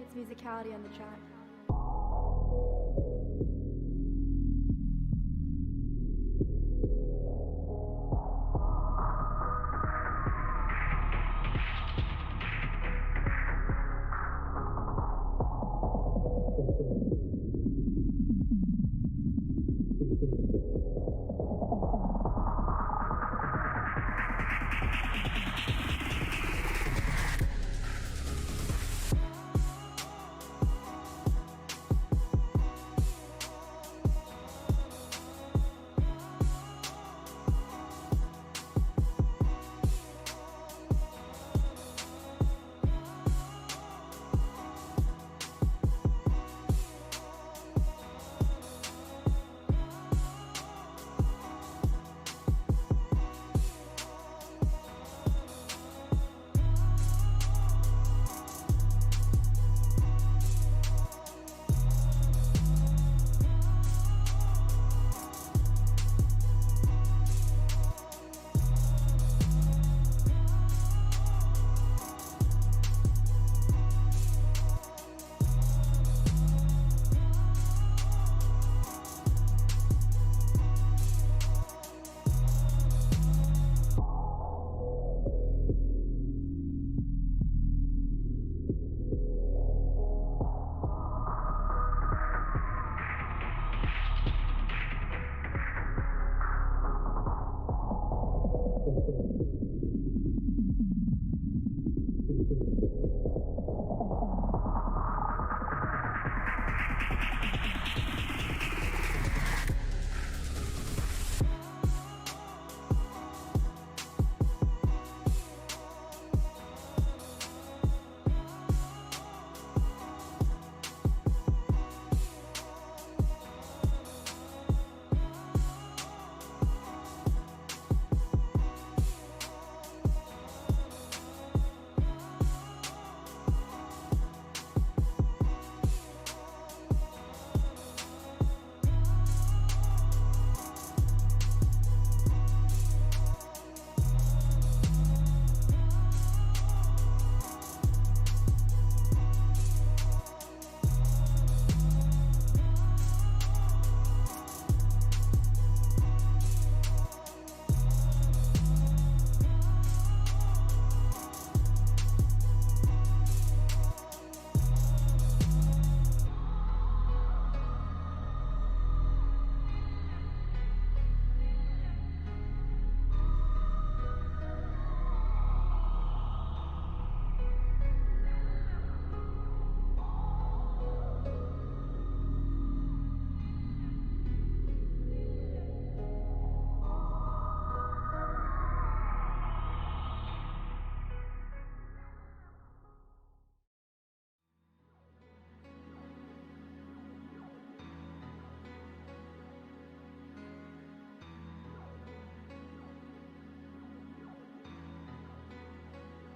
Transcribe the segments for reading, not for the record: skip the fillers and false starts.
It's musicality on the track.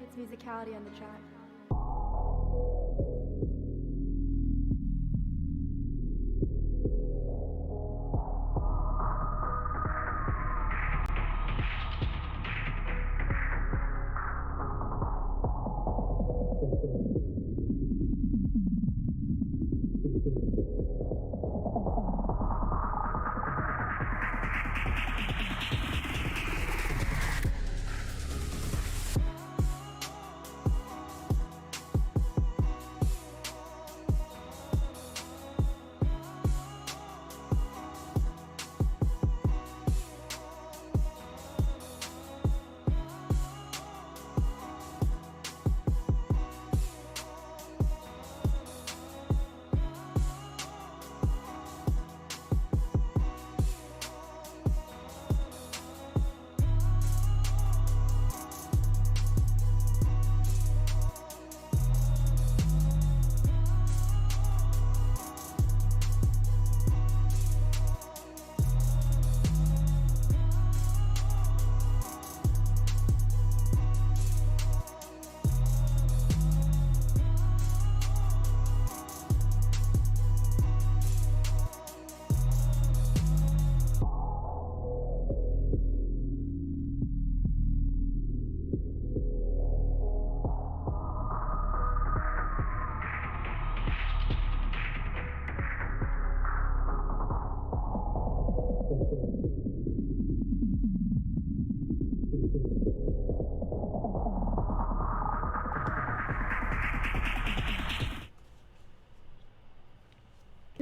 It's musicality on the track.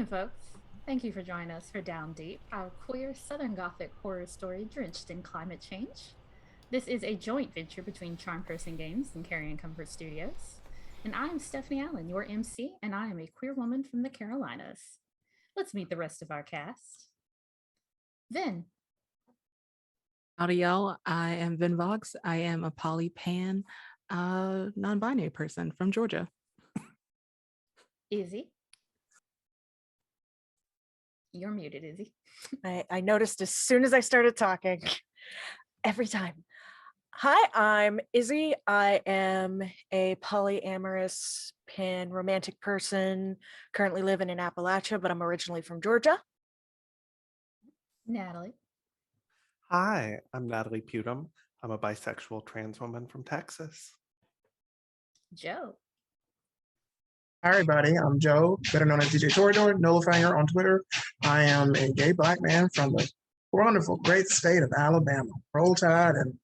Folks, thank you for joining us for Down Deep, our queer Southern Gothic horror story drenched in climate change. This is a joint venture between Charm Person Games and Carrion Comfort Studios. And I am Stephanie Allen, your MC, and I am a queer woman from the Carolinas. Let's meet the rest of our cast. Vyn. Howdy, y'all. I am Vyn Vox. I am a poly pan non-binary person from Georgia. Izze. You're muted, Izze. I noticed as soon as I started talking, every time. Hi, I'm Izze. I am a polyamorous pan romantic person, currently living in Appalachia, but I'm originally from Georgia. Natalie. Hi, I'm Natalie Pudim. I'm a bisexual trans woman from Texas. Joe. Hi, everybody. I'm Joe, better known as DJ Torador, Nullifier on Twitter. I am a gay Black man from the wonderful, great state of Alabama. Roll Tide and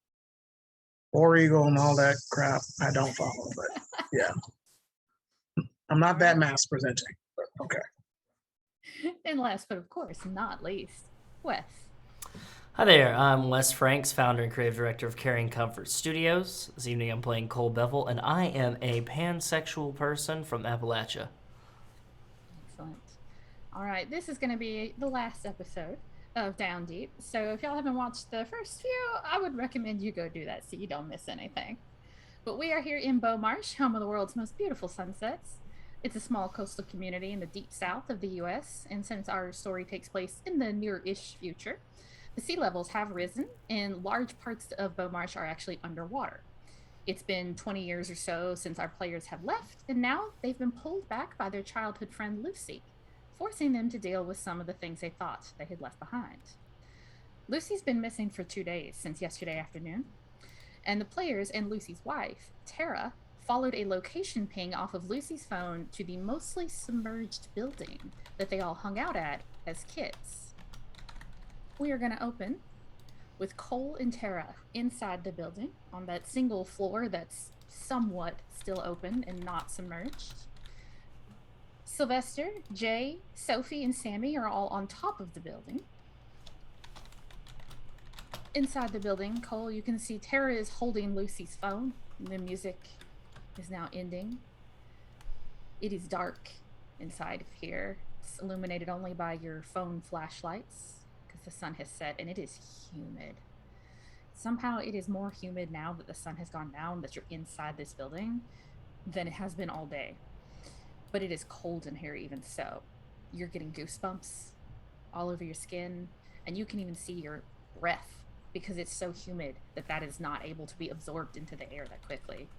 War Eagle and all that crap. I don't follow, but yeah. I'm not that mass presenting, but okay. And last but of course not least, Wes. Hi there, I'm Wes Franks, founder and creative director of Carrion Comfort Studios. This evening I'm playing Cole Bevel, and I am a pansexual person from Appalachia. Excellent. All right, this is going to be the last episode of Down Deep. So if y'all haven't watched the first few, I would recommend you go do that so you don't miss anything. But we are here in Beaumarch, home of the world's most beautiful sunsets. It's a small coastal community in the deep south of the U.S., and since our story takes place in the near-ish future, the sea levels have risen, and large parts of Beaumarch are actually underwater. It's been 20 years or so since our players have left, and now they've been pulled back by their childhood friend Lucy, forcing them to deal with some of the things they thought they had left behind. Lucy's been missing for 2 days since yesterday afternoon, and the players and Lucy's wife, Tara, followed a location ping off of Lucy's phone to the mostly submerged building that they all hung out at as kids. We are going to open with Cole and Tara inside the building on that single floor that's somewhat still open and not submerged. Sylvester, Jay, Sophie, and Sammie are all on top of the building. Inside the building, Cole, you can see Tara is holding Lucy's phone. The music is now ending. It is dark inside of here. It's illuminated only by your phone flashlights because the sun has set, and it is humid. Somehow it is more humid now that the sun has gone down, that you're inside this building, than it has been all day. But it is cold in here even so. You're getting goosebumps all over your skin, and you can even see your breath because it's so humid that is not able to be absorbed into the air that quickly.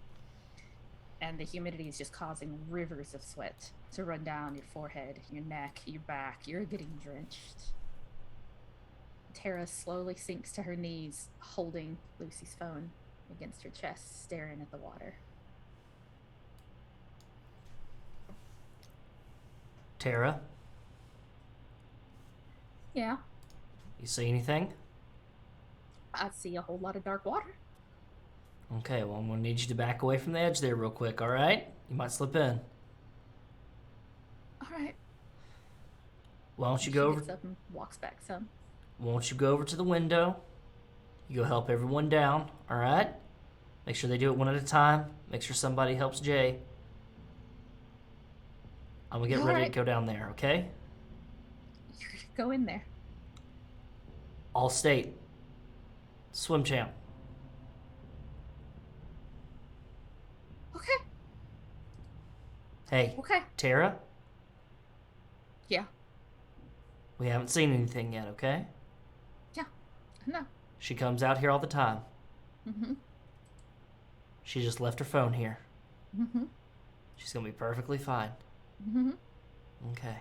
And the humidity is just causing rivers of sweat to run down your forehead, your neck, your back. You're getting drenched. Tara slowly sinks to her knees, holding Lucy's phone against her chest, staring at the water. Tara, Yeah, you see anything? I see a whole lot of dark water. Okay, well, I'm going to need you to back away from the edge there real quick, all right? You might slip in. All right. Why don't you She go over... gets up and walks back some. Won't you go over to the window? You go help everyone down, all right? Make sure they do it one at a time. Make sure somebody helps Jay. I'm going to get ready to go down there, okay? You're gonna go in there. All state. Swim champ. Okay. Hey, Okay. Tara, Yeah. we haven't seen anything yet, okay? Yeah. No. She comes out here all the time. Mm-hmm. She just left her phone here. Mm-hmm. She's going to be perfectly fine. Mm-hmm. Okay.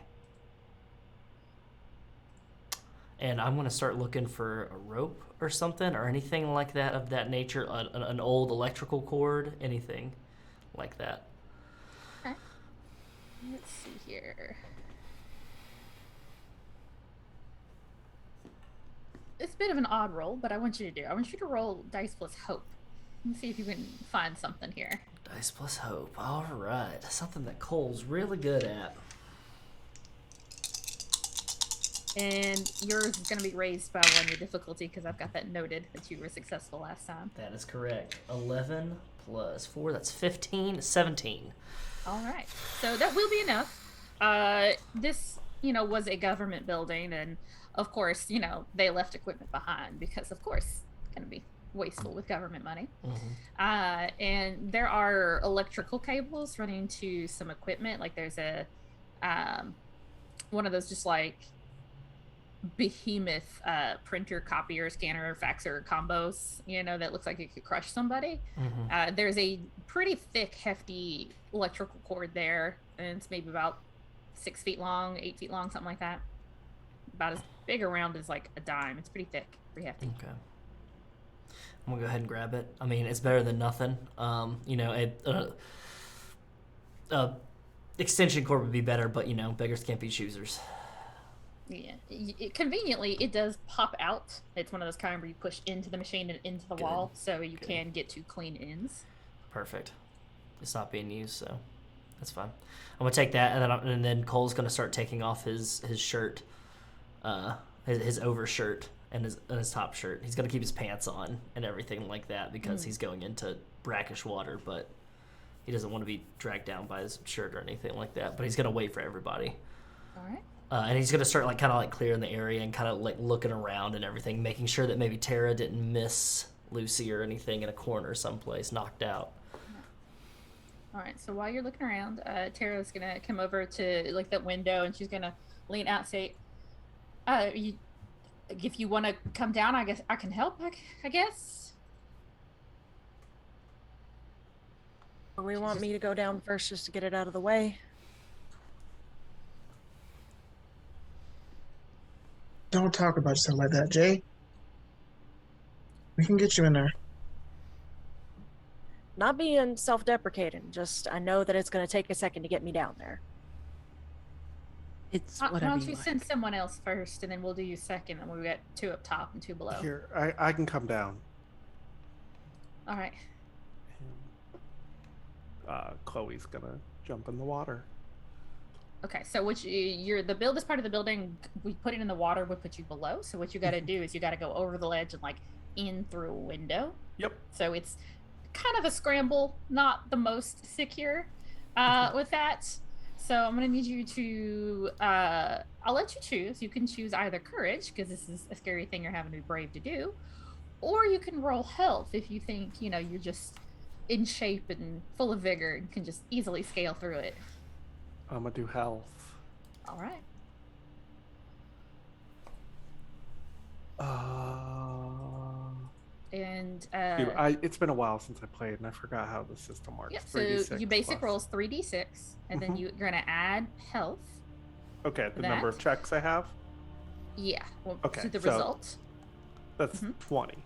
And I'm going to start looking for a rope or something or anything like that of that nature, an old electrical cord, anything like that. Okay. Let's see here. a bit of an odd roll, but I want you to do. I want you to roll dice plus hope. Let's see if you can find something here. Dice plus hope. All right. Something that Cole's really good at. And yours is going to be raised by 1 your difficulty because I've got that noted that you were successful last time. That is correct. 11 plus 4, that's 15, 17. All right. So that will be enough. This, was a government building, and of course, they left equipment behind because, of course, it's going to be wasteful with government money. And there are electrical cables running to some equipment. Like there's a one of those just like behemoth printer, copier, scanner, faxer combos, that looks like it could crush somebody. There's a pretty thick, hefty electrical cord there, and it's maybe about 6 feet long, 8 feet long, something like that. About as big around as like a dime. It's pretty thick, pretty hefty. Okay. I'm gonna go ahead and grab it. I mean, it's better than nothing. Extension cord would be better, but beggars can't be choosers. Yeah. Conveniently, it does pop out. It's one of those kind where you push into the machine and into the wall, so you can get to clean ends. Perfect. It's not being used, so that's fine. I'm gonna take that, and then Cole's gonna start taking off his shirt, his overshirt. And his top shirt. He's gonna keep his pants on and everything like that because he's going into brackish water, but he doesn't want to be dragged down by his shirt or anything like that. But he's gonna wait for everybody. All right. And he's gonna start kind of clearing the area and kind of looking around and everything, making sure that maybe Tara didn't miss Lucy or anything in a corner someplace, knocked out. All right. So while you're looking around, Tara's gonna come over to that window and she's gonna lean out and say, if you want to come down, I guess I can help, I guess. We want me to go down first just to get it out of the way. Don't talk about yourself like that, Jay. We can get you in there. Not being self-deprecating, just I know that it's going to take a second to get me down there. It's Why whatever don't you like. send someone else first, and then we'll do you second, and we've got 2 up top and 2 below. Here, I can come down. All right. Chloe's gonna jump in the water. Okay, so this part of the building, we put it in the water, would put you below. So what you got to do is you got to go over the ledge and in through a window. Yep. So it's kind of a scramble, not the most secure with that. So I'm going to need you to, I'll let you choose. You can choose either courage, because this is a scary thing you're having to be brave to do, or you can roll health if you think, you're just in shape and full of vigor and can just easily scale through it. I'm gonna do health. All right. And Dude, it's been a while since I played, and I forgot how the system works. yeah, so 3d6 you basic plus. rolls 3d6, and then you're going to add health. Okay, the that. number of checks I have. Yeah. Well, Okay, to the so- result. That's 20.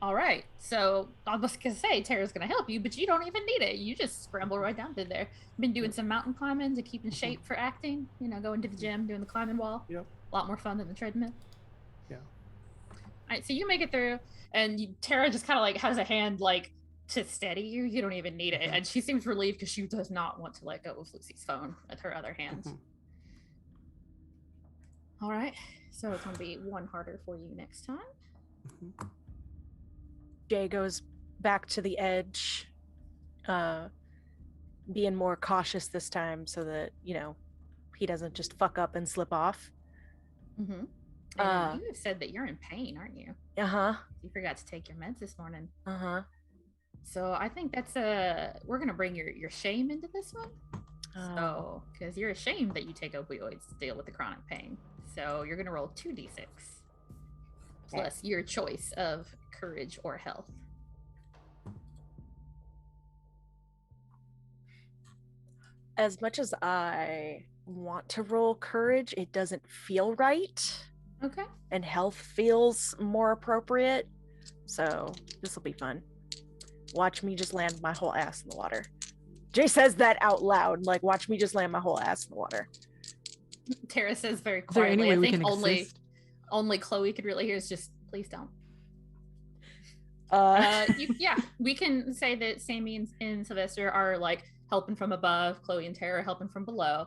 All right. So I was going to say Tara's going to help you, but you don't even need it. You just scramble right down through there. Been doing some mountain climbing to keep in shape for acting. Going to the gym, doing the climbing wall. Yep. A lot more fun than the treadmill. Yeah. All right, so you make it through, and Tara just kind of has a hand to steady you. You don't even need it, and she seems relieved because she does not want to let go of Lucy's phone with her other hand. All right, so it's going to be 1 harder for you next time. Jay goes back to the edge, being more cautious this time so that, he doesn't just fuck up and slip off. Mm-hmm. And you have said that you're in pain, aren't you? Uh-huh. You forgot to take your meds this morning. Uh-huh. So I think that's we're going to bring your shame into this one. So, because you're ashamed that you take opioids to deal with the chronic pain. So you're going to roll 2d6 plus your choice of courage or health. As much as I want to roll courage, it doesn't feel right. Okay. And health feels more appropriate. So this will be fun. Watch me just land my whole ass in the water. Jay says that out loud, watch me just land my whole ass in the water. Tara says very Is there any quietly, way I we think can only assist? only Chloe could really hear is just, please don't. We can say that Sammie and Sylvester are like helping from above, Chloe and Tara are helping from below.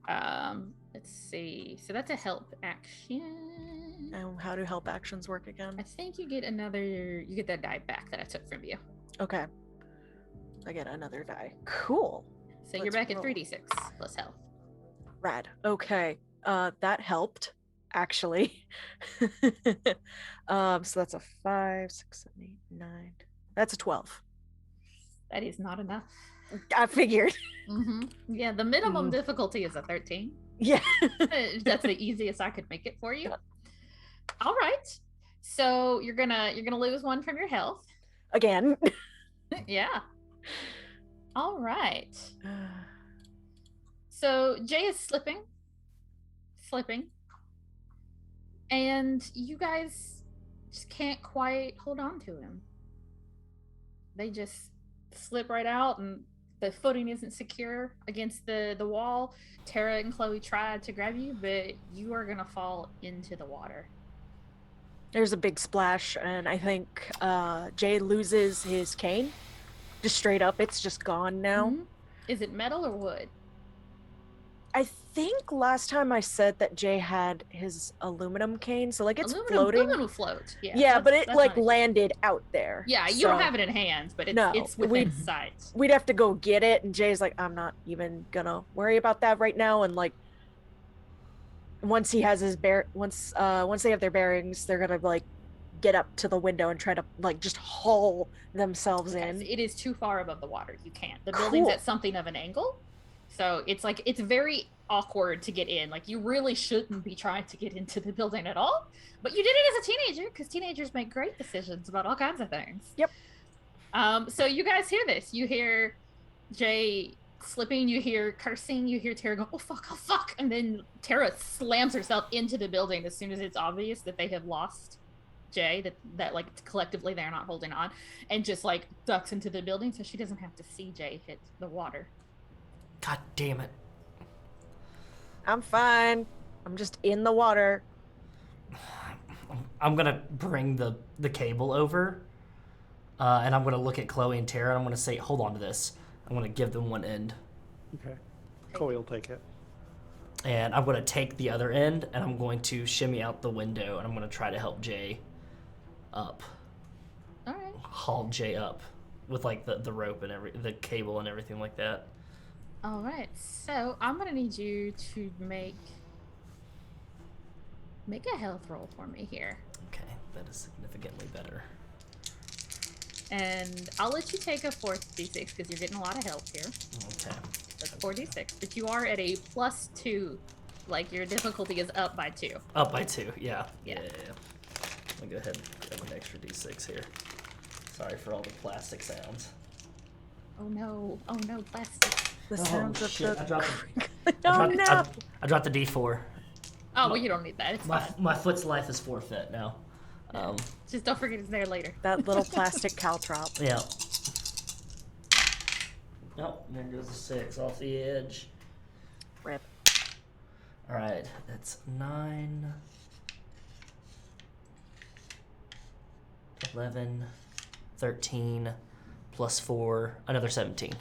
Let's see. So that's a help action. And how do help actions work again? I think you get that die back that I took from you. Okay. I get another die. Cool. So you're back at 3d6 plus health. Rad. Okay. That helped, actually. So that's a 5, 6, 7, 8, 9. That's a 12. That is not enough. I figured. Yeah, the minimum difficulty is a 13. Yeah. That's the easiest I could make it for you. All right. So you're gonna lose 1 from your health. Again. Yeah. All right. So Jay is slipping. And you guys just can't quite hold on to him. They just slip right out, and the footing isn't secure against the wall. Tara and Chloe tried to grab you, but you are gonna fall into the water. There's a big splash, and I think Jay loses his cane. Just straight up, it's just gone now. Is it metal or wood? I think last time I said that Jay had his aluminum cane, so like it's floating. Aluminum float. Yeah, but it like landed out there. Yeah, you don't have it in hands, but it's within sight. We'd have to go get it, and Jay's like, I'm not even gonna worry about that right now. And like, once he has his once they have their bearings, they're gonna like get up to the window and try to like just haul themselves in. It is too far above the water. You can't. The building's at something of an angle. So it's like, it's very awkward to get in. Like, you really shouldn't be trying to get into the building at all. But you did it as a teenager, because teenagers make great decisions about all kinds of things. Yep. So you guys hear this. You hear Jay slipping, you hear cursing, you hear Tara go, oh fuck. And then Tara slams herself into the building as soon as it's obvious that they have lost Jay, that like collectively they're not holding on, and just like ducks into the building so she doesn't have to see Jay hit the water. God damn it. I'm fine. I'm just in the water. I'm gonna bring the cable over, and I'm gonna look at Chloe and Tara, and I'm gonna say, hold on to this. I'm gonna give them one end. Okay. Chloe will take it. And I'm gonna take the other end, and I'm going to shimmy out the window, and I'm gonna try to help Jay up. All right. Haul Jay up with like the rope and the cable and everything like that. All right, so I'm gonna need you to make a health roll for me here. Okay, that is significantly better. And I'll let you take a 4d6 because you're getting a lot of health here. Okay. That's 4d6, but you are at a +2. Like, your difficulty is up by 2. Up by 2, yeah. Yeah. Let me go ahead and grab an extra d6 here. Sorry for all the plastic sounds. Oh no, plastic. The sounds of shit, the... I dropped the d4. Oh, well, you don't need that. It's fine. My foot's life is forfeit now. Just don't forget it's there later. That little plastic caltrop. Yeah. Nope, there goes a 6 off the edge. Rip. All right, that's 9, 11, 13, plus 4, another 17.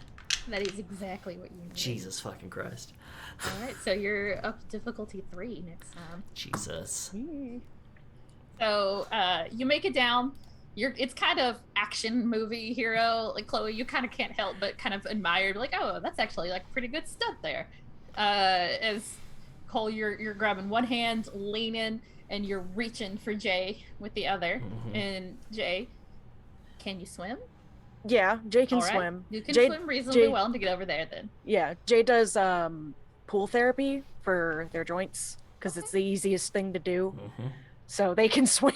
That is exactly what you need. Jesus fucking Christ. All right, so you're up to difficulty 3 next time. Jesus. So you make it down. It's kind of action movie hero. Like, Chloe, you kind of can't help but kind of admire, like, oh, that's actually like pretty good stuff there. As Cole, you're grabbing one hand, leaning, and you're reaching for Jay with the other. Mm-hmm. And Jay, can you swim? Yeah, Jay can swim. You can swim reasonably well to get over there then. Yeah, Jay does pool therapy for their joints because it's the easiest thing to do. Mm-hmm. So they can swim.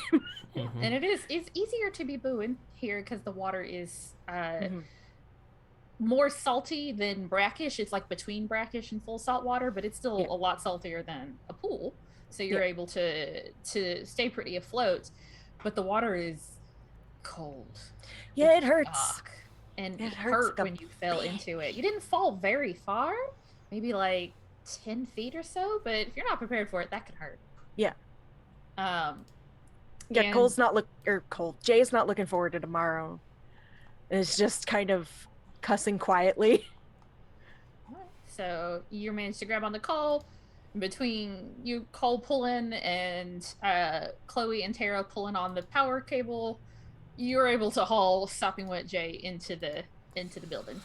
Mm-hmm. And it's easier to be booing here because the water is more salty than brackish. It's like between brackish and full salt water, but it's still a lot saltier than a pool. So you're able to stay pretty afloat, but the water is cold. Yeah, it hurts. Dark. And it hurt when you fell into it. You didn't fall very far, maybe like 10 feet or so, but if you're not prepared for it, that can hurt. Yeah. Yeah, And- Jay's not looking forward to tomorrow. It's just kind of cussing quietly. Alright, so you managed to grab onto Cole. Between you, Cole pulling, and Chloe and Tara pulling on the power cable, you're able to haul Sopping Wet Jay into the building.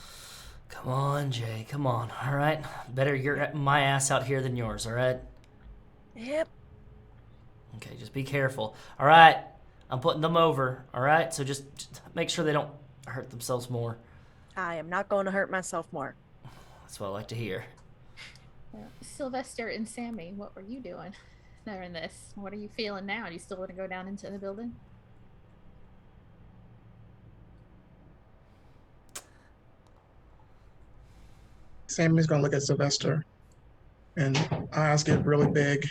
Come on, Jay. Come on. All right. Better my ass out here than yours. All right. Yep. Okay. Just be careful. All right. I'm putting them over. All right. So just make sure they don't hurt themselves more. I am not going to hurt myself more. That's what I like to hear. Sylvester and Sammie, what were you doing during this? What are you feeling now? Do you still want to go down into the building? Sammy's gonna look at Sylvester, and eyes get really big.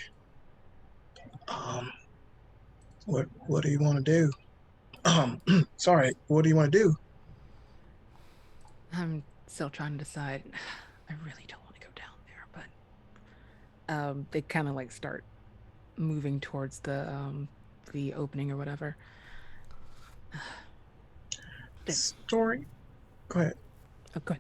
What do you want to do? Sorry, what do you want to do? I'm still trying to decide. I really don't want to go down there, but they kind of like start moving towards the opening or whatever. Story. Go ahead. Oh, good.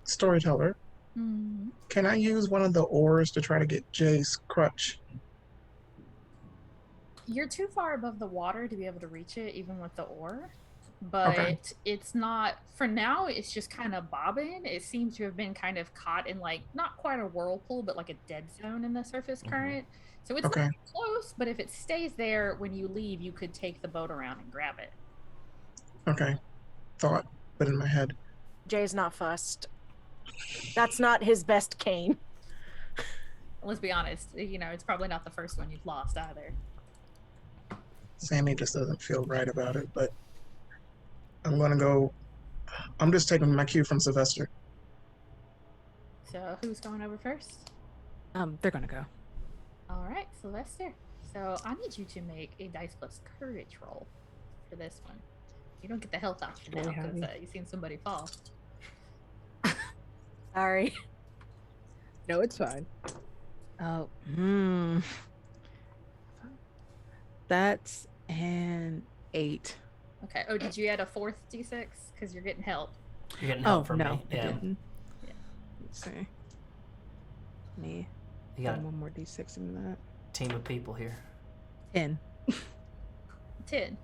Storyteller. Can I use one of the oars to try to get Jay's crutch? You're too far above the water to be able to reach it, even with the oar. But it's not, for now, it's just kind of bobbing. It seems to have been kind of caught in, like, not quite a whirlpool, but like a dead zone in the surface current. So it's not close, but if it stays there, when you leave, you could take the boat around and grab it. Okay. Thought, but in my head. Jay's not fussed. That's not his best cane. Let's be honest, it's probably not the first one you've lost either. Sammie just doesn't feel right about it, but I'm just taking my cue from Sylvester. So who's going over first? They're gonna go. All right, Sylvester. So I need you to make a dice plus courage roll for this one. You don't get the health option now because you've seen somebody fall. Sorry. No, it's fine. Oh, that's an 8. Okay. Oh, did you add a 4th d6? Because you're getting help. You're getting help from no, me. I Yeah. didn't. Yeah. Let's see. Me. You got one more d6 in that. a team of people here. 10. 10.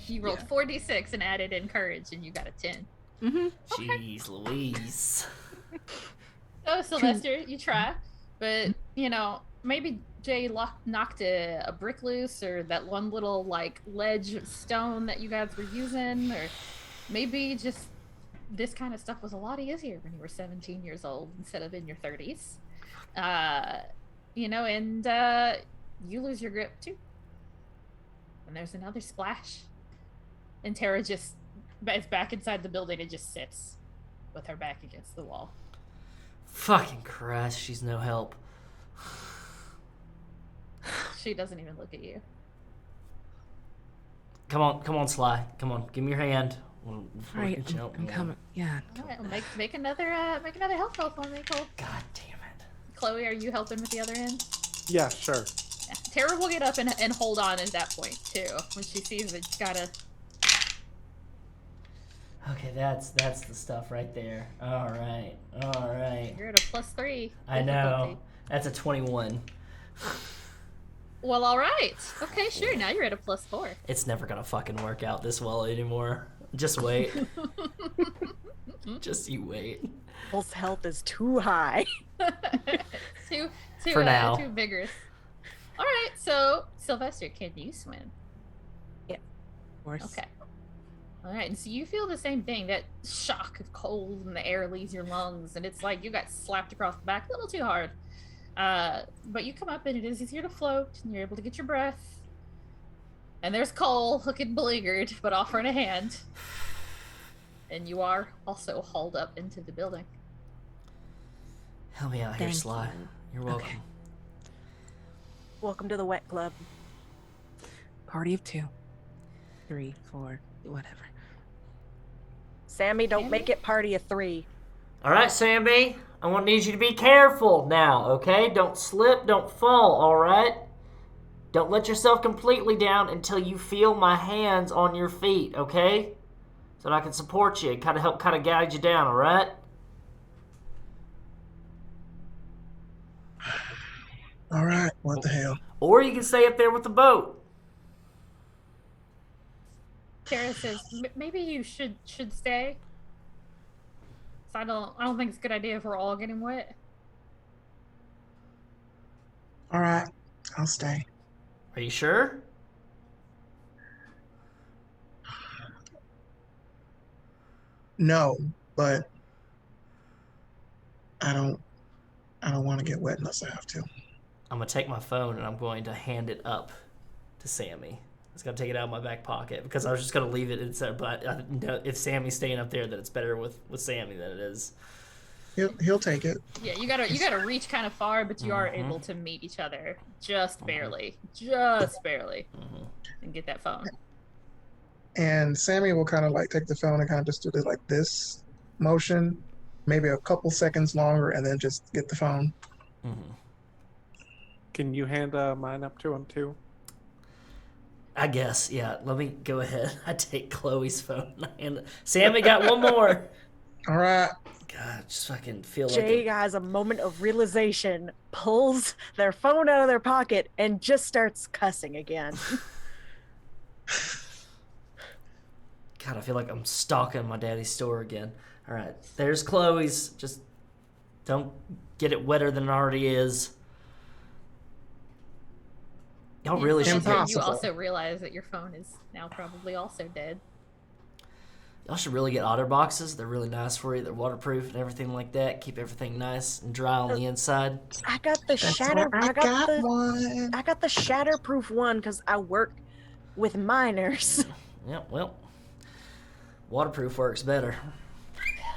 You rolled 4d6 and added in courage, and you got a 10. Mm-hmm. Jeez Louise. So, Sylvester, you try, but, maybe Jay knocked a brick loose, or that one little, like, ledge of stone that you guys were using, or maybe just this kind of stuff was a lot easier when you were 17 years old instead of in your 30s. And you lose your grip, too. And there's another splash. And Tara just is back inside the building and just sits with her back against the wall. Fucking Christ, she's no help. She doesn't even look at you. Come on, Sly. Come on, give me your hand. Right, I'm coming. Yeah. All right, well, make another health roll for me, Cole. God damn it. Chloe, are you helping with the other end? Yeah, sure. Yeah. Tara will get up and hold on at that point too when she sees that you gotta. Okay, that's the stuff right there. All right. You're at a +3. I know. That's a 21. Well, all right. Okay, sure. Now you're at a +4. It's never gonna fucking work out this well anymore. Just wait. Just you wait. Cole's health is too high. too For now. Too vigorous. All right. So Sylvester, can you swim? Yeah. Of course. Okay. All right, and so you feel the same thing, that shock of cold in the air leaves your lungs, and it's like you got slapped across the back a little too hard. But you come up, and it is easier to float, and you're able to get your breath. And there's Cole, looking beleaguered, but offering a hand. And you are also hauled up into the building. Help me out here, Sly. You're welcome. Okay. Welcome to the wet club. Party of 2, 3, 4, whatever. Sammie, don't make it party of 3. All right, Sammie. Need you to be careful now, okay? Don't slip, don't fall, all right? Don't let yourself completely down until you feel my hands on your feet, okay? So that I can support you and help guide you down, all right? All right, what the hell? Or you can stay up there with the boat. Tara says, maybe you should stay. So I don't think it's a good idea if we're all getting wet. All right, I'll stay. Are you sure? No, but I don't want to get wet unless I have to. I'm going to take my phone and I'm going to hand it up to Sammie. I was going to take it out of my back pocket because I was just going to leave it inside. But I know if Sammie's staying up there, that it's better with Sammie than it is. He'll take it. Yeah, you gotta reach kind of far, but you are able to meet each other just barely, and get that phone. And Sammie will kind of like take the phone and kind of just do like this motion, maybe a couple seconds longer, and then just get the phone. Mm-hmm. Can you hand mine up to him too? I guess, yeah. Let me go ahead. I take Chloe's phone and Sammie got one more. All right. God, just fucking feel Jay like has a moment of realization, pulls their phone out of their pocket, and just starts cussing again. God, I feel like I'm stalking my daddy's store again. All right, there's Chloe's. Just don't get it wetter than it already is. Y'all really should. You also realize that your phone is now probably also dead. Y'all should really get otter boxes. They're really nice for you. They're waterproof and everything like that. Keep everything nice and dry on the inside. I got the shatter. I got one. I got the shatterproof one because I work with miners. Yeah, well, waterproof works better,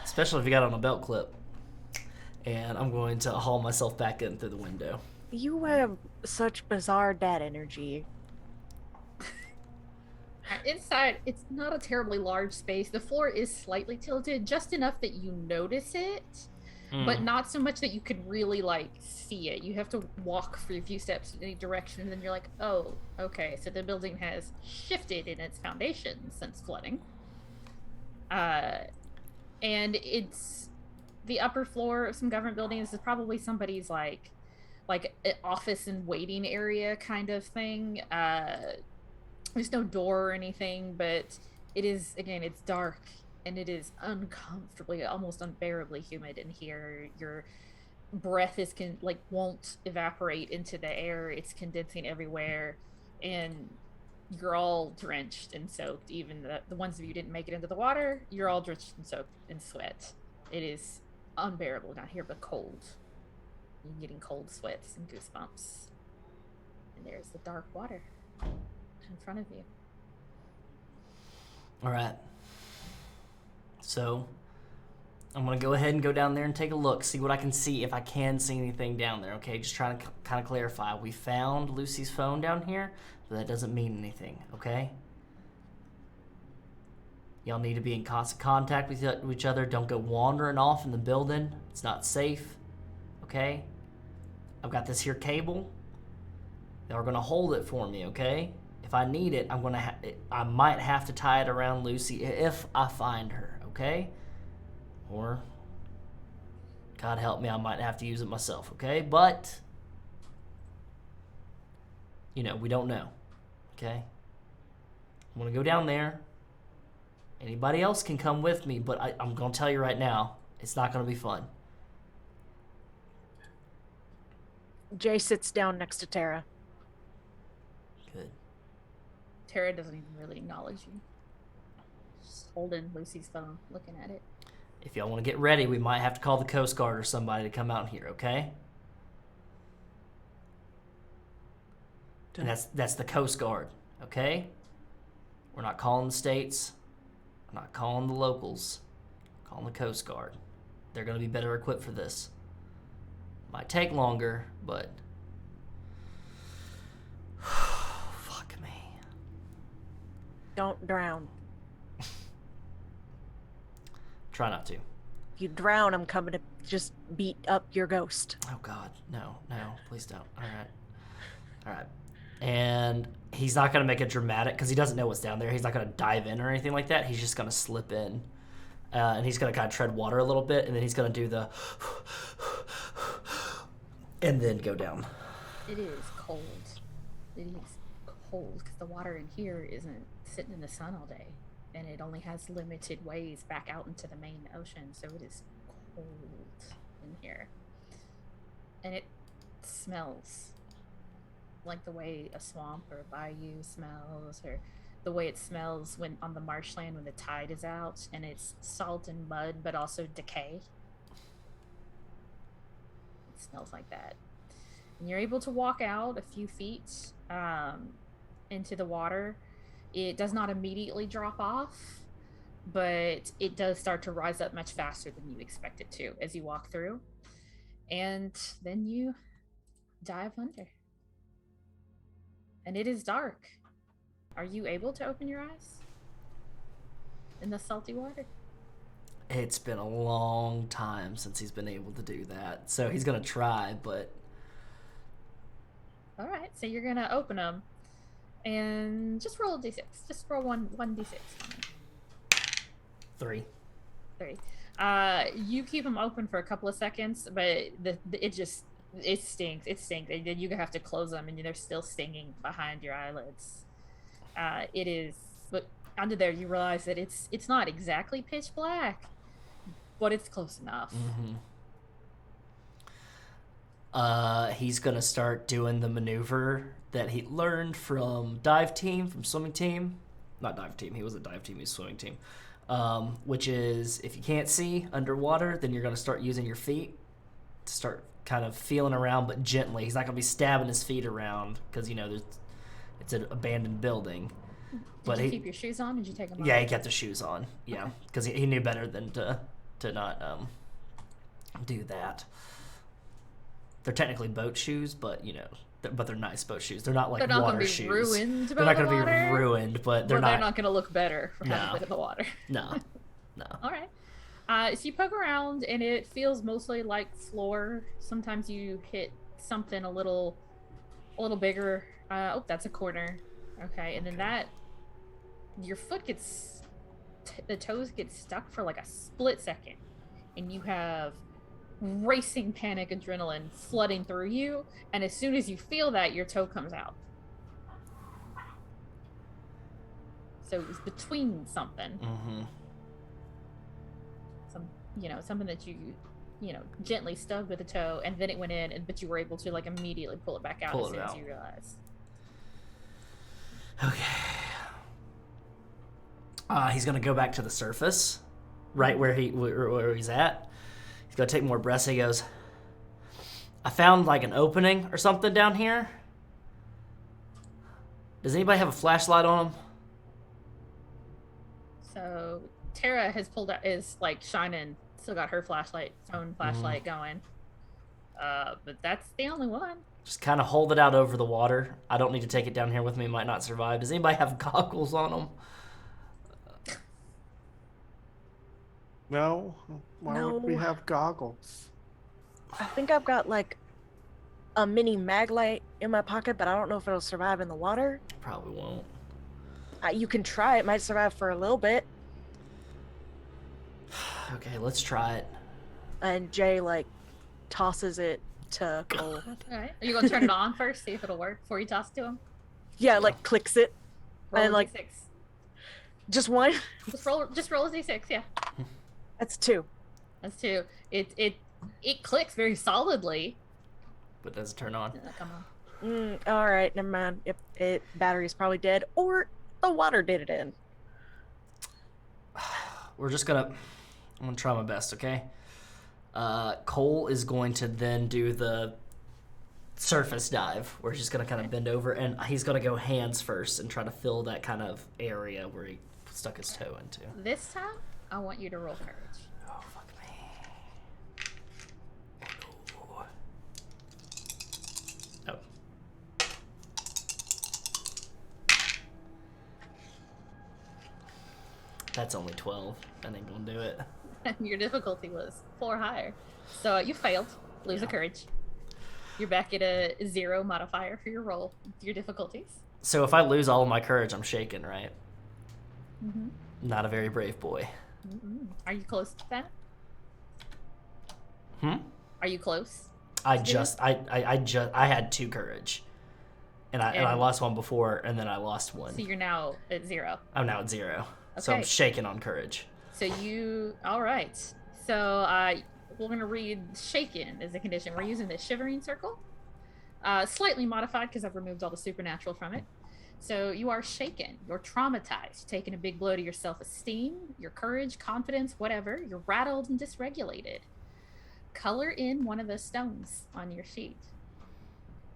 especially if you got it on a belt clip. And I'm going to haul myself back in through the window. You have such bizarre dad energy. Inside, it's not a terribly large space. The floor is slightly tilted, just enough that you notice it, but not so much that you could really, like, see it. You have to walk for a few steps in any direction, and then you're like, oh, okay, so the building has shifted in its foundation since flooding. And it's the upper floor of some government buildings is probably somebody's, like an office and waiting area kind of thing. There's no door or anything, but it is, again, it's dark and it is uncomfortably, almost unbearably humid in here. Your breath won't evaporate into the air. It's condensing everywhere, and you're all drenched and soaked. Even the ones of you who didn't make it into the water, you're all drenched and soaked in sweat. It is unbearable down here, but cold. You're getting cold sweats and goosebumps. And there's the dark water in front of you. All right. So I'm going to go ahead and go down there and take a look, see what I can see, if I can see anything down there, okay? Just trying to kind of clarify. We found Lucy's phone down here, but that doesn't mean anything, okay? Y'all need to be in constant contact with each other. Don't go wandering off in the building. It's not safe, okay? I've got this here cable. Y'all are going to hold it for me, okay? If I need it, I might have to tie it around Lucy if I find her, okay? Or, God help me, I might have to use it myself, okay? But, we don't know, okay? I'm going to go down there. Anybody else can come with me, but I'm going to tell you right now, it's not going to be fun. Jay sits down next to Tara. Good. Tara doesn't even really acknowledge you. Just holding Lucy's phone, looking at it. If y'all want to get ready, we might have to call the Coast Guard or somebody to come out here, okay? And that's the Coast Guard, okay? We're not calling the states. We're not calling the locals. We're calling the Coast Guard. They're going to be better equipped for this. Might take longer, but... Fuck me. Don't drown. Try not to. If you drown, I'm coming to just beat up your ghost. Oh, God. No, please don't. All right. and he's not going to make a dramatic, because he doesn't know what's down there. He's not going to dive in or anything like that. He's just going to slip in, and he's going to kind of tread water a little bit, and then he's going to do the and then go down. It is cold. It is cold because the water in here isn't sitting in the sun all day, and it only has limited ways back out into the main ocean, so it is cold in here. And it smells like the way a swamp or a bayou smells, or the way it smells when on the marshland when the tide is out and it's salt and mud but also decay. It smells like that. And you're able to walk out a few feet into the water. It does not immediately drop off, but it does start to rise up much faster than you expect it to as you walk through. And then you dive under. And it is dark. Are you able to open your eyes in the salty water? It's been a long time since he's been able to do that. So he's going to try, but... All right, so you're going to open them. And just roll a d6. Just roll one d6 for me. 3. 3. You keep them open for a couple of seconds, but it stinks. It stinks. And then you have to close them, and they're still stinging behind your eyelids. It is, but under there you realize that it's not exactly pitch black, but it's close enough. He's gonna start doing the maneuver that he learned from dive team, from swimming team. Not dive team. He wasn't dive team. He was swimming team. Which is, if you can't see underwater, then you're gonna start using your feet to start kind of feeling around, but gently. He's not gonna be stabbing his feet around because it's an abandoned building. Did you keep your shoes on? Did you take them off? Yeah, he kept the shoes on. Yeah, because he knew better than to not do that. They're technically boat shoes, but but they're nice boat shoes. They're not like water water shoes. They're not going to be ruined, but they're not going to look better from having been in the water. No. All right. So you poke around, and it feels mostly like floor. Sometimes you hit something a little bigger. Oh, that's a corner. Okay, and then your foot the toes get stuck for like a split second, and you have racing panic adrenaline flooding through you, and as soon as you feel that, your toe comes out. So it's between something. Something that you gently stubbed with a toe, and then it went in, but you were able to like immediately pull it back out as soon as you realized. Okay. He's gonna go back to the surface, right where he's at. He's gonna take more breaths. He goes, I found like an opening or something down here. Does anybody have a flashlight on them? So Tara is like shining, still got her phone flashlight going. But that's the only one. Just kind of hold it out over the water. I don't need to take it down here with me. It might not survive. Does anybody have goggles on them? No. Why would we have goggles? I think I've got like a mini mag light in my pocket, but I don't know if it'll survive in the water. Probably won't. You can try. It might survive for a little bit. Okay, let's try it. And Jay tosses it to Cole. All right. Are you gonna turn it on first, see if it'll work before you toss it to him? Yeah, clicks it. Roll and a d6. Just one. Just roll a d6. Yeah. That's 2. That's 2. It clicks very solidly. But does it turn on? Come on. All right, never mind. It battery's probably dead, or the water did it in. I'm gonna try my best, okay? Cole is going to then do the surface dive, where he's just gonna kind of bend over, and he's gonna go hands first and try to fill that kind of area where he stuck his toe into. This time, I want you to roll courage. Oh, fuck me. Ooh. Oh. That's only 12. That ain't gonna do it. Your difficulty was 4 higher. So you failed. Lose a courage. You're back at a 0 modifier for your roll, your difficulties. So if I lose all of my courage, I'm shaken, right? Mm-hmm. Not a very brave boy. Mm-mm. Are you close to that? Are you close? I had 2 courage, and I lost one before, and then I lost one. So you're now at 0. I'm now at 0. So I'm Okay. shaken on courage. So all right. So we're gonna read shaken as a condition. We're using the Shivering Circle, slightly modified because I've removed all the supernatural from it. So you are shaken. You're traumatized. Taking a big blow to your self-esteem, your courage, confidence, whatever. You're rattled and dysregulated. Color in one of the stones on your sheet,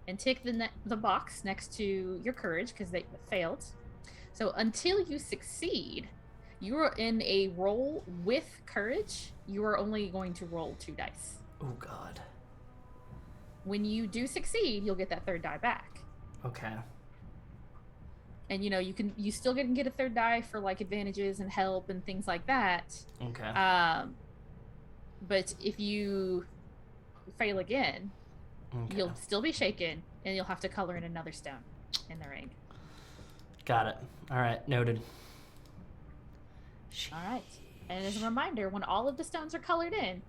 and tick the box next to your courage because they failed. So until you succeed, you are in a roll with courage. You are only going to roll 2 dice. Oh God. When you do succeed, you'll get that 3rd die back. Okay. And you still can get a 3rd die for like advantages and help and things like that. Okay. But if you fail again, Okay. you'll still be shaken, and you'll have to color in another stone in the ring. Got it. All right. Noted. All right. And as a reminder, when all of the stones are colored in,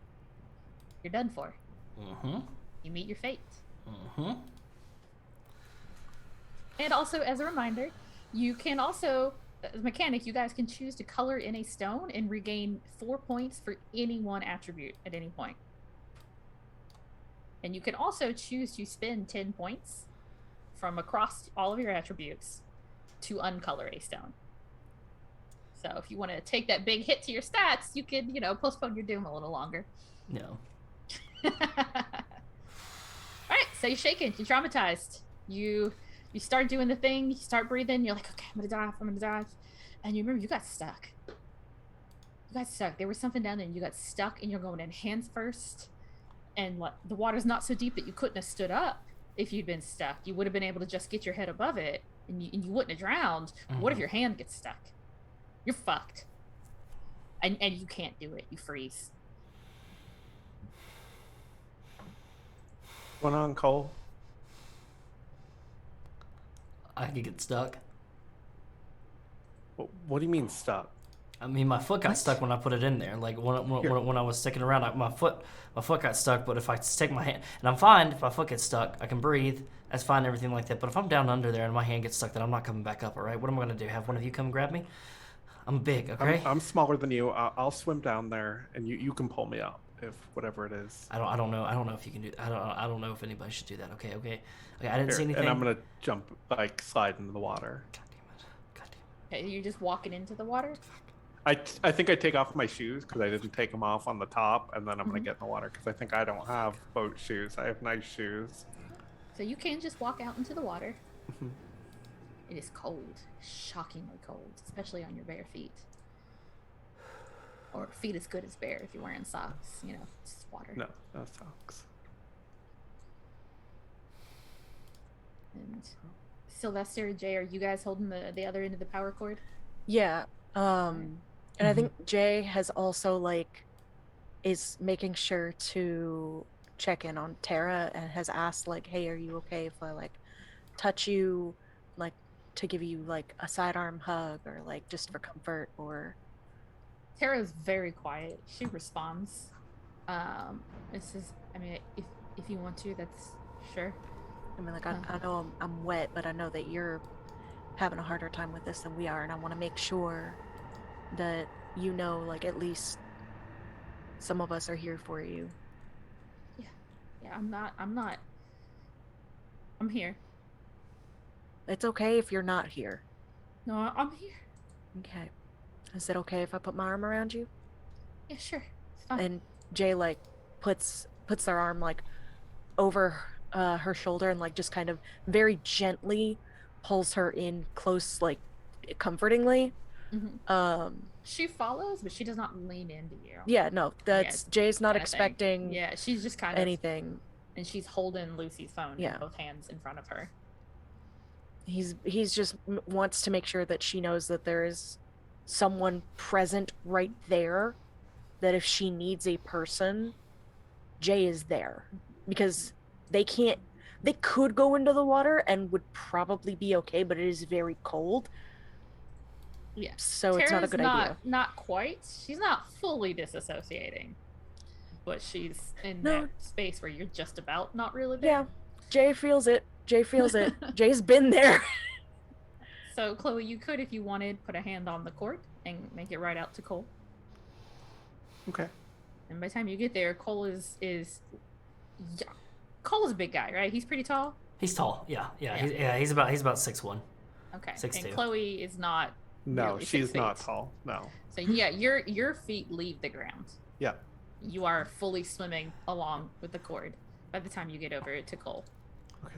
you're done for. Mm-hmm. You meet your fate. Mm-hmm. And also, as a reminder, you can also, as a mechanic, you guys can choose to color in a stone and regain 4 points for any one attribute at any point. And you can also choose to spend 10 points from across all of your attributes to uncolor a stone. So if you want to take that big hit to your stats, you could, postpone your doom a little longer. No. All right, so you're shaken, you're traumatized. You start doing the thing, you start breathing, you're like, okay, I'm gonna dive. And you remember you got stuck. There was something down there and you got stuck, and you're going in hands first. And the water's not so deep that you couldn't have stood up if you'd been stuck. You would have been able to just get your head above it, and you wouldn't have drowned. Mm-hmm. What if your hand gets stuck? You're fucked. And you can't do it. You freeze. What's going on, Cole? I could get stuck. What do you mean stuck? I mean, my foot got stuck when I put it in there. Like when I was sticking around, my foot got stuck. But if I stick my hand, and I'm fine if my foot gets stuck, I can breathe. That's fine, everything like that. But if I'm down under there and my hand gets stuck, then I'm not coming back up. All right, what am I gonna do? Have one of you come grab me? I'm big, okay? I'm smaller than you. I'll swim down there, and you can pull me up if whatever it is. I don't know. I don't know if you can do. I don't know if anybody should do that. Okay. I didn't see anything. And I'm gonna jump, slide into the water. God damn it. Okay, you're just walking into the water? I think I take off my shoes because I didn't take them off on the top, and then I'm gonna get in the water because I think I don't have boat shoes. I have nice shoes. So you can just walk out into the water. It is cold, shockingly cold, especially on your bare feet. Or feet as good as bare if you're wearing socks, it's just water. No socks. And Sylvester, Jay, are you guys holding the other end of the power cord? Yeah. And I think Jay has also is making sure to check in on Tara and has asked hey, are you okay if I touch you, to give you a sidearm hug or just for comfort? Or Tara's very quiet. She responds. It's just, if you want to, that's sure. I know I'm wet, but I know that you're having a harder time with this than we are, and I want to make sure that at least some of us are here for you. Yeah, I'm here. It's okay if you're not here. No, I'm here. Okay. Is it okay if I put my arm around you? Yeah, sure. It's fine. And Jay puts their arm over her shoulder and just kind of very gently pulls her in close, comfortingly. She follows, but she does not lean into you. Yeah, no, Jay's not expecting. Yeah, she's just kind of anything, and she's holding Lucy's phone in both hands in front of her. He's just wants to make sure that she knows that there is someone present right there, that if she needs a person, Jay is there, because they can't. They could go into the water and would probably be okay, but it is very cold. Yeah. So it's not a Tara's good idea. Not quite. She's not fully disassociating, but she's in No. that space where you're just about not really there. Yeah, Jay feels it. Jay feels it. Jay's been there. So Chloe, you could, if you wanted, put a hand on the cord and make it right out to Cole. Okay. And by the time you get there, Cole is yeah. Cole's a big guy, right? He's pretty tall. He's tall. Yeah. He's about 6'1". Okay. 6'2". And Chloe is not. No, nearly she's 6'8". not tall. No. So yeah, your feet leave the ground. Yeah. You are fully swimming along with the cord by the time you get over to Cole. Okay.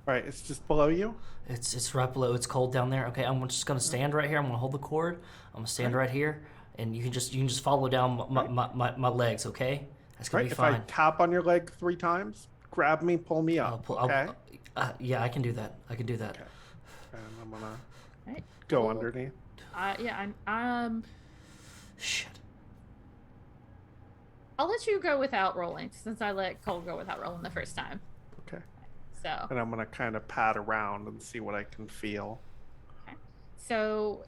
Right, it's just below you? It's right below. It's cold down there. Okay, I'm just gonna stand right here. I'm gonna hold the cord. I'm gonna stand right here, and you can just follow down my legs. Okay, that's gonna Right, be if fine. I tap on your leg 3 times, grab me, pull me up, okay? Yeah, I can do that. I can do that. Okay. And I'm gonna Right. go Cool. underneath. Yeah, I'm Shit. I'll let you go without rolling since I let Cole go without rolling the first time. Okay. So And I'm gonna kind of pat around and see what I can feel. So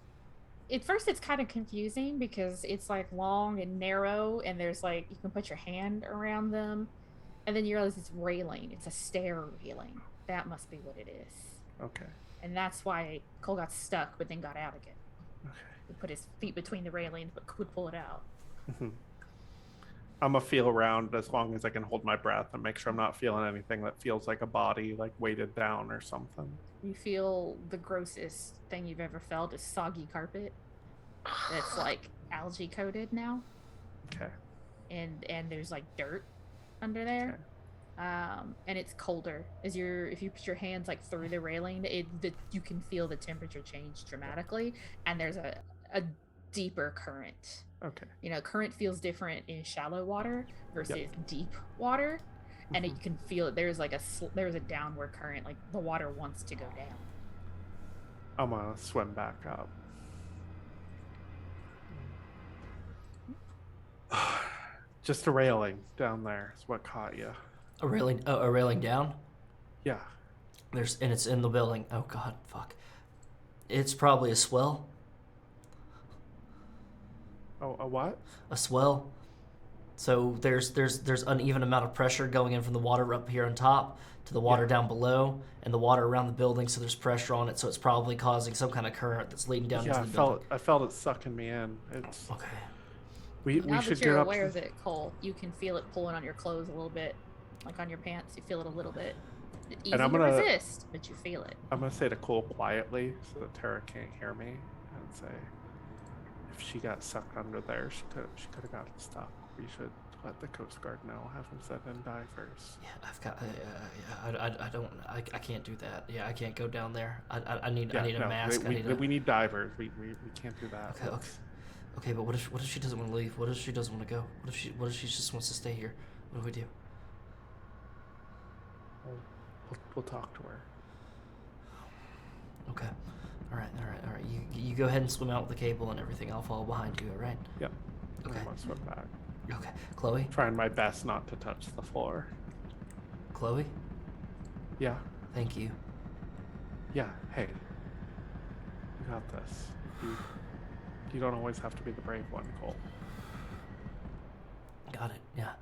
at first it's kind of confusing because it's like long and narrow and there's like you can put your hand around them and then you realize it's railing. It's a stair railing. That must be what it is. Okay. And that's why Cole got stuck but then got out again. Okay. He put his feet between the railings but could pull it out. I'm gonna feel around as long as I can hold my breath and make sure I'm not feeling anything that feels like a body like weighted down or something. You feel the grossest thing you've ever felt is soggy carpet that's like algae coated now. Okay. And there's like dirt under there. And it's colder as if you put your hands like through the railing, you can feel the temperature change dramatically, and there's a deeper current. Okay. You know, current feels different in shallow water versus deep water, and you can feel it. There's like there's a downward current, like the water wants to go down. I'm gonna swim back up. Just a railing down there is what caught you. A railing down. Yeah. And it's in the building. Oh God, fuck. It's probably a swell. Oh, a what? A swell. So there's uneven amount of pressure going in from the water up here on top to the water down below, and the water around the building. So there's pressure on it. So it's probably causing some kind of current that's leading down into the building. I felt it sucking me in. It's Okay. We Now should that you're get up. aware of it, Cole, you can feel it pulling on your clothes a little bit, like on your pants. You feel it a little bit. It's easy I'm to gonna- resist, but you feel it. I'm gonna say to Cole quietly so that Tara can't hear me, and say, if she got sucked under there, she could have gotten stuck. We should let the Coast Guard know. Have them set and die first. Yeah, I've got. I can't do that. Yeah, I can't go down there. I need a mask. We need divers. We can't do that. Okay, but what if she doesn't want to leave? What if she doesn't want to go? What if she just wants to stay here? What do we do? We'll talk to her. Okay. All right. You go ahead and swim out with the cable and everything. I'll follow behind you. All right. Yep. Okay. I'm gonna swim back. Okay. Chloe. Trying my best not to touch the floor. Chloe. Yeah. Thank you. Yeah. Hey. You got this. You don't always have to be the brave one, Cole. Got it. Yeah.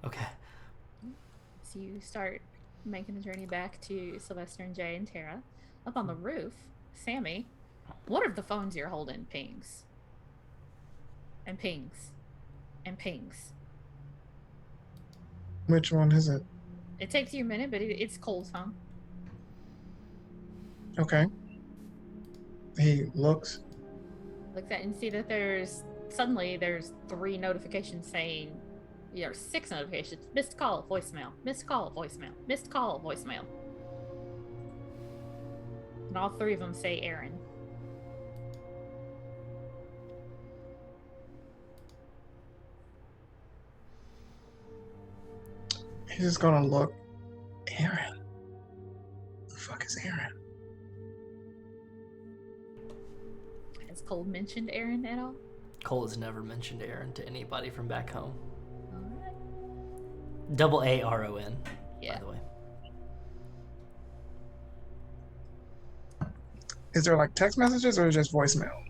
Okay. So you start making the journey back to Sylvester and Jay and Tara. Up on the roof, Sammie, one of the phones you're holding pings. And pings. And pings. Which one is it? It takes you a minute, but it's Cole's phone. Okay. He looks. Looks at and see that there's 3 notifications saying, 6 notifications. Missed call, voicemail. Missed call, voicemail. Missed call, voicemail. And all 3 of them say Aaron. He's just gonna look. Aaron. The fuck is Aaron? Has Cole mentioned Aaron at all? Cole has never mentioned Aaron to anybody from back home. Alright. Double ARON. Yeah. By the way. Is there like text messages or just voicemail?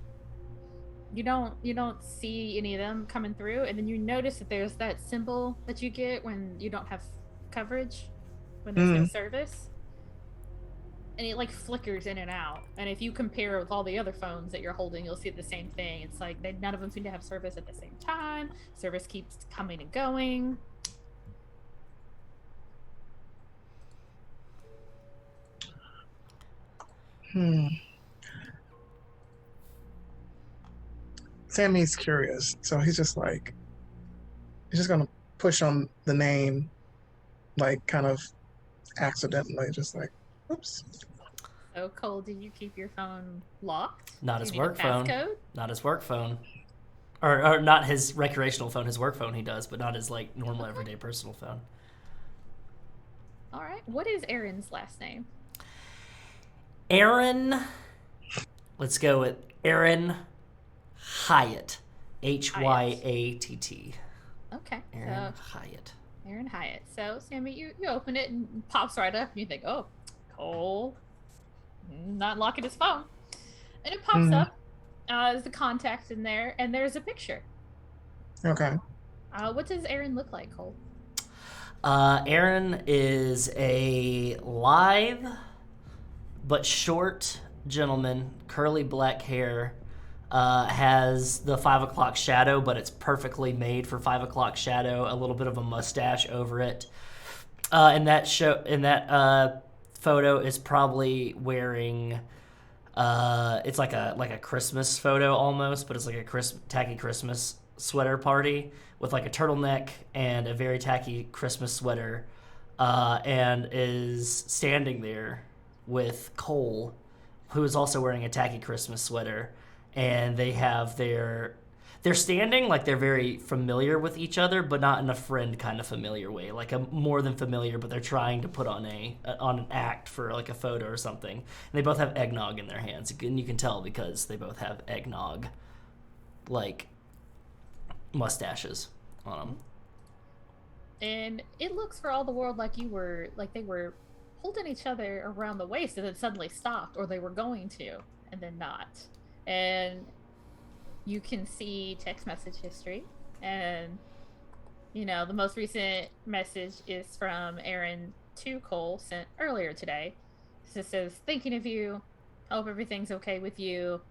You don't see any of them coming through, and then you notice that there's that symbol that you get when you don't have coverage, when there's no service, and it like flickers in and out. And if you compare with all the other phones that you're holding, you'll see the same thing. It's like none of them seem to have service at the same time. Service keeps coming and going. Sammie's curious, so he's just gonna push on the name, like kind of accidentally, just like, oops. So Cole, do you keep your phone locked? Not Do his you need a work phone. passcode? Not his work phone. Or not his recreational phone. His work phone he does, but not his like normal everyday personal phone. All right. What is Aaron's last name? Aaron. Let's go with Aaron Hyatt. Hyatt. Okay. Aaron So Hyatt. Aaron Hyatt. So Sammie, you open it and it pops right up, and you think, oh, Cole, not locking his phone, and it pops up. There's the contact in there, and there's a picture. Okay. What does Aaron look like, Cole? Aaron is a lithe but short gentleman, curly black hair, has the 5 o'clock shadow, but it's perfectly made for 5 o'clock shadow, a little bit of a mustache over it. In that photo is probably wearing it's like a Christmas photo almost, but it's like a tacky Christmas sweater party with like a turtleneck and a very tacky Christmas sweater, and is standing there with Cole, who is also wearing a tacky Christmas sweater, and they're standing like they're very familiar with each other, but not in a friend kind of familiar way, like a more than familiar, but they're trying to put on an act for like a photo or something. And they both have eggnog in their hands, and you can tell because they both have eggnog like mustaches on them. And it looks for all the world like they were holding each other around the waist and then suddenly stopped, or they were going to and then not. And you can see text message history, and the most recent message is from Aaron to Cole, sent earlier today. It says, thinking of you, hope everything's okay with you.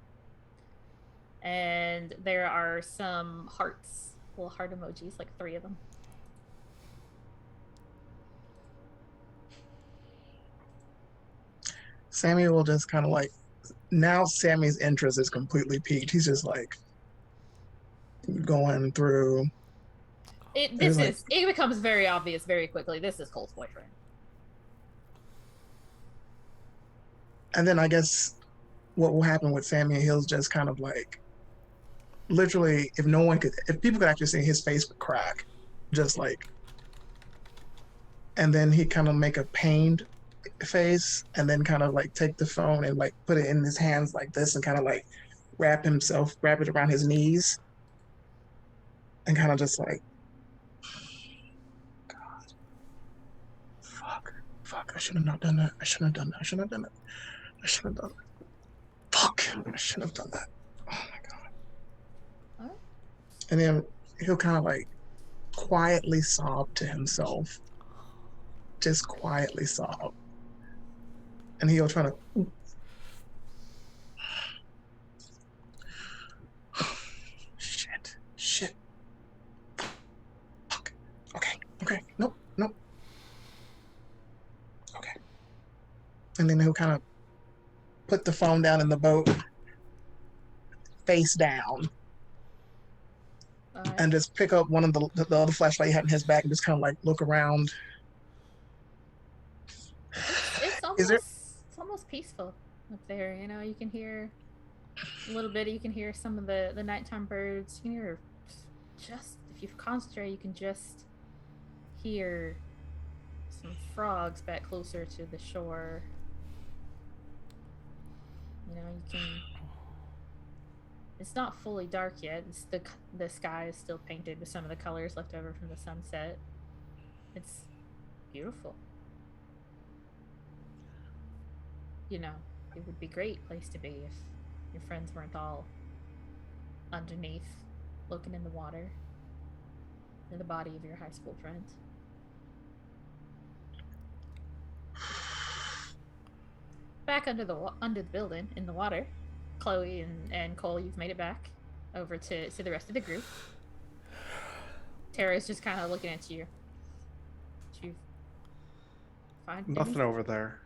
And there are some hearts, little heart emojis, like 3 of them. Sammie will just kind of like, now Sammie's interest is completely piqued. He's just like going through. It becomes very obvious very quickly. This is Cole's boyfriend. And then I guess what will happen with Sammie, he'll just kind of like, literally, if people could actually see his face would crack, just like, and then he kind of make a pained face, and then kind of like take the phone and like put it in his hands like this, and kind of like wrap it around his knees, and kind of just like, God, fuck, I should have not done that. I shouldn't have done that. Fuck, I shouldn't have done that. Oh my God. What? And then he'll kind of like quietly sob to himself, just quietly sob. And he'll try to. Shit. Fuck. Okay. Nope. Okay. And then he'll kind of put the phone down in the boat, face down, and just pick up one of the other flashlight he had in his bag and just kind of like look around. It's almost peaceful up there. You can hear a little bit. You can hear some of the nighttime birds. You can hear if you concentrate, you can just hear some frogs back closer to the shore. It's not fully dark yet. The sky is still painted with some of the colors left over from the sunset. It's beautiful. You know, it would be a great place to be if your friends weren't all underneath, looking in the water, in the body of your high school friend. Back under the building in the water, Chloe and Cole, you've made it back over to the rest of the group. Tara's just kind of looking at you. Did you find Nothing anything? over there.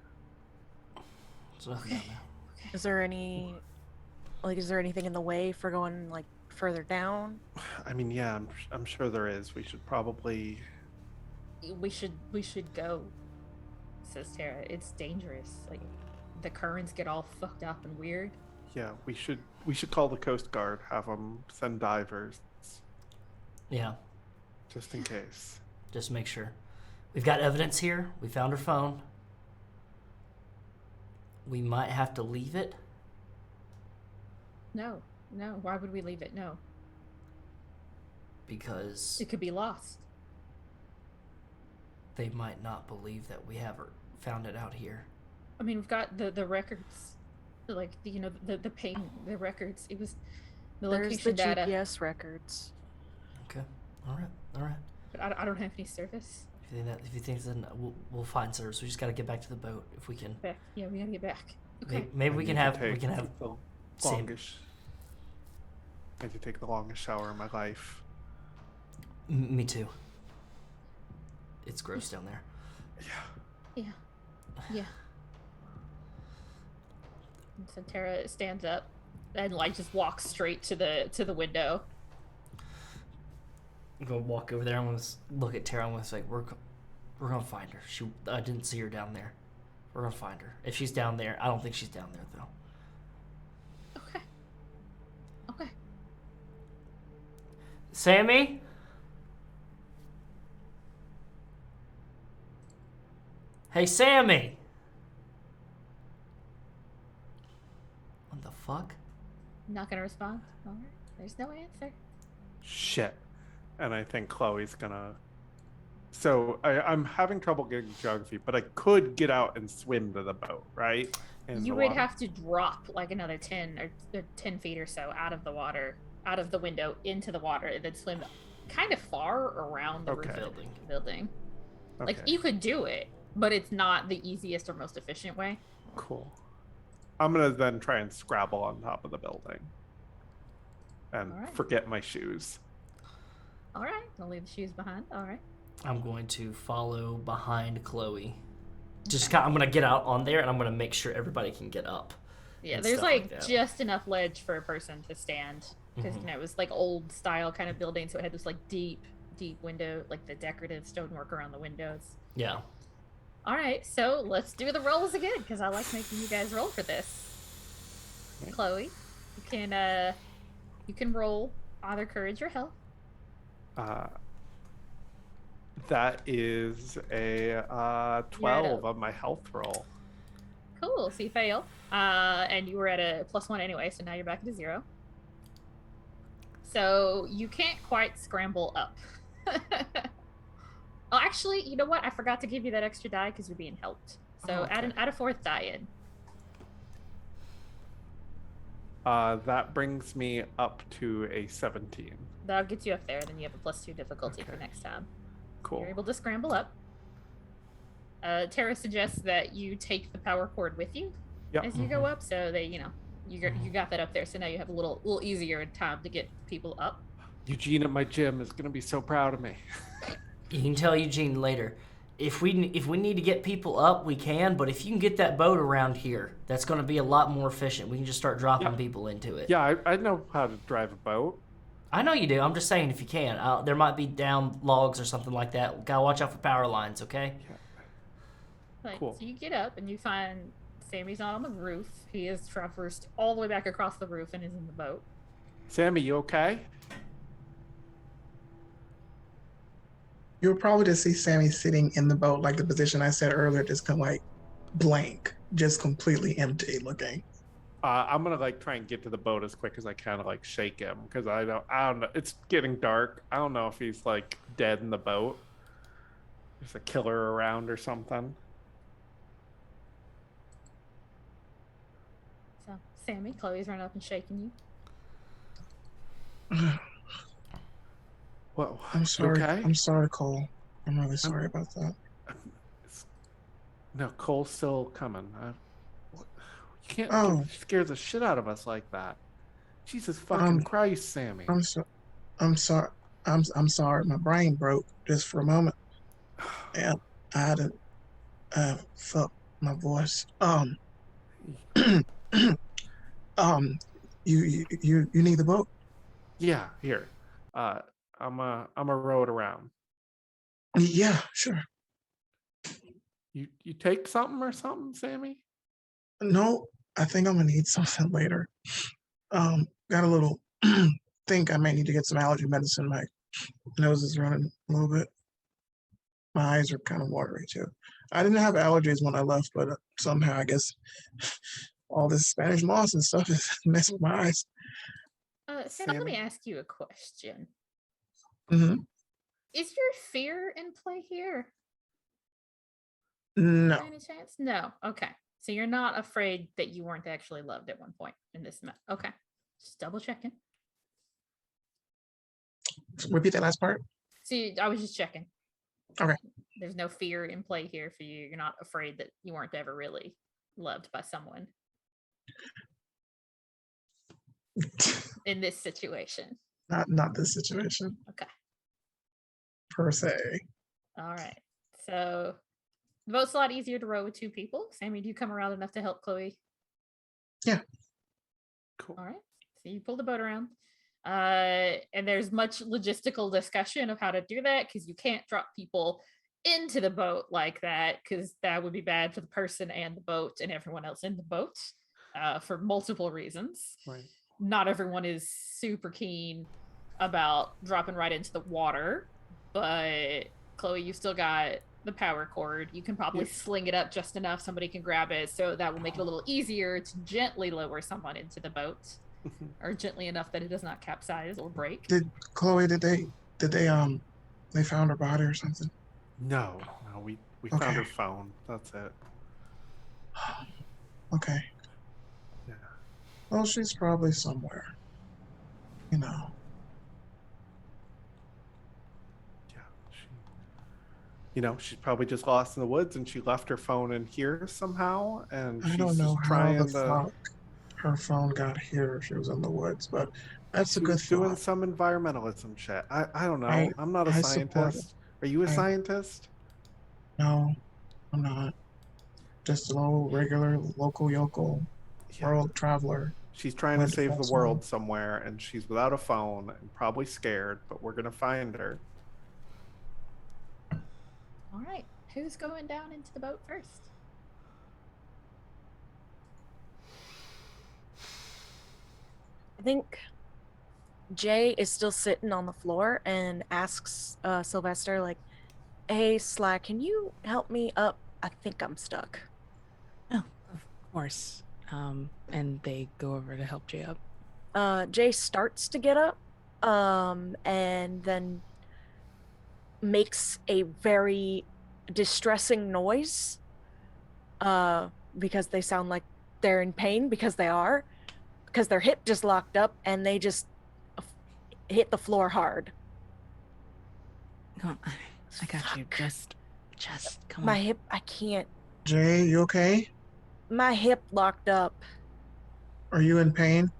There's nothing down there. Is there anything in the way for going like further down? I mean, yeah, I'm sure there is. We should probably. We should go, says Tara. It's dangerous. Like, the currents get all fucked up and weird. Yeah, we should call the Coast Guard. Have them send divers, Yeah, just in case. just make sure. We've got evidence here. We found her phone. We might have to leave it. No. Why would we leave it? No. Because It could be lost. they might not believe that we have found it out here. I mean, we've got the records, like the ping, the records. It was the There's location the data. GPS records. Okay. All right. But I don't have any service. If you think then we'll find service. We just got to get back to the boat if we can. Back. Yeah, we gotta get back. Okay. Maybe we I can need to have take the Sam- longest. I had to take the longest shower in my life. Me too. It's gross down there. Yeah. Yeah. And so Tara stands up and like just walks straight to the window. I'm gonna walk over there. I'm gonna look at Tara. I'm gonna say, we're gonna find her. I didn't see her down there. We're gonna find her. If she's down there, I don't think she's down there though. Okay. Sammie? Hey, Sammie! What the fuck? Not gonna respond. All right. There's no answer. Shit. And I think Chloe's gonna. So I'm having trouble getting geography, but I could get out and swim to the boat, right? In You the would water. have to drop like another 10 feet or so out of the water, out of the window into the water, and then swim kind of far around the roof Okay. of the building. Like, Okay, you could do it, but it's not the easiest or most efficient way. cool. I'm gonna then try and scrabble on top of the building, and Alright. forget my shoes. All right, I'll leave the shoes behind. All right. I'm going to follow behind Chloe. I'm gonna get out on there and I'm gonna make sure everybody can get up. Yeah, And there's stuff like that. just enough ledge for a person to stand because Mhm. it was like old style kind of building, so it had this like deep window, like the decorative stonework around the windows. Yeah. All right, so let's do the rolls again because I like making you guys roll for this. Okay. Chloe, you can roll either courage or health. That is a 12 of my health roll. Cool, so you fail. And you were at a +1 anyway, so now you're back to 0. So you can't quite scramble up. Oh, actually, you know what? I forgot to give you that extra die because you're being helped. So Oh, okay. add a 4th die in. That brings me up to a 17. That'll get you up there, then you have a +2 difficulty for Okay. next time. Cool. You're able to scramble up. Tara suggests that you take the power cord with you Yep. as you go up, so they, you got that up there. So now you have a little easier time to get people up. Eugene at my gym is gonna be so proud of me. You can tell Eugene later. If we need to get people up, we can. But if you can get that boat around here, that's going to be a lot more efficient. We can just start dropping Yeah. people into it. Yeah, I know how to drive a boat. I know you do. I'm just saying if you can. There might be down logs or something like that. Gotta watch out for power lines, okay? Right. Cool. So you get up and you find Sammie's not on the roof. He has traversed all the way back across the roof and is in the boat. Sammie, you okay? You'll probably just see Sammie sitting in the boat, like the position I said earlier, just kind of like blank, just completely empty looking. I'm gonna try and get to the boat as quick as I can to shake him because I don't know. It's getting dark. I don't know if he's dead in the boat. there's a killer around or something. So, Sammie, Chloe's run up and shaking you. Well, I'm sorry. Okay. I'm sorry, Cole. I'm really sorry about that. No, Cole's still coming. You can't Oh. scare the shit out of us like that. Jesus fucking Christ, Sammie. I'm sorry. I'm sorry. My brain broke just for a moment, and I had to fuck my voice. You need the boat? Yeah, here. I'm a row it around. Yeah, sure. You take something or something, Sammie? No, I think I'm gonna need something later. Got a little. Think I may need to get some allergy medicine. My nose is running a little bit. My eyes are kind of watery too. I didn't have allergies when I left, but somehow I guess all this Spanish moss and stuff is messing with my eyes. Sammie, let me ask you a question. Mm-hmm. Is your fear in play here? No. By any chance? No. Okay. So you're not afraid that you weren't actually loved at one point in this. Okay. Just double checking. Repeat that last part. See, I was just checking. Okay. There's no fear in play here for you. You're not afraid that you weren't ever really loved by someone in this situation. Not this situation. Okay. Per se. All right. So the boat's a lot easier to row with two people. Sammie, do you come around enough to help Chloe? Yeah. Cool. All right. So you pull the boat around. And there's much logistical discussion of how to do that because you can't drop people into the boat like that because that would be bad for the person and the boat and everyone else in the boat for multiple reasons. Right. Not everyone is super keen about dropping right into the water, but Chloe, you still got the power cord. You can probably sling it up just enough somebody can grab it, so that will make it a little easier to gently lower someone into the boat. Or gently enough that it does not capsize or break. Did they found her body or something? No, we found her phone. That's it. Okay. Yeah. Well, she's probably somewhere. You know. Yeah. She's probably just lost in the woods, and she left her phone in here somehow. And I don't know just how trying the to. fuck her phone got here. She was in the woods, but that's a good doing thought. some environmentalism shit. I don't know. I'm not a I support scientist. Are you a scientist? No, I'm not. Just a little regular local yokel world traveler. She's trying to save the world somewhere, and she's without a phone and probably scared, but we're gonna find her. All right. Who's going down into the boat first? I think Jay is still sitting on the floor and asks Sylvester, like, hey, Sly, can you help me up? I think I'm stuck. Oh, of course. And they go over to help Jay up. Jay starts to get up, and then makes a very distressing noise, because they sound like they're in pain, because they are. Because their hip just locked up and they just hit the floor hard. Come on, I got you. Just come on. My hip, I can't. Jay, you okay? My hip locked up. Are you in pain?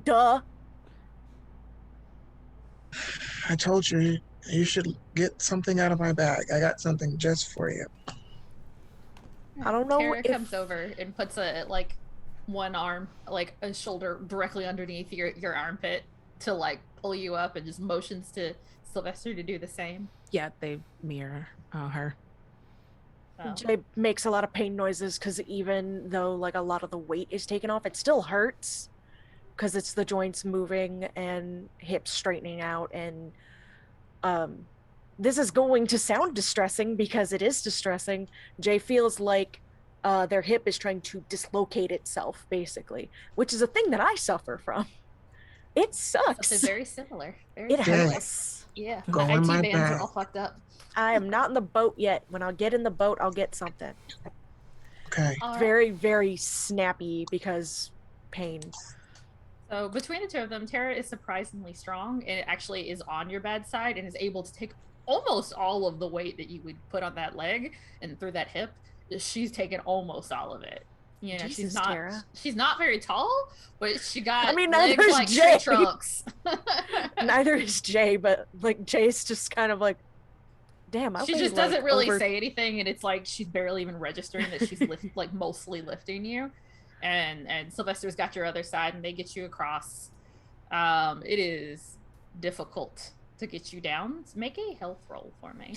Duh. I told you should get something out of my bag. I got something just for you. I don't know Kara if... comes over and puts one arm, a shoulder directly underneath your armpit to pull you up, and just motions to Sylvester to do the same. Yeah, they mirror her. Oh. Jay makes a lot of pain noises because even though a lot of the weight is taken off, it still hurts because it's the joints moving and hips straightening out, and this is going to sound distressing because it is distressing. Jay feels like their hip is trying to dislocate itself, basically, which is a thing that I suffer from. It sucks. Something very similar. Very It similar. hurts. Yeah, Go my in IT my bands are bag. all fucked up. I am not in the boat yet. When I get in the boat, I'll get something. Okay. All right. Very, very snappy because pain. So between the two of them, Tara is surprisingly strong and it actually is on your bad side and is able to take almost all of the weight that you would put on that leg and through that hip. She's taken almost all of it. You know, Jesus, Tara. she's not very tall, but she got I mean, legs neither is like Jay. tree trunks. Neither is Jay, but like Jay's just kind of like, damn. She just doesn't really say anything, and it's like she's barely even registering that she's like mostly lifting you. And Sylvester's got your other side, and they get you across. It is difficult to get you down. Make a health roll for me.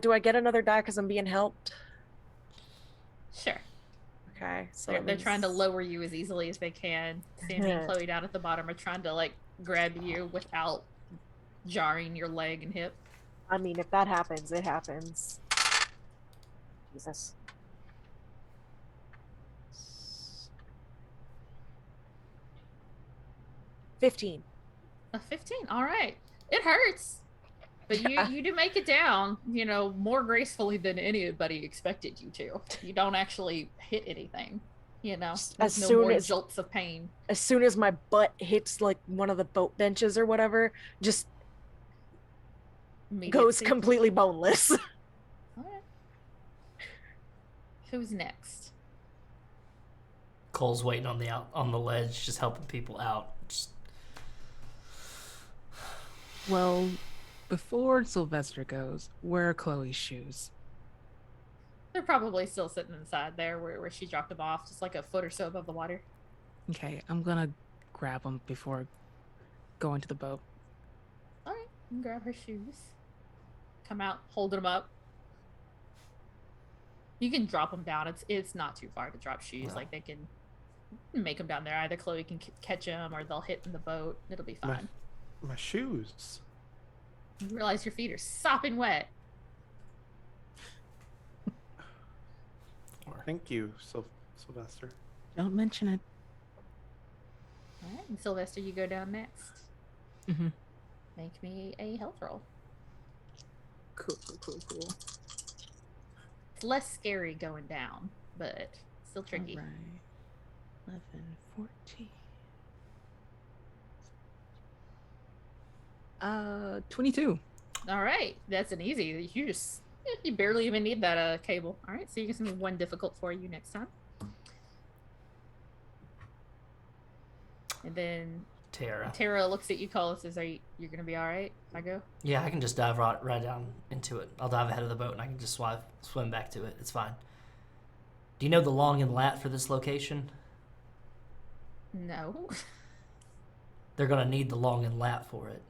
Do I get another die because I'm being helped? Sure. Okay, so They're trying to lower you as easily as they can. Sammie and Chloe down at the bottom are trying to like grab you without jarring your leg and hip. I mean, if that happens, it happens. Jesus. $15. A 15. All right. It hurts. But you do make it down, you know, more gracefully than anybody expected you to. You don't actually hit anything, you know. There's no more jolts of pain. As soon as my butt hits like one of the boat benches or whatever, just goes completely boneless. All right. Who's next? Cole's waiting on the ledge, just helping people out. Well, before Sylvester goes, where are Chloe's shoes? They're probably still sitting inside there where she dropped them off, just like a foot or so above the water. Okay, I'm gonna grab them before going to the boat. All right, you can grab her shoes. Come out, holding them up. You can drop them down. It's not too far to drop shoes. No. Like they can make them down there. Either Chloe can catch them or they'll hit in the boat. It'll be fine. My shoes. You realize your feet are sopping wet. Thank you, Sylvester. Don't mention it. All right, and Sylvester, you go down next. Mm-hmm. Make me a health roll. Cool. It's less scary going down, but still tricky. All right. 11, 14. 22. All right, that's an easy. You barely even need that cable. All right, so you can send me one difficult for you next time. And then Tara looks at you, Cole, and says, you're gonna be all right if I go? Yeah, I can just dive right down into it. I'll dive ahead of the boat and I can just swim back to it. It's fine. Do you know the long and lat for this location? No. They're gonna need the long and lat for it.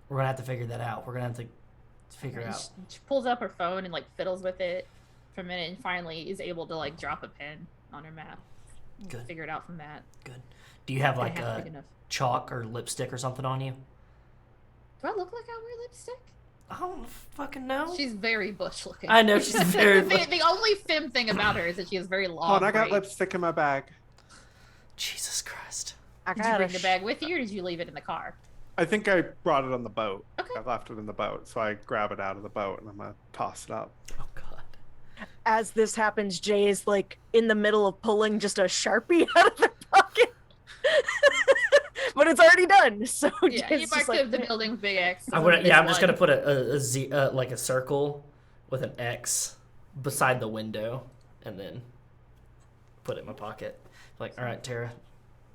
We're gonna have to figure that out. We're gonna have to figure out. She pulls up her phone and like fiddles with it for a minute and finally is able to like drop a pen on her map. Good. Figure it out from that. Good. Do you have like a chalk or lipstick or something on you? Do I look like I wear lipstick? I don't fucking know. She's very bush looking. I know she's very the only femme thing about her is that she has very long. Oh, and I got lipstick in my bag. Jesus Christ. Did you bring the bag with you or did you leave it in the car? I think I brought it on the boat. Okay. I left it in the boat, so I grab it out of the boat and I'm gonna toss it up. Oh God. As this happens, Jay is like in the middle of pulling just a Sharpie out of her pocket. But it's already done. So yeah, you marked like, the building with big X. I'm just gonna put a Z, like a circle with an X beside the window, and then put it in my pocket. Like, all right, Tara.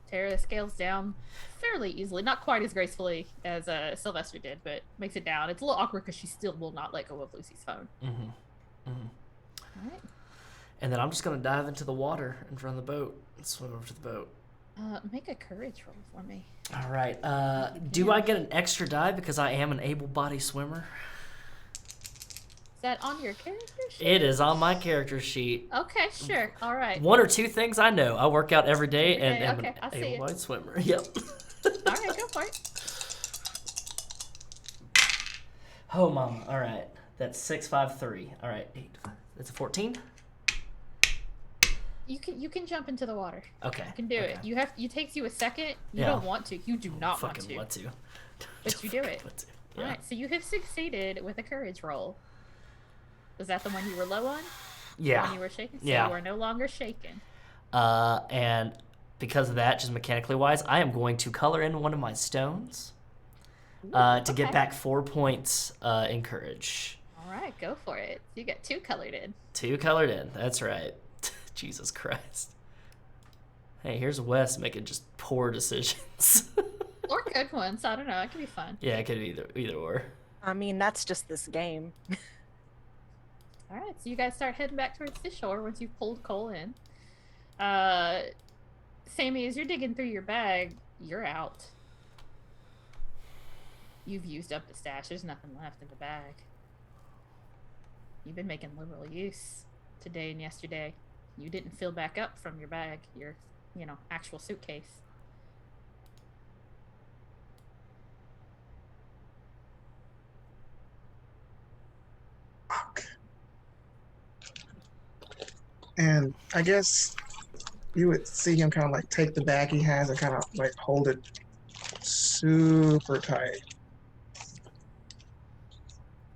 Tara scales down fairly easily, not quite as gracefully as Sylvester did, but makes it down. It's a little awkward because she still will not let go of Lucy's phone. Mm-hmm. All right. And then I'm just gonna dive into the water in front of the boat and swim over to the boat. Make a courage roll for me. All right. Do I get an extra die because I am an able-bodied swimmer? Is that on your character sheet? It is on my character sheet. Okay, sure. All right. One or two things I know. I work out every day and am an an able-bodied swimmer. Yep. All right, go for it. Oh, mama. All right. That's 6, 5, 3. All right. 8, 5. That's a 14. You can jump into the water. Okay. You can do it. It takes you a second. You don't want to. You do not want fucking to. want to. But you do it. Yeah. All right. So you have succeeded with a courage roll. Was that the one you were low on? Yeah. The one you were shaking. So Yeah. you are no longer shaken. And because of that, just mechanically wise, I am going to color in one of my stones to get back 4 points in courage. All right, go for it. You got 2 colored in. 2 colored in. That's right. Jesus Christ. Hey, here's Wes making just poor decisions. Or good ones. I don't know. It could be fun. Yeah, it could be either or. I mean, that's just this game. All right, so you guys start heading back towards the shore once you've pulled Cole in. Sammie, as you're digging through your bag, you're out. You've used up the stash. There's nothing left in the bag. You've been making liberal use today and yesterday. You didn't fill back up from your bag, your, actual suitcase. Fuck. And I guess you would see him kind of like take the bag he has and kind of like hold it super tight.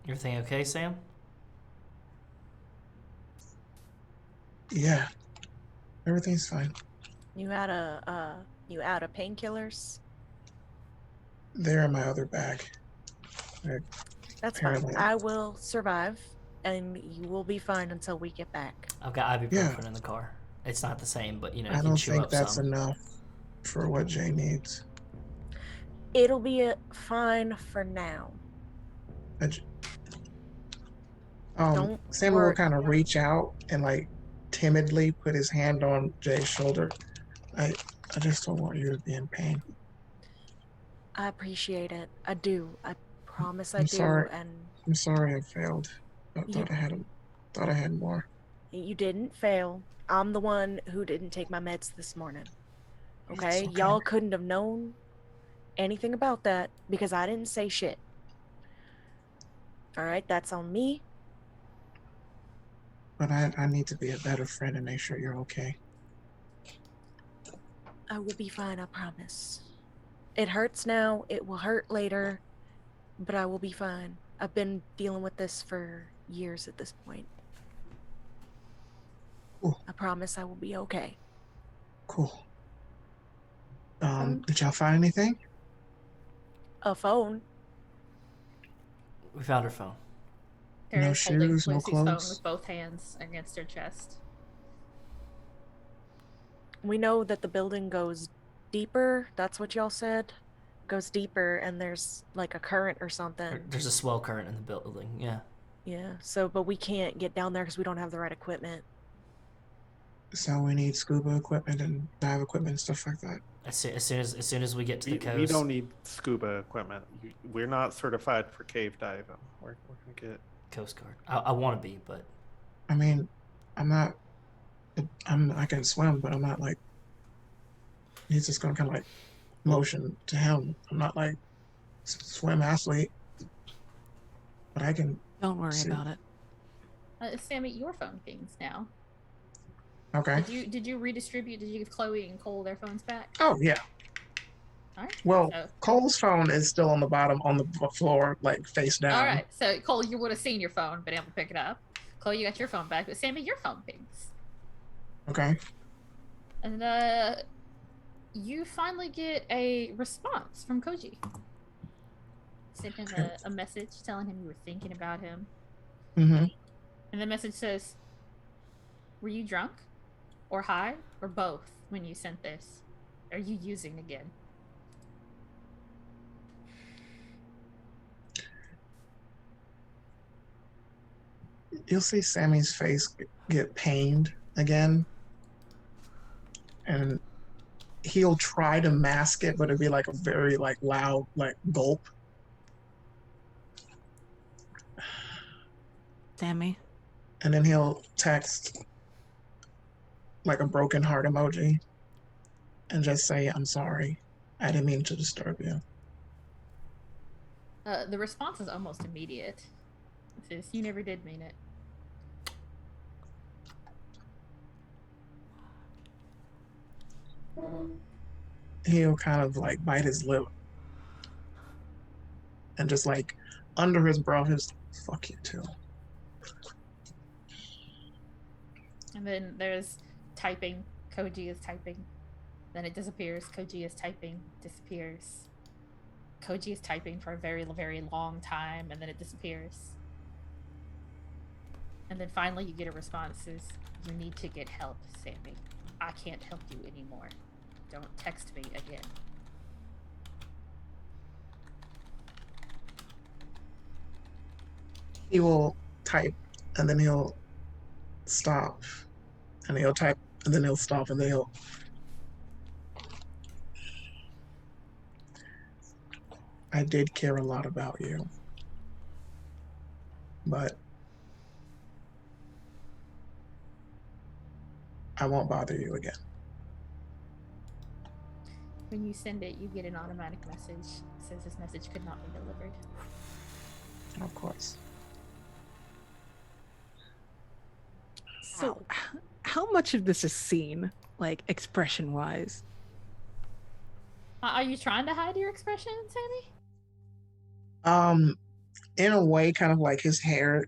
Everything okay, Sam? Yeah, everything's fine. You out of painkillers? They're in my other bag. That's Apparently. fine. I will survive, and you will be fine until we get back. I've got ibuprofen in the car. It's not the same, but I don't think that's enough for what Jay needs. It'll be fine for now. Sam will kind of reach out and like timidly put his hand on Jay's shoulder. I just don't want you to be in pain. I appreciate it. I do. I promise I I'm do. sorry. And I'm sorry I failed. I thought I had more. you didn't fail. I'm the one who didn't take my meds this morning. Okay? okay. Y'all couldn't have known anything about that because I didn't say shit. All right, that's on me. But I need to be a better friend and make sure you're okay. I will be fine, I promise. It hurts now, it will hurt later, but I will be fine. I've been dealing with this for years at this point. Cool. I promise I will be okay. Cool. Did y'all find anything? A phone. We found her phone. Tara's No holding shoes, no Lucy's phone clothes? with both hands against her chest. We know that the building goes deeper. That's what y'all said. Goes deeper, and there's like a current or something. There's a swell current in the building. Yeah. Yeah. So, but we can't get down there because we don't have the right equipment. So we need scuba equipment and dive equipment and stuff like that. As soon as we get to the coast. We don't need scuba equipment. We're not certified for cave diving. We're gonna get Coast Guard. I want to be, but I mean, I can swim, but I'm not like. He's just gonna kind of like motion to him. I'm not like swim athlete, but I can. Don't worry about it. Sammie, your phone pings now. Okay. Did you redistribute? Did you give Chloe and Cole their phones back? Oh yeah. All right. Well, So, Cole's phone is still on the bottom on the floor, like face down. all right. So Cole, you would have seen your phone, been able to pick it up. Chloe, you got your phone back, but Sammie, your phone pings. Okay. And you finally get a response from Koji. Sent him a message telling him you were thinking about him. Mm-hmm. And the message says, "Were you drunk? Or high? Or both when you sent this? Are you using again?" You'll see Sammy's face get pained again. And he'll try to mask it, but it'd be like a very like loud like gulp. Sammie. And then he'll text like a broken heart emoji and just say, "I'm sorry. I didn't mean to disturb you." The response is almost immediate. It says, "You never did mean it." he'll kind of like bite his lip and just like under his breath, just fuck you too. And then there's typing. Koji is typing. Then it disappears. Koji is typing. Disappears. Koji is typing for a very, very long time, and then it disappears. And then finally you get a response that says, "You need to get help, Sammie. I can't help you anymore. Don't text me again." He will type and then he'll stop and he'll type and then he'll stop and then he'll I did care a lot about you, but I won't bother you again. When you send it, you get an automatic message that says this message could not be delivered. Of course. So, how much of this is seen, like expression-wise? Are you trying to hide your expression, Sammie? In a way, kind of like his hair.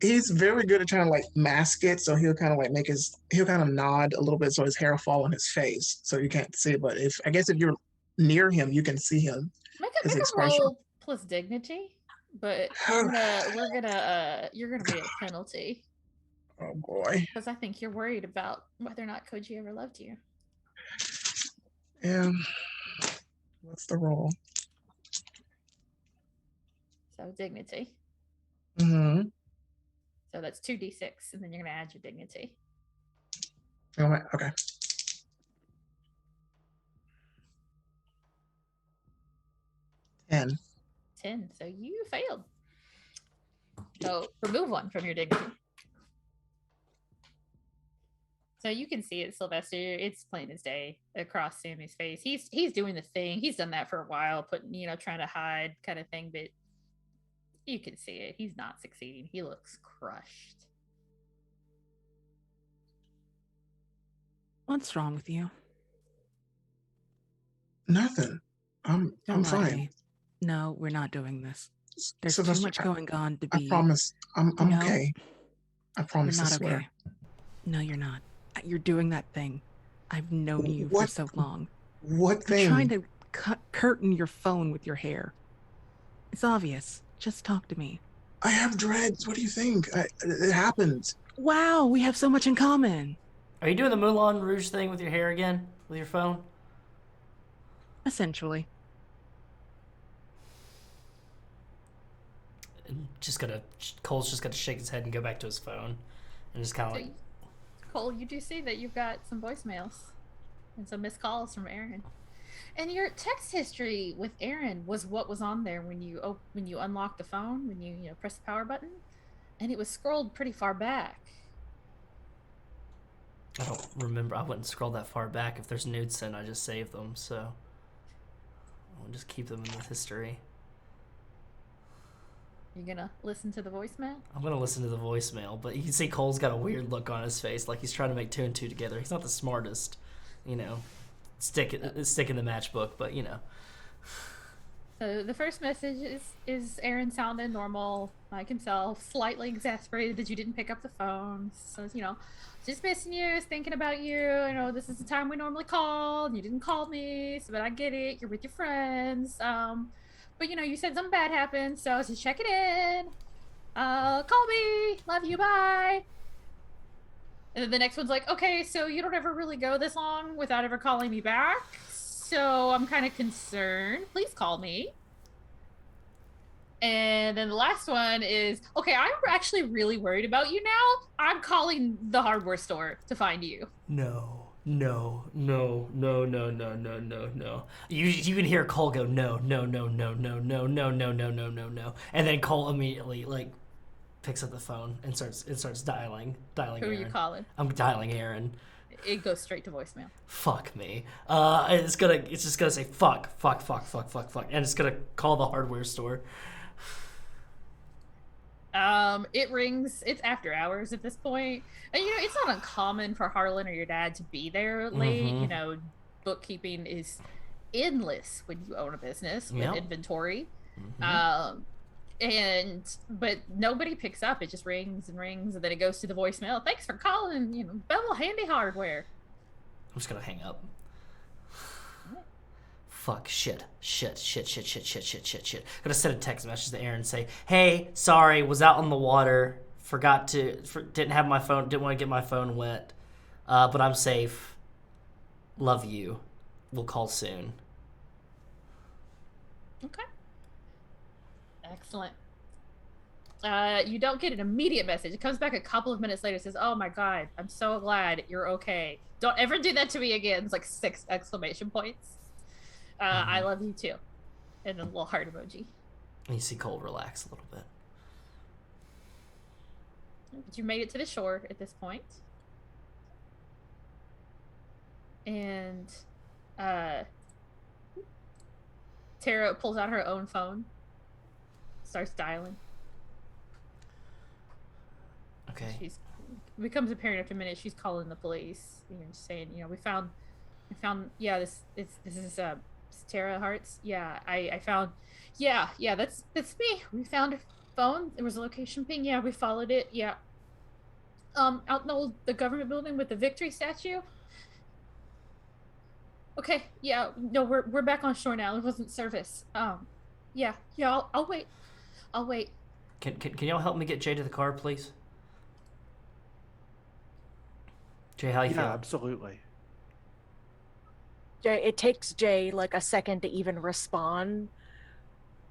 He's very good at trying to like mask it, so he'll kind of like he'll kind of nod a little bit so his hair will fall on his face, so you can't see it. But if you're near him, you can see him. Make his a expression. roll plus dignity, but you're gonna be at penalty. Oh boy. Because I think you're worried about whether or not Koji ever loved you. Yeah. What's the roll? So dignity. Mm-hmm. So that's 2d6, and then you're gonna add your dignity. Okay. 10. 10. So you failed. So remove 1 from your dignity. So you can see it, Sylvester. It's plain as day across Sammie's face. He's doing the thing. He's done that for a while, trying to hide kind of thing, but you can see it. He's not succeeding. He looks crushed. What's wrong with you? Nothing. I'm Don't lie to fine. me. No, we're not doing this. There's Sylvester, too much going on to be. I promise. I'm No. okay. I promise. You're I not swear. okay. No, you're not. You're doing that thing. I've known you for What? so long. What You're thing? trying to curtain your phone with your hair. It's obvious. Just talk to me. I have dreads. What do you think? It happens. Wow, we have so much in common. Are you doing the Moulin Rouge thing with your hair again? With your phone? Essentially. Cole's just gonna shake his head and go back to his phone. And just kind of like... Cole, you do see that you've got some voicemails and some missed calls from Aaron. And your text history with Aaron was what was on there when you unlocked the phone, when you press the power button, and it was scrolled pretty far back. I don't remember. I wouldn't scroll that far back. If there's nudes sent, I just save them, so I'll just keep them in the history. You gonna listen to the voicemail? I'm gonna listen to the voicemail, but you can see Cole's got a weird look on his face, like he's trying to make 2 and 2 together. He's not the smartest, stick in the matchbook, but So the first message is Aaron sounding normal, like himself, slightly exasperated that you didn't pick up the phone. So just missing you, was thinking about you. This is the time we normally call, and you didn't call me, but I get it. You're with your friends. But you said something bad happened, so I was just checking in. Call me. Love you. Bye. And then the next one's like, okay, so you don't ever really go this long without ever calling me back. So I'm kind of concerned. Please call me. And then the last one is, okay, I'm actually really worried about you now. I'm calling the hardware store to find you. No. You can hear Cole go no, and then Cole immediately picks up the phone and starts dialing. Who are Aaron. you calling? I'm dialing Aaron. It goes straight to voicemail. Fuck me. It's just gonna say fuck, and it's gonna call the hardware store. It rings. It's after hours at this point, and it's not uncommon for Harlan or your dad to be there late. Mhm. Bookkeeping is endless when you own a business with Yep. inventory. Mhm. But nobody picks up. It just rings and rings, and then it goes to the voicemail. Thanks for calling. Bevel Handy Hardware. I'm just gonna hang up. Fuck, shit. Gonna send a text message to Aaron and say, hey, sorry, was out on the water, didn't have my phone, didn't want to get my phone wet, but I'm safe. Love you. We'll call soon. Okay. Excellent. You don't get an immediate message. It comes back a couple of minutes later. It says, oh my God, I'm so glad you're okay. Don't ever do that to me again. It's like 6 exclamation points. I love you too. And a little heart emoji. And you see Cole relax a little bit. But you made it to the shore at this point. And Tara pulls out her own phone. Starts dialing. Okay. It becomes apparent after a minute she's calling the police. Just saying, we found yeah, this is Tara Hart's. Yeah, I found that's me. We found her phone. There was a location ping. Yeah, we followed it. Yeah. Out in the government building with the Victory statue. Okay, yeah, no, we're back on shore now. It wasn't service. Yeah, I'll wait. I'll wait. Can y'all help me get Jay to the car, please? Jay, how you Yeah, feeling? absolutely. Jay, it takes Jay like a second to even respond,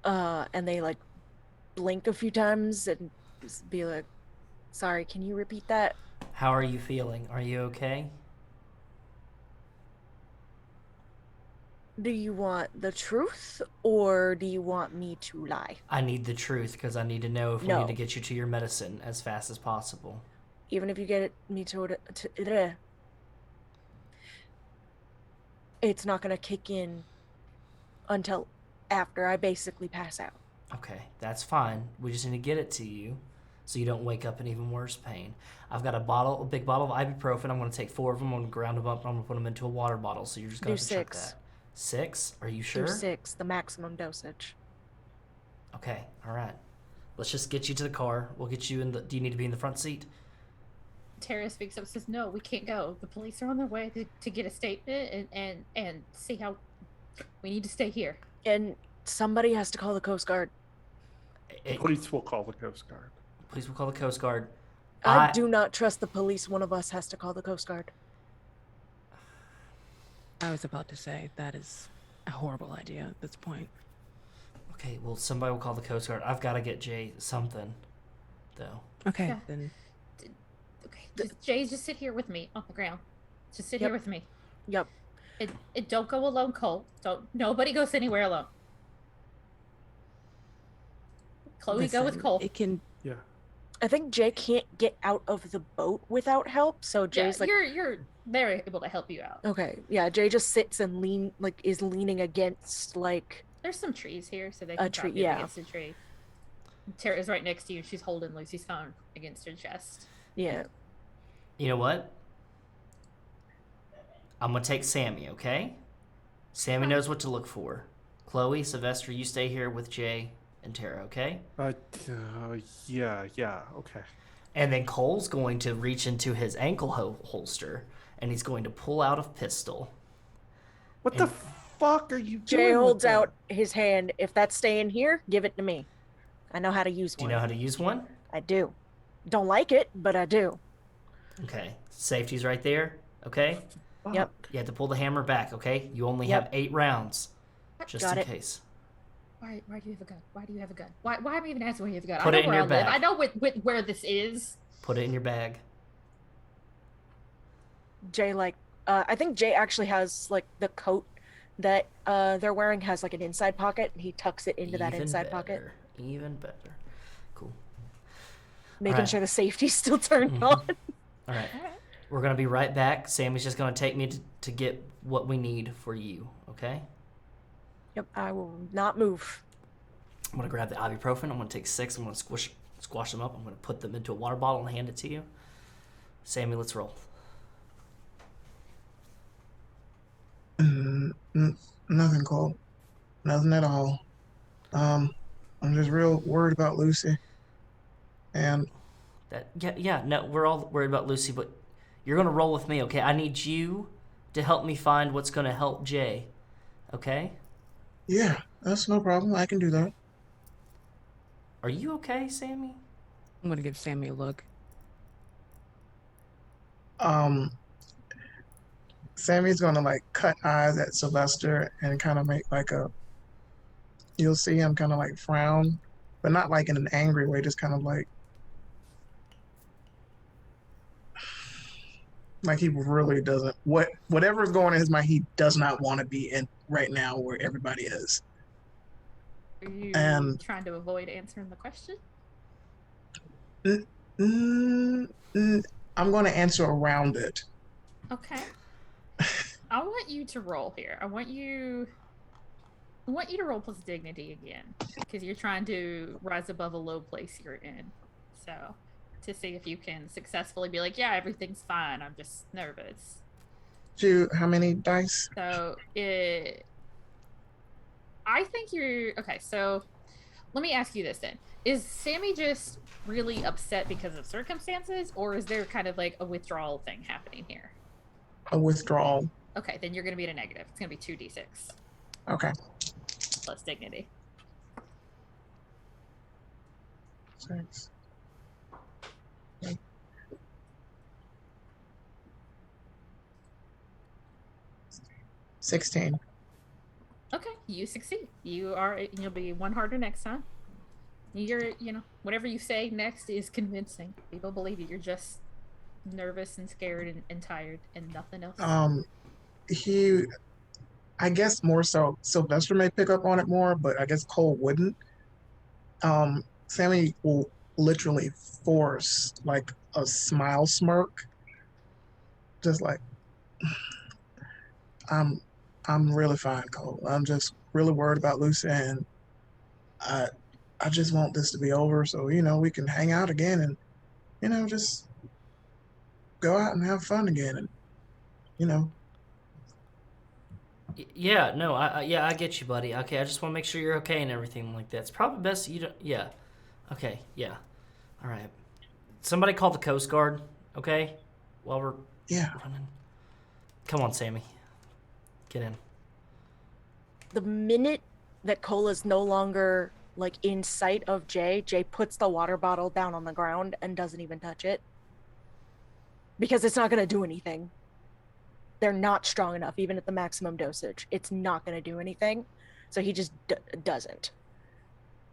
and they like blink a few times and just be like, sorry, can you repeat that? How are you feeling? Are you okay? Do you want the truth or do you want me to lie? I need the truth because I need to know if we No. need to get you to your medicine as fast as possible. Even if you get me it's not gonna kick in until after I basically pass out. Okay, that's fine. We just need to get it to you so you don't wake up in even worse pain. I've got a big bottle of ibuprofen. I'm going to take 4 of them. I'm going to ground them up. And I'm going to put them into a water bottle. So you're just going to have to check that. 6? Are you sure? Do 6, the maximum dosage. Okay, all right. Let's just get you to the car. We'll get you in the... Do you need to be in the front seat? Tara speaks up and says, no, we can't go. The police are on their way to get a statement and see how... We need to stay here. And somebody has to call the Coast Guard. Police will call the Coast Guard. Please, we'll call the Coast Guard. I do not trust the police. One of us has to call the Coast Guard. I was about to say that is a horrible idea at this point. Okay, well, somebody will call the Coast Guard. I've got to get Jay something, though. Okay, Yeah. then. Okay, Jay, just sit here with me on the ground. Just sit here with me. Yep. And don't go alone, Cole. Nobody goes anywhere alone. Chloe, go with Listen, Cole. It can. Yeah. I think Jay can't get out of the boat without help, so Jay's like, they're able to help you out. okay, yeah. Jay just sits and is leaning against like There's some trees here, so they A can tree, prop you up yeah. against a tree. Tara's right next to you. She's holding Lucy's phone against her chest. yeah. You know what? I'm going to take Sammie, okay? Sammie knows what to look for. Chloe, Sylvester, you stay here with Jay and Tara, okay? Yeah, okay. And then Cole's going to reach into his ankle holster, and he's going to pull out a pistol. What the fuck are you doing? Jay with holds that? out his hand. If that's staying here, give it to me. I know how to use Do one. you know how to use one? I do. Don't like it, but I do. Okay. Safety's right there, okay? Yep. You have to pull the hammer back, okay? You only Yep. have 8 rounds, just Got in it. case. Why do you have a gun? Why do you have a gun? Why am I even asking why you have a gun? Put I it know in where your I live. bag. I know where this is. Put it in your bag. Jay I think Jay actually has like the coat that they're wearing has like an inside pocket, and he tucks it into that Even inside pocket, better. Even better. Cool. making Alright. sure the safety's still turned Mhm. on. All right. We're going to be right back. Sammie's just going to take me to get what we need for you, okay? Yep, I will not move. I'm going to grab the ibuprofen. I'm going to take 6. I'm going to squash them up. I'm going to put them into a water bottle and hand it to you. Sammie, let's roll. Nothing, Cole. Nothing at all. I'm just real worried about Lucy. And No, we're all worried about Lucy, but you're going to roll with me, okay? I need you to help me find what's going to help Jay, okay? yeah, that's no problem. I can do that. Are you okay, Sammie? I'm gonna give Sammie a look. Sammie's gonna like cut eyes at Sylvester and kind of make like you'll see him kind of like frown, but not like in an angry way, just kind of like he really doesn't, whatever's going in his mind, he does not want to be in right now where everybody is. Are you And trying to avoid answering the question? I'm going to answer around it. Okay. I want you to roll here. I want you to roll plus dignity again, because you're trying to rise above a low place you're in. So, to see if you can successfully be like, yeah, everything's fine. I'm just nervous. How many dice? So I think you're okay. So let me ask you this then: is Sammie just really upset because of circumstances, or is there kind of like a withdrawal thing happening here? A withdrawal. Okay, then you're going to be at a negative. It's going to be 2d6. Okay. Plus dignity. 6. 16. Okay, you succeed. You'll be one harder next time. Whatever you say next is convincing. People believe you. You're just nervous and scared and tired and nothing else. I guess more so Sylvester may pick up on it more, but I guess Cole wouldn't. Sammie will literally force like a smile smirk. Just like, I'm really fine, Cole. I'm just really worried about Lucy, and I just want this to be over so, we can hang out again and, just go out and have fun again. And, Yeah, no, I get you, buddy. Okay, I just want to make sure you're okay and everything like that. It's probably best you don't, yeah. Okay, yeah. All right. Somebody call the Coast Guard, okay? While we're running. Come on, Sammie. Get in. The minute that Cole is no longer like in sight of Jay puts the water bottle down on the ground and doesn't even touch it. Because it's not going to do anything. They're not strong enough, even at the maximum dosage. It's not going to do anything. So he just doesn't.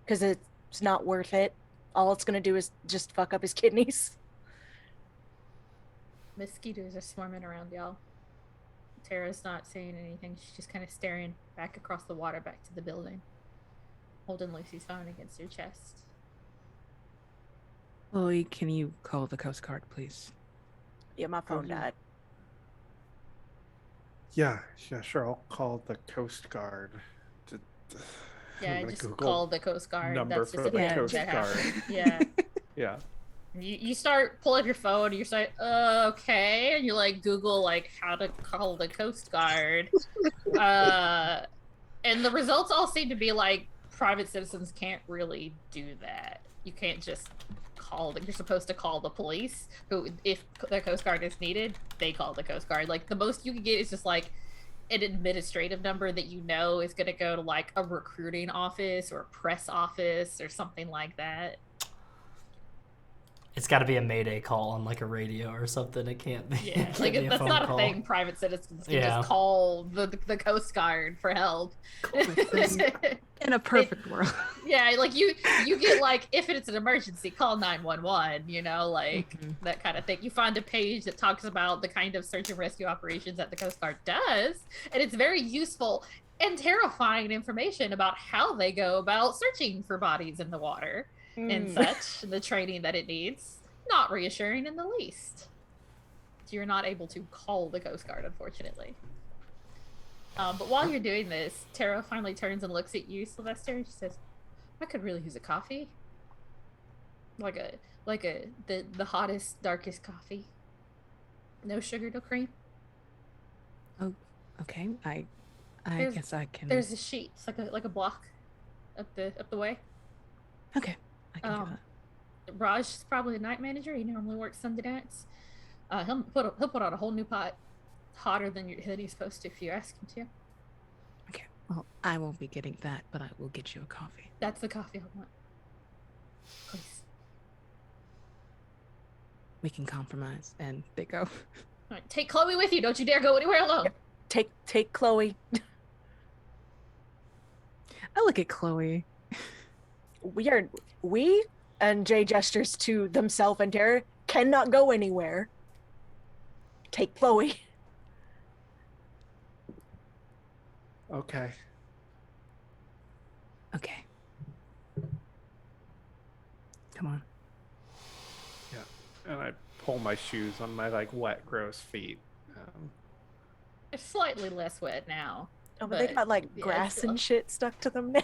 Because it's not worth it. All it's going to do is just fuck up his kidneys. Mosquitoes are swarming around y'all. Tara's not saying anything. She's just kind of staring back across the water back to the building. Holding Lucy's phone against her chest. Chloe, can you call the Coast Guard, please? Yeah, my phone died. Yeah, sure. I'll call the Coast Guard. Yeah, just call the Coast Guard. Number That's for just the Coast Guard. Yeah. Yeah. You start pull up your phone and you're like, okay, and you like Google like how to call the Coast Guard, and the results all seem to be like private citizens can't really do that. You can't just call. You're supposed to call the police, who, if the Coast Guard is needed, they call the Coast Guard. Like the most you can get is just like an administrative number that you know is going to go to like a recruiting office or a press office or something like that. It's got to be a Mayday call on like a radio or something. It can't be. Yeah, like that's not a thing. Private citizens can just call the Coast Guard for help. In a perfect world. Yeah, like you get like if it's an emergency, call 911. You know, like that kind of thing. You find a page that talks about the kind of search and rescue operations that the Coast Guard does, and it's very useful and terrifying information about how they go about searching for bodies in the water. And such, the training that it needs. Not reassuring in the least. You're not able to call the Coast Guard, unfortunately. But while you're doing this, Tara finally turns and looks at you, Sylvester, and she says, I could really use a coffee. the hottest, darkest coffee. No sugar, no cream. Oh, okay. I There's- guess I can. There's a sheet. It's like a block up the way. Okay, I can do that. Raj is probably the night manager. He normally works Sunday nights. He'll put on a whole new pot, hotter than he's supposed to if you ask him to. Okay. Well, I won't be getting that, but I will get you a coffee. That's the coffee I want. Please. We can compromise, and they go. All right, take Chloe with you. Don't you dare go anywhere alone. Take Chloe. I look at Chloe. We and Jay gestures to themselves and Tara cannot go anywhere. Take Chloe. Okay. Okay. Come on. Yeah. And I pull my shoes on my like wet, gross feet. It's slightly less wet now. Oh, but they got like yeah, grass still- and shit stuck to them now.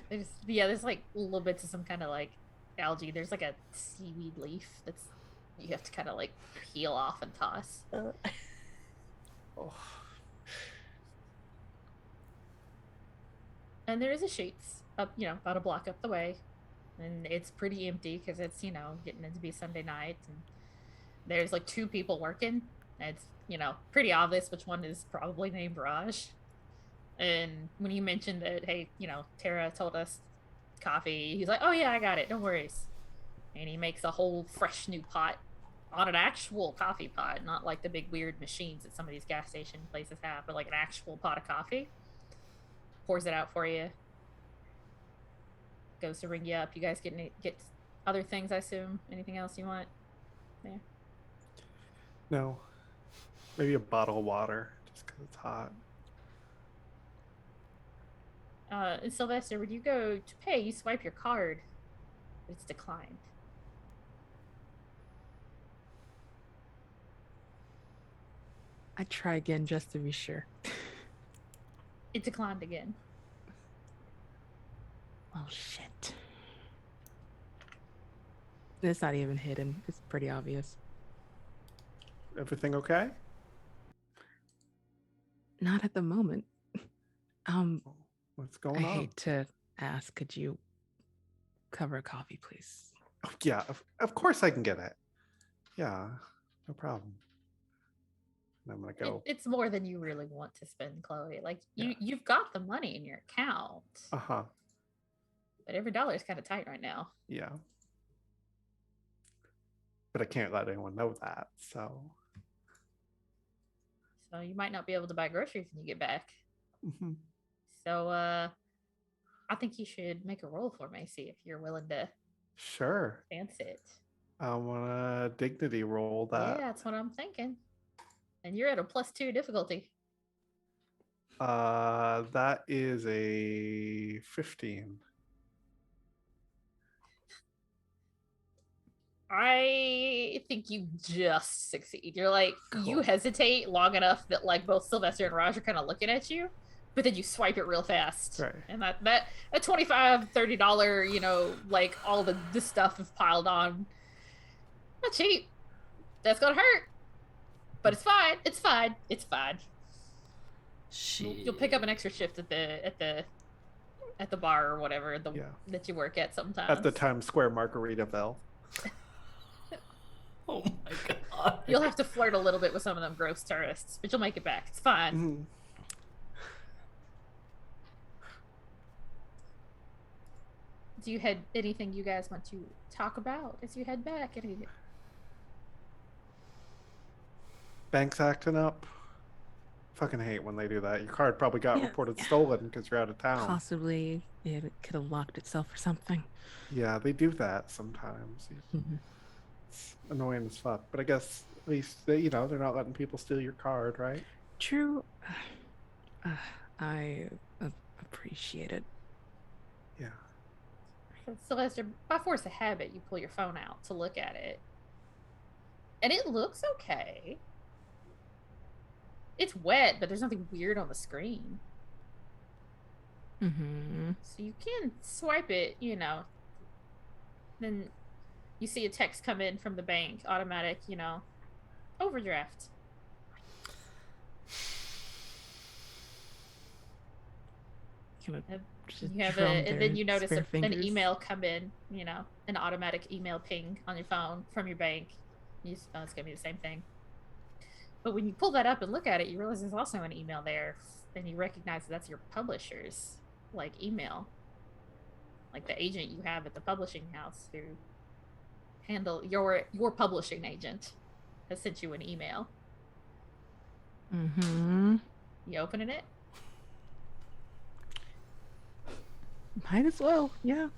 There's like little bits of some kind of like algae. There's like a seaweed leaf that's you have to kind of like peel off and toss. Oh. And there is a Sheets up, about a block up the way, and it's pretty empty because it's getting into be Sunday night, and there's like 2 people working. And it's pretty obvious which one is probably named Raj. And when you mentioned that, hey, Tara told us coffee, he's like, oh yeah, I got it, no worries. And he makes a whole fresh new pot on an actual coffee pot, not like the big weird machines that some of these gas station places have, but like an actual pot of coffee. Pours it out for you. Goes to ring you up. You guys get other things, I assume. Anything else you want? There. No. Maybe a bottle of water, just because it's hot. Sylvester, when you go to pay, you swipe your card, but it's declined. I try again just to be sure. It declined again. Oh shit. It's not even hidden. It's pretty obvious. Everything okay? Not at the moment. What's going I on? hate to ask, could you cover a coffee, please? Oh, yeah, of course I can get it. Yeah, no problem. And I'm gonna go. It's more than you really want to spend, Chloe. Like Yeah. you've got the money in your account, Uh-huh. but every dollar is kind of tight right now. Yeah. But I can't let anyone know that, so. So you might not be able to buy groceries when you get back. Mhm. So I think you should make a roll for me, see if you're willing to Sure. chance it. I want to dignity roll that. Yeah, that's what I'm thinking. And you're at a +2 difficulty. That is a 15. I think you just succeed. You're like, you Cool. hesitate long enough that like both Sylvester and Raj are kind of looking at you, but then you swipe it real fast. Right. And that $25, $30, like all the stuff is piled on. Not cheap. That's gonna hurt. But it's fine. It's fine. It's fine. You'll pick up an extra shift at the bar or whatever that you work at sometimes. At the Times Square Margaritaville. Oh my god. You'll have to flirt a little bit with some of them gross tourists, but you'll make it back. It's fine. Mhm. Do you have anything you guys want to talk about as you head back? Bank's acting up. Fucking hate when they do that. Your card probably got Yeah. reported stolen because you're out of town. Possibly it could have locked itself or something. Yeah, they do that sometimes. Mhm. It's annoying as fuck. But I guess at least they're not letting people steal your card, right? True. I appreciate it. Yeah. Sylvester, by force of habit, you pull your phone out to look at it. And it looks okay. It's wet, but there's nothing weird on the screen. Mm-hmm. So you can swipe it, then you see a text come in from the bank, automatic, overdraft. And then you notice an email come in, an automatic email ping on your phone from your bank. It's gonna be the same thing. But when you pull that up and look at it, you realize there's also an email there, and you recognize that's your publisher's email, the agent you have at the publishing house who handle your publishing agent has sent you an email. Mm-hmm. You opening it? Might as well, yeah.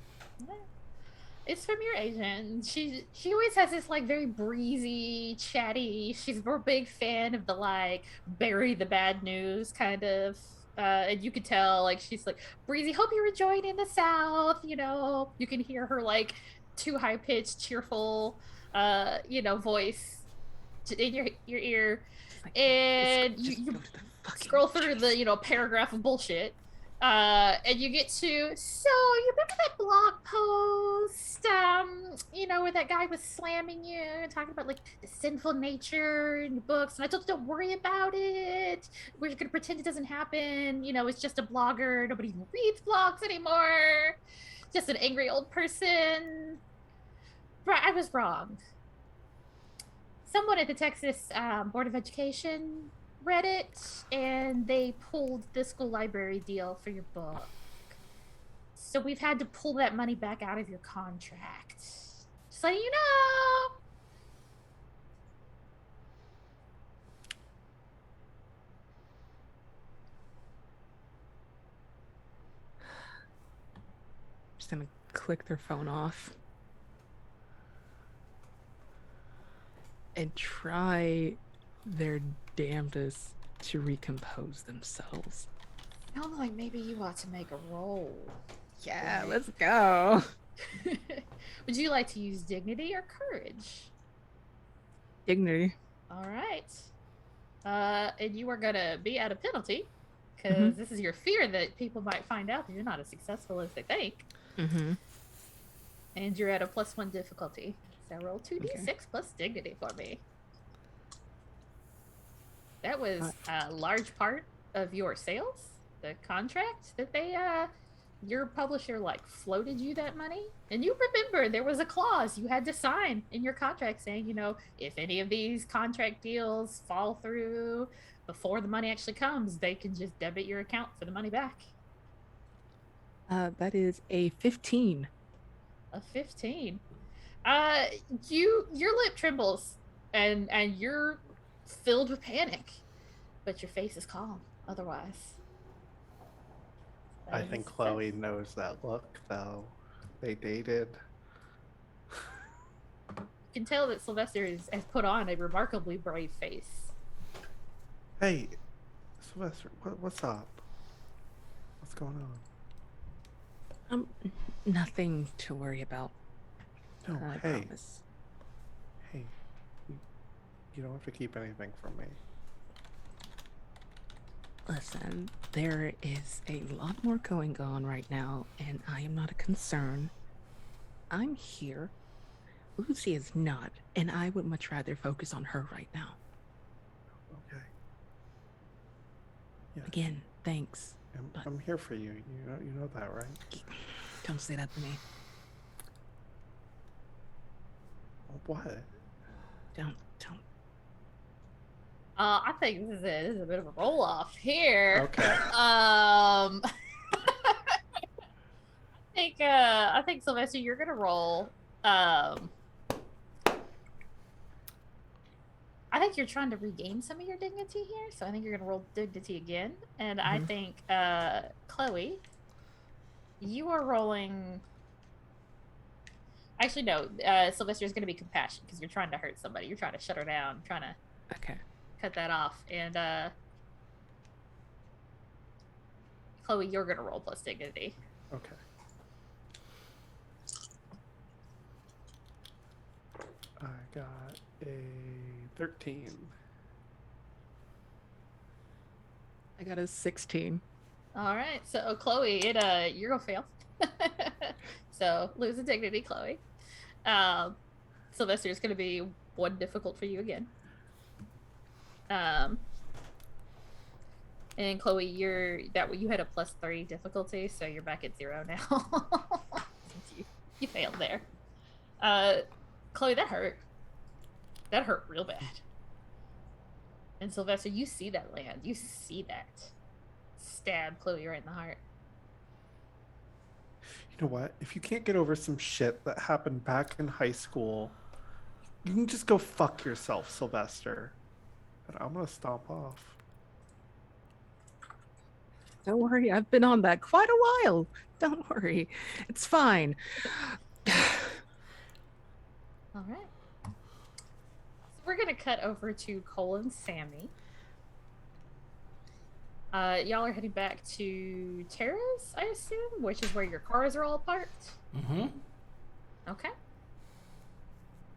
It's from your agent. She always has this very breezy, chatty. She's a big fan of the bury the bad news kind of. And you could tell she's breezy. Hope you're enjoying in the South. You can hear her too high pitched, cheerful, voice in your ear, and you scroll through the paragraph of bullshit. And you get to, so you remember that blog post, where that guy was slamming you and talking about the sinful nature in your books, and I told you don't worry about it. We're just gonna pretend it doesn't happen. It's just a blogger. Nobody even reads blogs anymore. Just an angry old person. Right, I was wrong. Someone at the Texas Board of Education read it, and they pulled the school library deal for your book. So we've had to pull that money back out of your contract. Just letting you know. Just gonna click their phone off and try their damnedest to recompose themselves. Sounds like maybe you ought to make a roll. Yeah, let's go. Would you like to use dignity or courage? Dignity. All right. And you are gonna be at a penalty because this is your fear that people might find out that you're not as successful as they think. Mm-hmm. And you're at a +1 difficulty. So roll 2d6 plus dignity for me. That was a large part of your sales, the contract that they, your publisher floated you that money. And you remember there was a clause you had to sign in your contract saying, if any of these contract deals fall through before the money actually comes, they can just debit your account for the money back. That is a 15. A 15. Your lip trembles and you're filled with panic, but your face is calm otherwise. I think Chloe knows that look, though. They dated. You can tell that Sylvester has put on a remarkably brave face. Hey, Sylvester, what's up? What's going on? Nothing to worry about. No, I hey. promise. Hey, you don't have to keep anything from me. Listen, there is a lot more going on right now, and I am not a concern. I'm here. Lucy is not, and I would much rather focus on her right now. Okay. Yes. Again, thanks. I'm here for you. You know that, right? Don't say that to me. What? Don't. I think this is a bit of a roll off here. Okay. I think Sylvester, you're gonna roll. I think you're trying to regain some of your dignity here, so I think you're gonna roll dignity again. And I think Chloe, you are rolling. Actually, no. Sylvester is gonna be compassion because you're trying to hurt somebody. You're trying to shut her down. Trying to. Okay. Cut that off. And Chloe, you're gonna roll plus dignity. Okay. I got a 13. I got a 16. All right, so Chloe, you're gonna fail. So lose a dignity, Chloe. Sylvester, it's going to be one difficult for you again. And Chloe, you had a +3 difficulty, so you're back at 0 now. Since you failed there. Chloe, that hurt. That hurt real bad. And Sylvester, you see that land. You see that stab Chloe right in the heart. You know what? If you can't get over some shit that happened back in high school, you can just go fuck yourself, Sylvester. And I'm gonna stomp off. Don't worry, I've been on that quite a while. Don't worry, it's fine. All right. So we're gonna cut over to Cole and Sammie. Y'all are heading back to Tara's, I assume, which is where your cars are all parked. Mm-hmm. Okay.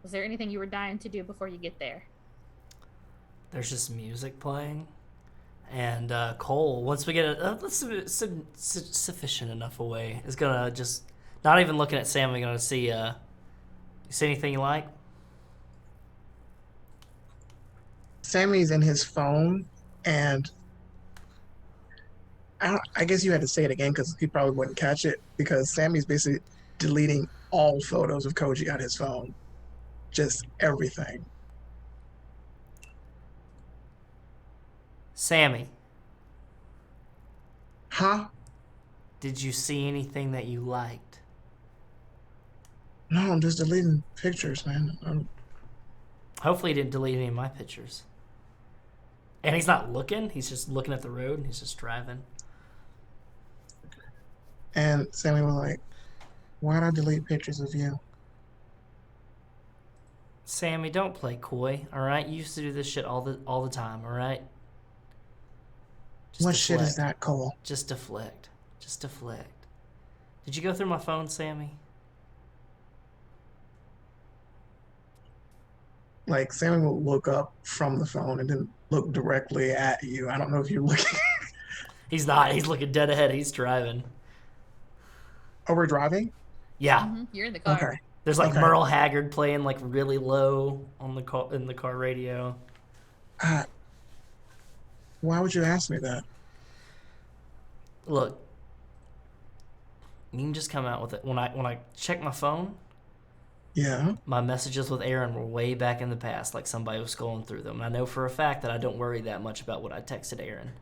Was there anything you were dying to do before you get there? There's just music playing. And Cole, once we get sufficient enough away, is gonna just not even looking at Sammie. Gonna see. You see anything you like? Sammy's in his phone, and I guess you had to say it again because he probably wouldn't catch it. Because Sammy's basically deleting all photos of Koji on his phone, just everything. Sammie, Huh? did you see anything that you liked? No, I'm just deleting pictures, man. Hopefully, he didn't delete any of my pictures. And he's not looking. He's just looking at the road, and he's just driving. And Sammy was like, "Why'd I delete pictures of you?" Sammie, don't play coy, all right? You used to do this shit all the time, all right? Just What shit is deflect. that, Cole? Just deflect. Just deflect. Did you go through my phone, Sammie? Like, Sammy will look up from the phone and then look directly at you. I don't know if you're looking. He's not. He's looking dead ahead. He's driving. Oh, we're driving? Yeah. Mm-hmm. You're in the car. Okay. There's like Okay. Merle Haggard playing like really low on the car in the car radio. Why would you ask me that? Look, you can just come out with it. When I check my phone, Yeah. my messages with Aaron were way back in the past, like somebody was scrolling through them. And I know for a fact that I don't worry that much about what I texted Aaron.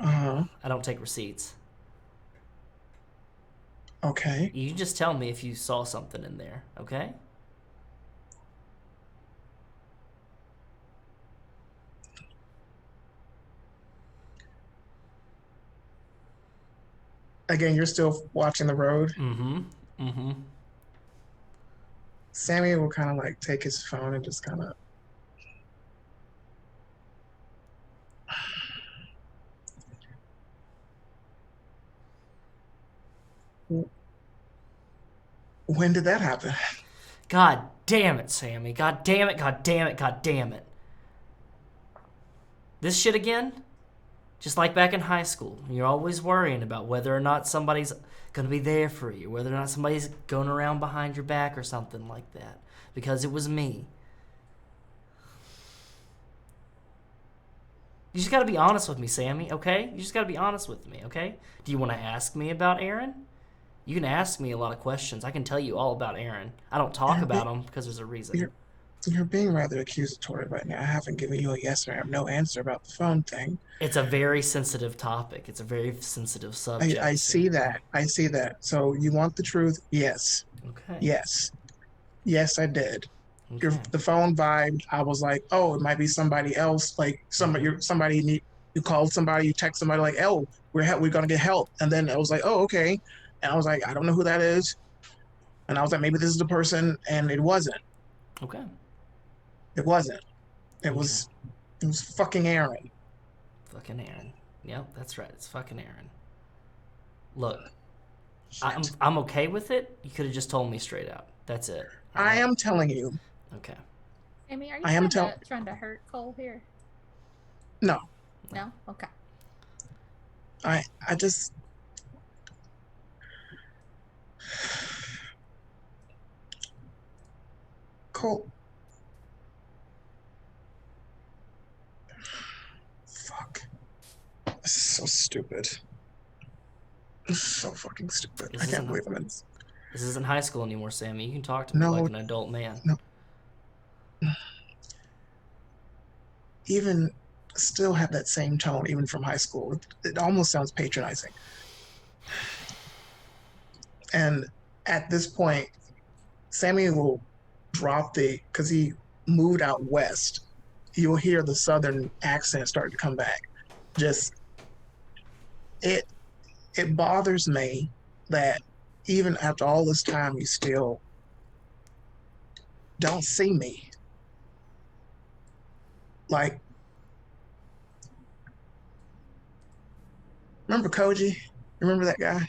Uh-huh. I don't take receipts. Okay. You just tell me if you saw something in there, okay? Again, you're still watching the road. Mm-hmm. Mm-hmm. Sammy will kind of like take his phone and just kind of. When did that happen? God damn it, Sammie. God damn it, god damn it, god damn it. This shit again? Just like back in high school. You're always worrying about whether or not somebody's gonna be there for you, whether or not somebody's going around behind your back or something like that. Because it was me. You just gotta be honest with me, Sammie, okay? You just gotta be honest with me, okay? Do you want to ask me about Aaron? You can ask me a lot of questions. I can tell you all about Aaron. I don't talk about him because there's a reason. You're being rather accusatory right now. I haven't given you a yes or no answer about the phone thing. It's a very sensitive topic. It's a very sensitive subject. I see that. I see that. So you want the truth? Yes. Okay. Yes. Yes, I did. Okay. The phone vibed. I was like, oh, it might be somebody else. Like you called somebody, you text somebody like, oh, we're gonna get help. And then I was like, oh, okay. And I was like, I don't know who that is. And I was like, maybe this is the person, and it wasn't. Okay. It wasn't. It was fucking Aaron. Fucking Aaron. Yep, that's right. It's fucking Aaron. Look, I'm okay with it. You could have just told me straight out. That's it. All I right? am telling you. Okay. Amy, are you I am trying to hurt Cole here? No. No? Okay. I just Cole. Fuck. This is so stupid. This is so fucking stupid. I can't believe I'm in this. This isn't high school anymore, Sammie. You can talk to me No. like an adult man. No. Even still have that same tone, even from high school. It almost sounds patronizing. And at this point, Sammie will drop because he moved out west. You'll hear the southern accent start to come back. Just, it bothers me that even after all this time, you still don't see me. Like, remember Koji? Remember that guy?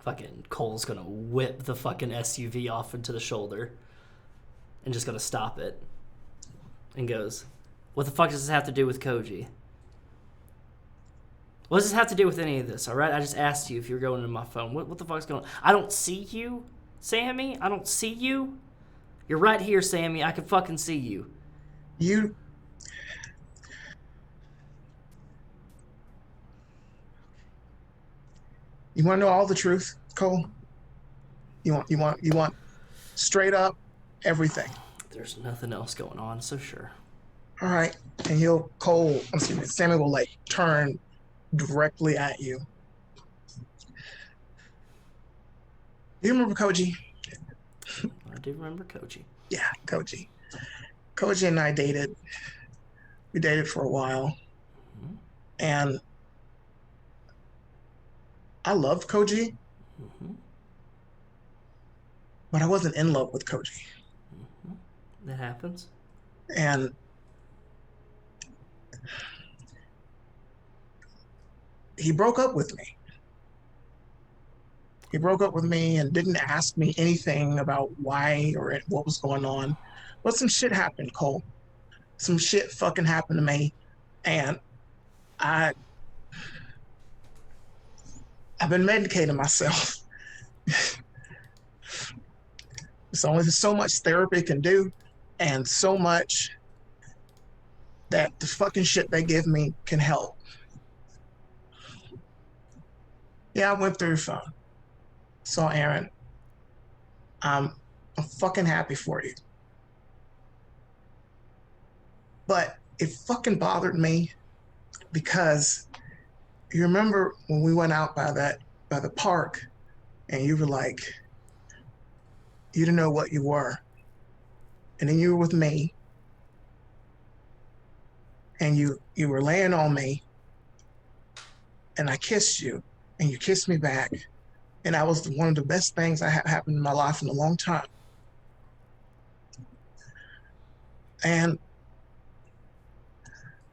Fucking Cole's gonna whip the fucking SUV off into the shoulder and just gonna stop it and goes, what the fuck does this have to do with Koji? What does this have to do with any of this, alright? I just asked you if you're going into my phone. What the fuck's going on? I don't see you, Sammie. I don't see you. You're right here, Sammie. I can fucking see you. You want to know all the truth, Cole? You want straight up everything. There's nothing else going on, so sure. All right, and Sammie will like turn directly at you. You remember Koji? I do remember Koji. Yeah, Koji. Koji and I dated. We dated for a while, and I loved Koji, but I wasn't in love with Koji. That happens. And he broke up with me. He broke up with me and didn't ask me anything about why or what was going on. But some shit happened, Cole. Some shit fucking happened to me, and I've been medicating myself. There's only so much therapy can do, and so much that the fucking shit they give me can help. Yeah, I went through your phone. Saw Aaron. I'm fucking happy for you. But it fucking bothered me because you remember when we went out by the park and you were like, you didn't know what you were. And then you were with me and you were laying on me and I kissed you and you kissed me back. And that was one of the best things that happened in my life in a long time. And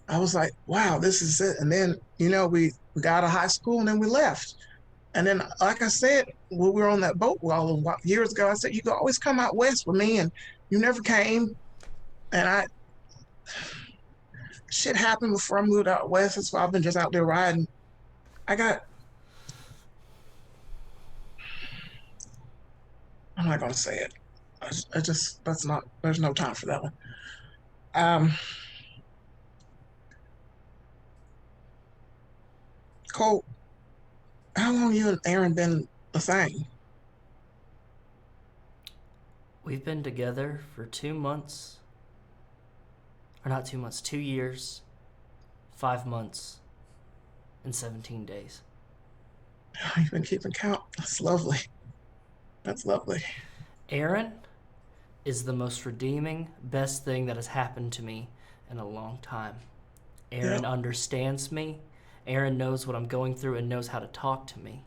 I was like, wow, this is it. And then, we got out of high school and then we left. And then, like I said, when we were on that boat years ago, I said, you could always come out west with me, and you never came. And shit happened before I moved out west. That's why I've been just out there riding. I'm not going to say it. There's no time for that one. Cole, how long you and Aaron been a thing? We've been together for 2 months. Or not 2 months, 2 years, 5 months, and 17 days. You've been keeping count. That's lovely. That's lovely. Aaron is the most redeeming, best thing that has happened to me in a long time. Aaron understands me. Aaron knows what I'm going through and knows how to talk to me.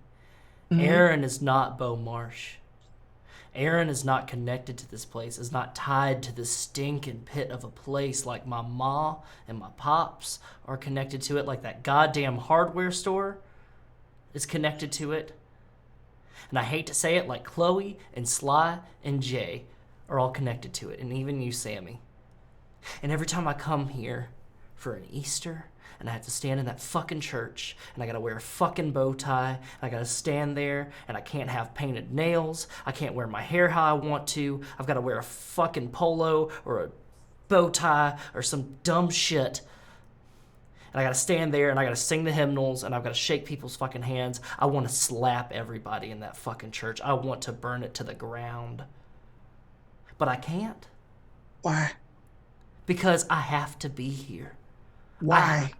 Mm-hmm. Aaron is not Beaumarch. Aaron is not connected to this place, is not tied to this stinking pit of a place like my ma and my pops are connected to it, like that goddamn hardware store is connected to it. And I hate to say it, like Chloe and Sly and Jay are all connected to it, and even you, Sammie. And every time I come here for an Easter, and I have to stand in that fucking church, and I gotta wear a fucking bow tie, and I gotta stand there, and I can't have painted nails, I can't wear my hair how I want to, I've gotta wear a fucking polo or a bow tie or some dumb shit. And I gotta stand there and I gotta sing the hymnals and I've gotta shake people's fucking hands. I wanna slap everybody in that fucking church. I want to burn it to the ground. But I can't. Why? Because I have to be here. Why?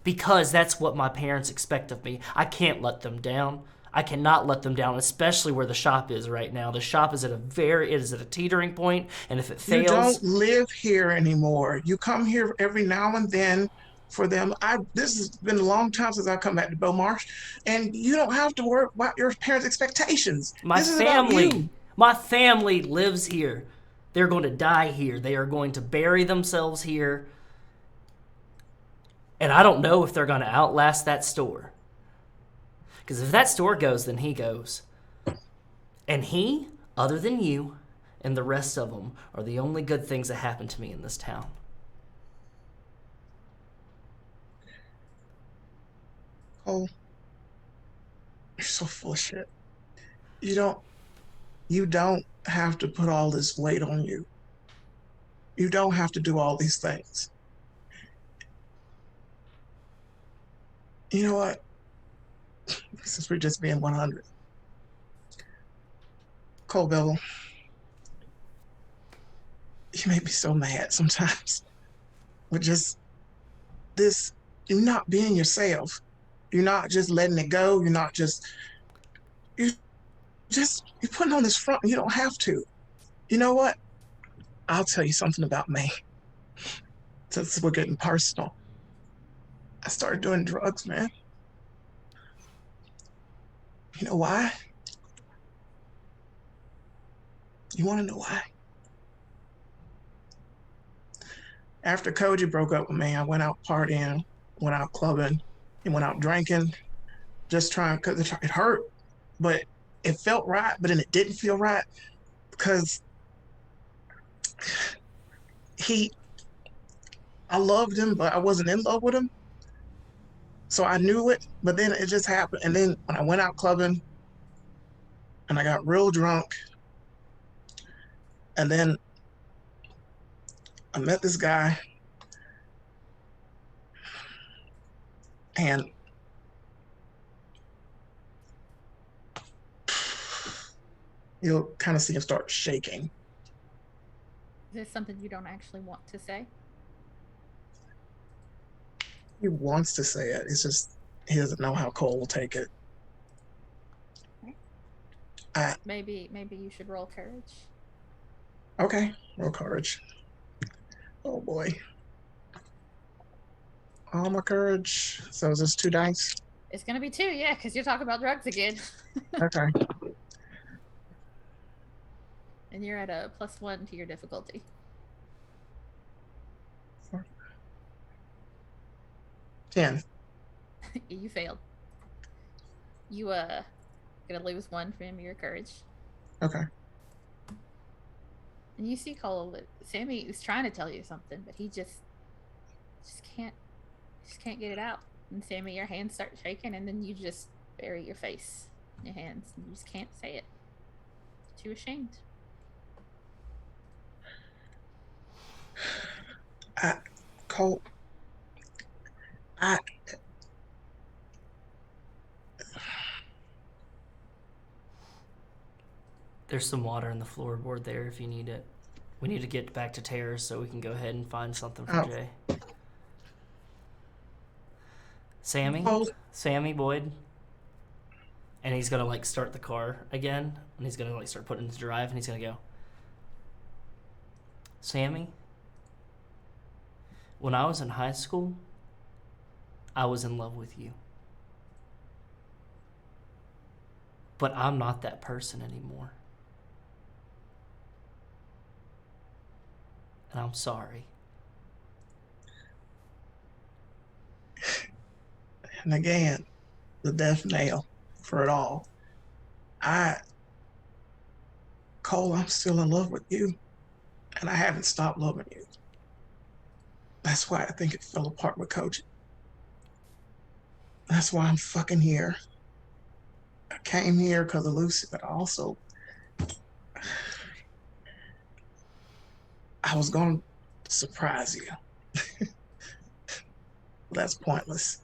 Because that's what my parents expect of me. I can't let them down. I cannot let them down, especially where the shop is right now. The shop is at a teetering point, and if it fails... You don't live here anymore. You come here every now and then for them. This has been a long time since I come back to Beaumarch, and you don't have to worry about your parents' expectations. My This is about you. My family lives here. They're going to die here. They are going to bury themselves here. And I don't know if they're going to outlast that store. Because if that store goes, then he goes. And he, other than you, and the rest of them, are the only good things that happen to me in this town. Oh, you're so full of shit. You don't have to put all this weight on you. You don't have to do all these things. You know what? Since we're just being 100. Cole Bevel, you make me so mad sometimes. With just this, you're not being yourself. You're not just letting it go. You're putting on this front. You don't have to. You know what? I'll tell you something about me. Since we're getting personal. I started doing drugs, man. You know why? You want to know why? After Koji broke up with me, I went out partying, went out clubbing, and went out drinking, just trying, because it hurt, but it felt right, but then it didn't feel right, because I loved him, but I wasn't in love with him. So I knew it, but then it just happened. And then when I went out clubbing and I got real drunk, and then I met this guy, and you'll kind of see him start shaking. Is this something you don't actually want to say? He wants to say it. It's just he doesn't know how Cole will take it. Maybe you should roll courage. Okay, roll courage. Oh boy. All my courage. So is this 2 dice? It's gonna be 2, yeah, because you're talking about drugs again. Okay. And you're at a +1 to your difficulty. 10. You failed. You gonna lose 1 from your courage. Okay. And you see Cole, Sammie is trying to tell you something, but he just can't get it out. And Sammie, your hands start shaking, and then you just bury your face in your hands, and you just can't say it. Too ashamed. Cole, There's some water in the floorboard there if you need it. We need to get back to Terrace so we can go ahead and find something for Jay. Sammie? Oh. Sammie Boyd? And he's gonna like start the car again, and he's gonna like start putting it into drive, and he's gonna go, Sammie, when I was in high school, I was in love with you. But I'm not that person anymore. And I'm sorry. And again, the death nail for it all. Cole, I'm still in love with you. And I haven't stopped loving you. That's why I think it fell apart with coaching. That's why I'm fucking here. I came here because of Lucy, but also I was going to surprise you. That's pointless.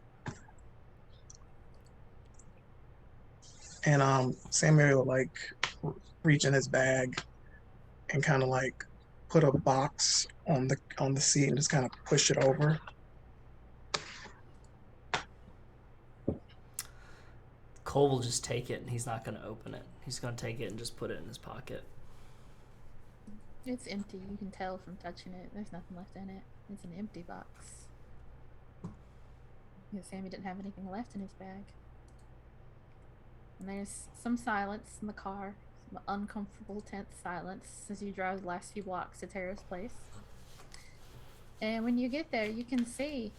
And Samuel like reach in his bag and kind of like put a box on the seat and just kind of push it over. Cole will just take it and he's not going to open it. He's going to take it and just put it in his pocket. It's empty. You can tell from touching it. There's nothing left in it. It's an empty box. Yeah, Sammie didn't have anything left in his bag. And there's some silence in the car. Some uncomfortable, tense silence as you drive the last few blocks to Tara's place. And when you get there, you can see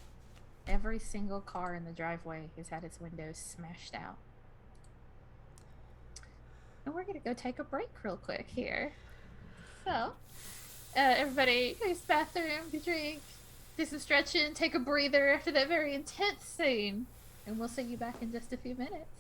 every single car in the driveway has had its windows smashed out. And we're going to go take a break real quick here. So, everybody go to the bathroom, get a drink, do some stretching, take a breather after that very intense scene. And we'll see you back in just a few minutes.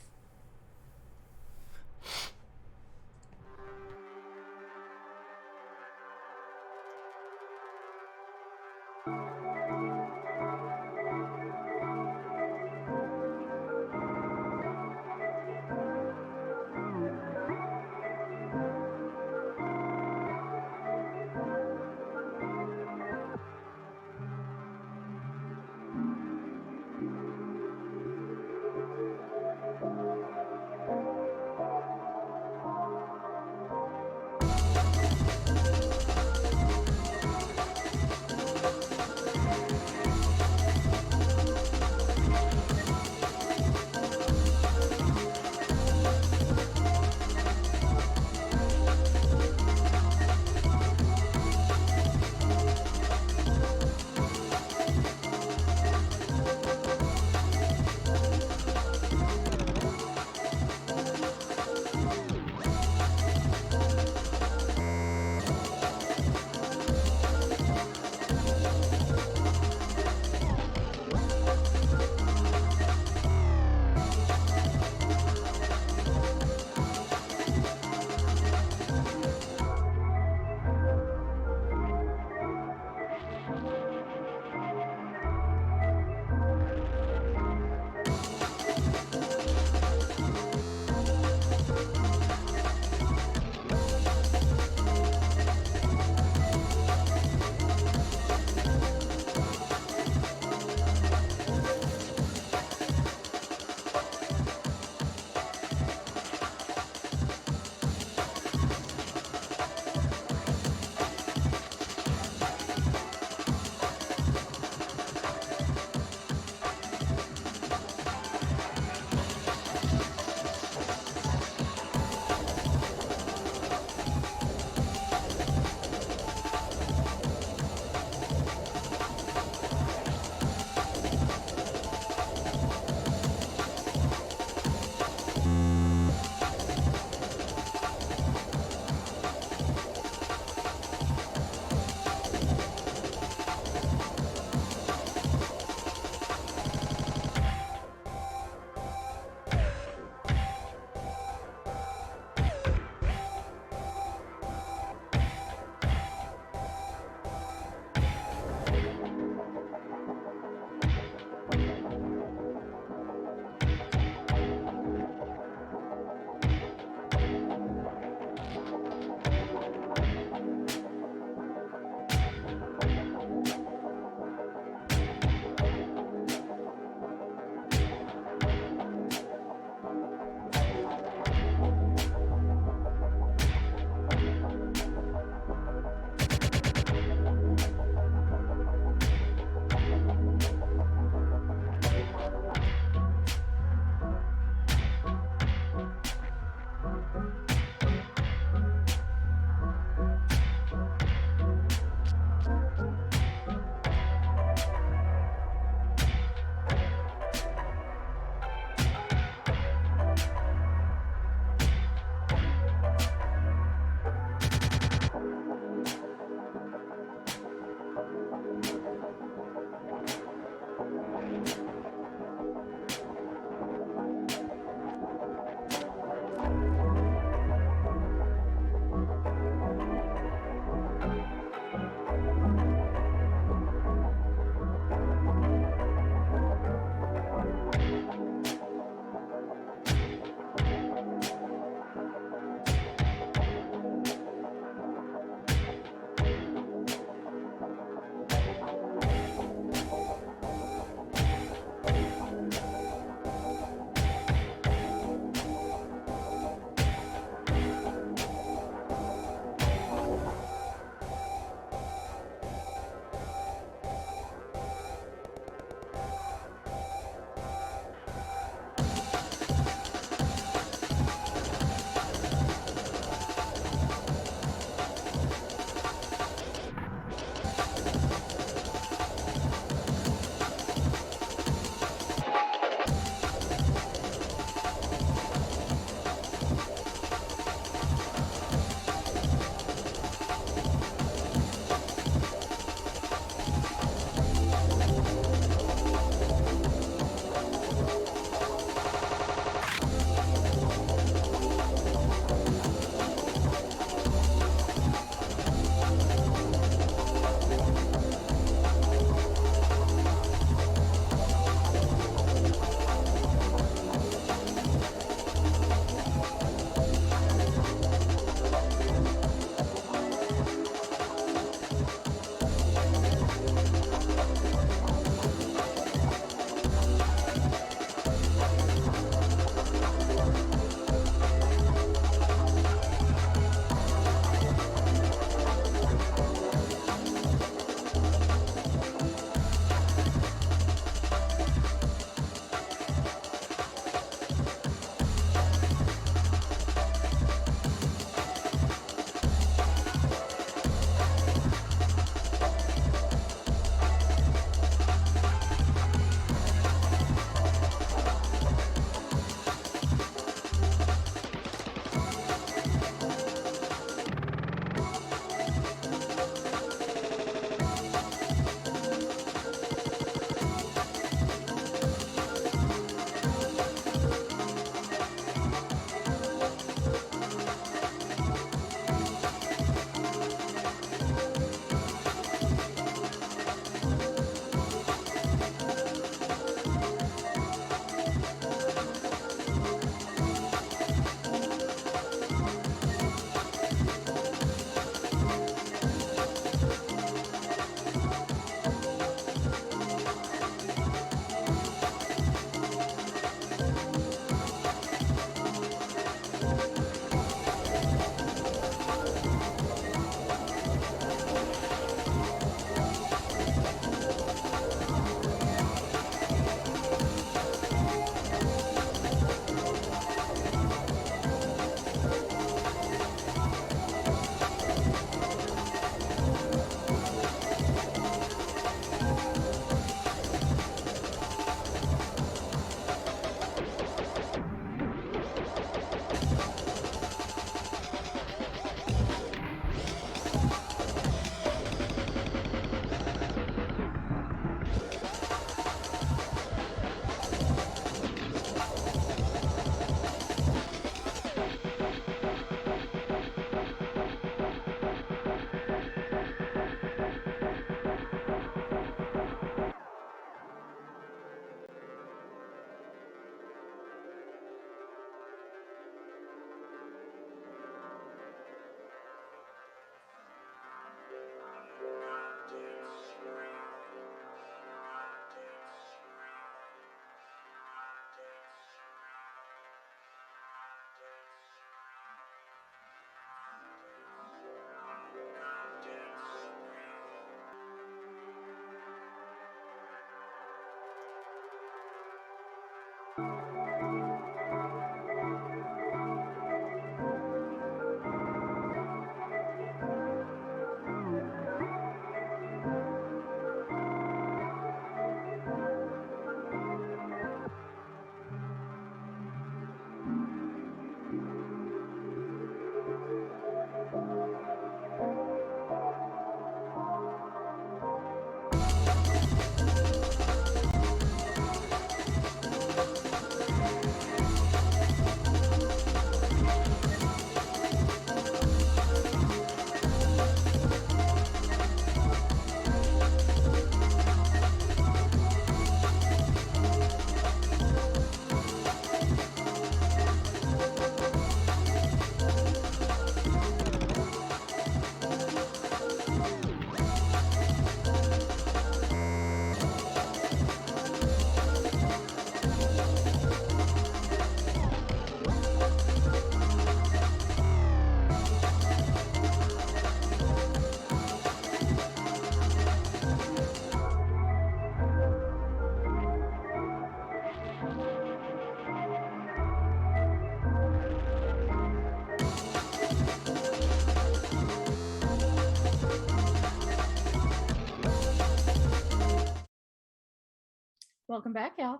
Welcome back, y'all.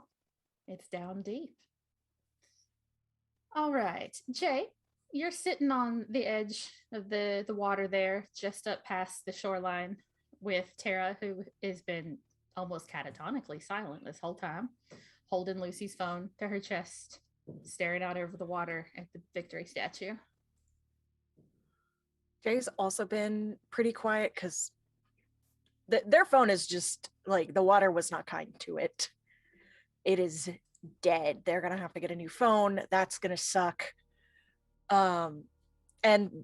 It's Down Deep. All right, Jay, you're sitting on the edge of the water there, just up past the shoreline with Tara, who has been almost catatonically silent this whole time, holding Lucy's phone to her chest, staring out over the water at the victory statue. Jay's also been pretty quiet because their phone is just like, the water was not kind to it. It is dead. They're gonna have to get a new phone. That's gonna suck. And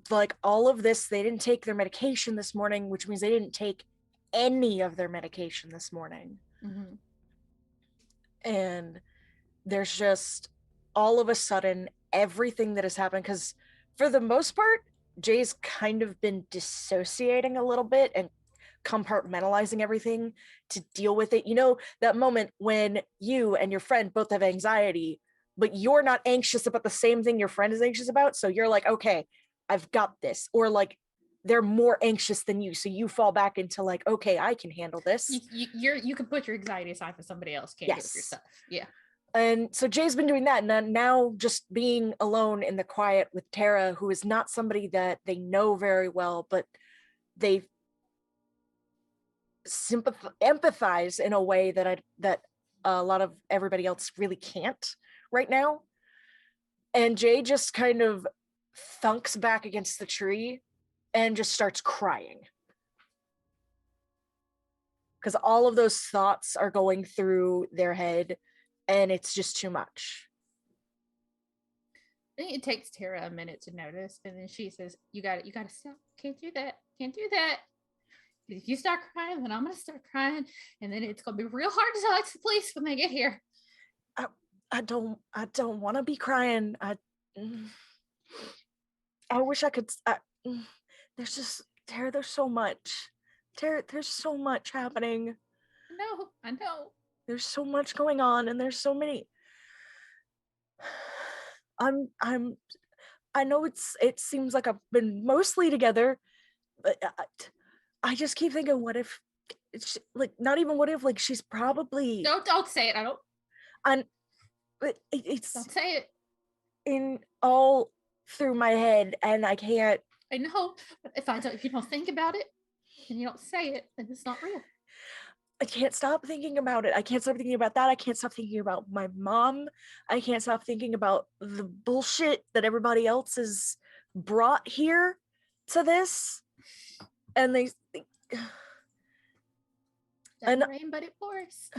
like all of this, they didn't take their medication this morning, which means they didn't take any of their medication this morning. Mm-hmm. And there's just all of a sudden everything that has happened, because for the most part, Jay's kind of been dissociating a little bit and compartmentalizing everything to deal with it. You know, that moment when you and your friend both have anxiety, but you're not anxious about the same thing your friend is anxious about. So you're like, okay, I've got this. Or like they're more anxious than you. So you fall back into like, okay, I can handle this. You can put your anxiety aside for somebody else. Can't do it yourself. Yeah. And so Jay's been doing that. And now just being alone in the quiet with Tara, who is not somebody that they know very well, but they empathize in a way that a lot of everybody else really can't right now. And Jay just kind of thunks back against the tree and just starts crying, because all of those thoughts are going through their head and it's just too much. I think it takes Tara a minute to notice, and then she says, you gotta stop. Can't do that. If you start crying, then I'm gonna start crying, and then it's gonna be real hard to tell the police when they get here. I don't want to be crying. I wish I could. There's just, Tara, there's so much. Tara, there's so much happening. I know. There's so much going on, and there's so many. I know it seems like I've been mostly together, but I just keep thinking, what if it's like, not even what if, like, she's probably. Don't say it. I don't. It's Don't say it. in all through my head, and I can't. I know, but if you don't think about it and you don't say it, then it's not real. I can't stop thinking about it. I can't stop thinking about that. I can't stop thinking about my mom. I can't stop thinking about the bullshit that everybody else has brought here to this. And they Doesn't rain, but it pours.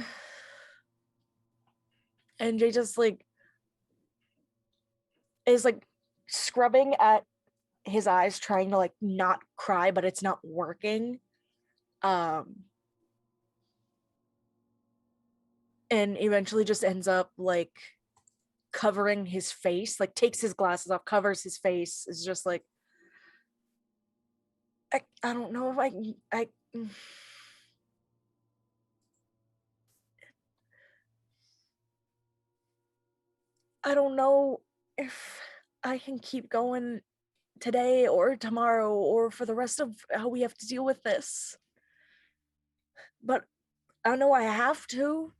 And Jay just like is like scrubbing at his eyes, trying to like not cry, but it's not working. And eventually just ends up like covering his face, like takes his glasses off, covers his face, is just like, I don't know if I don't know if I can keep going today or tomorrow or for the rest of how we have to deal with this. But I know I have to.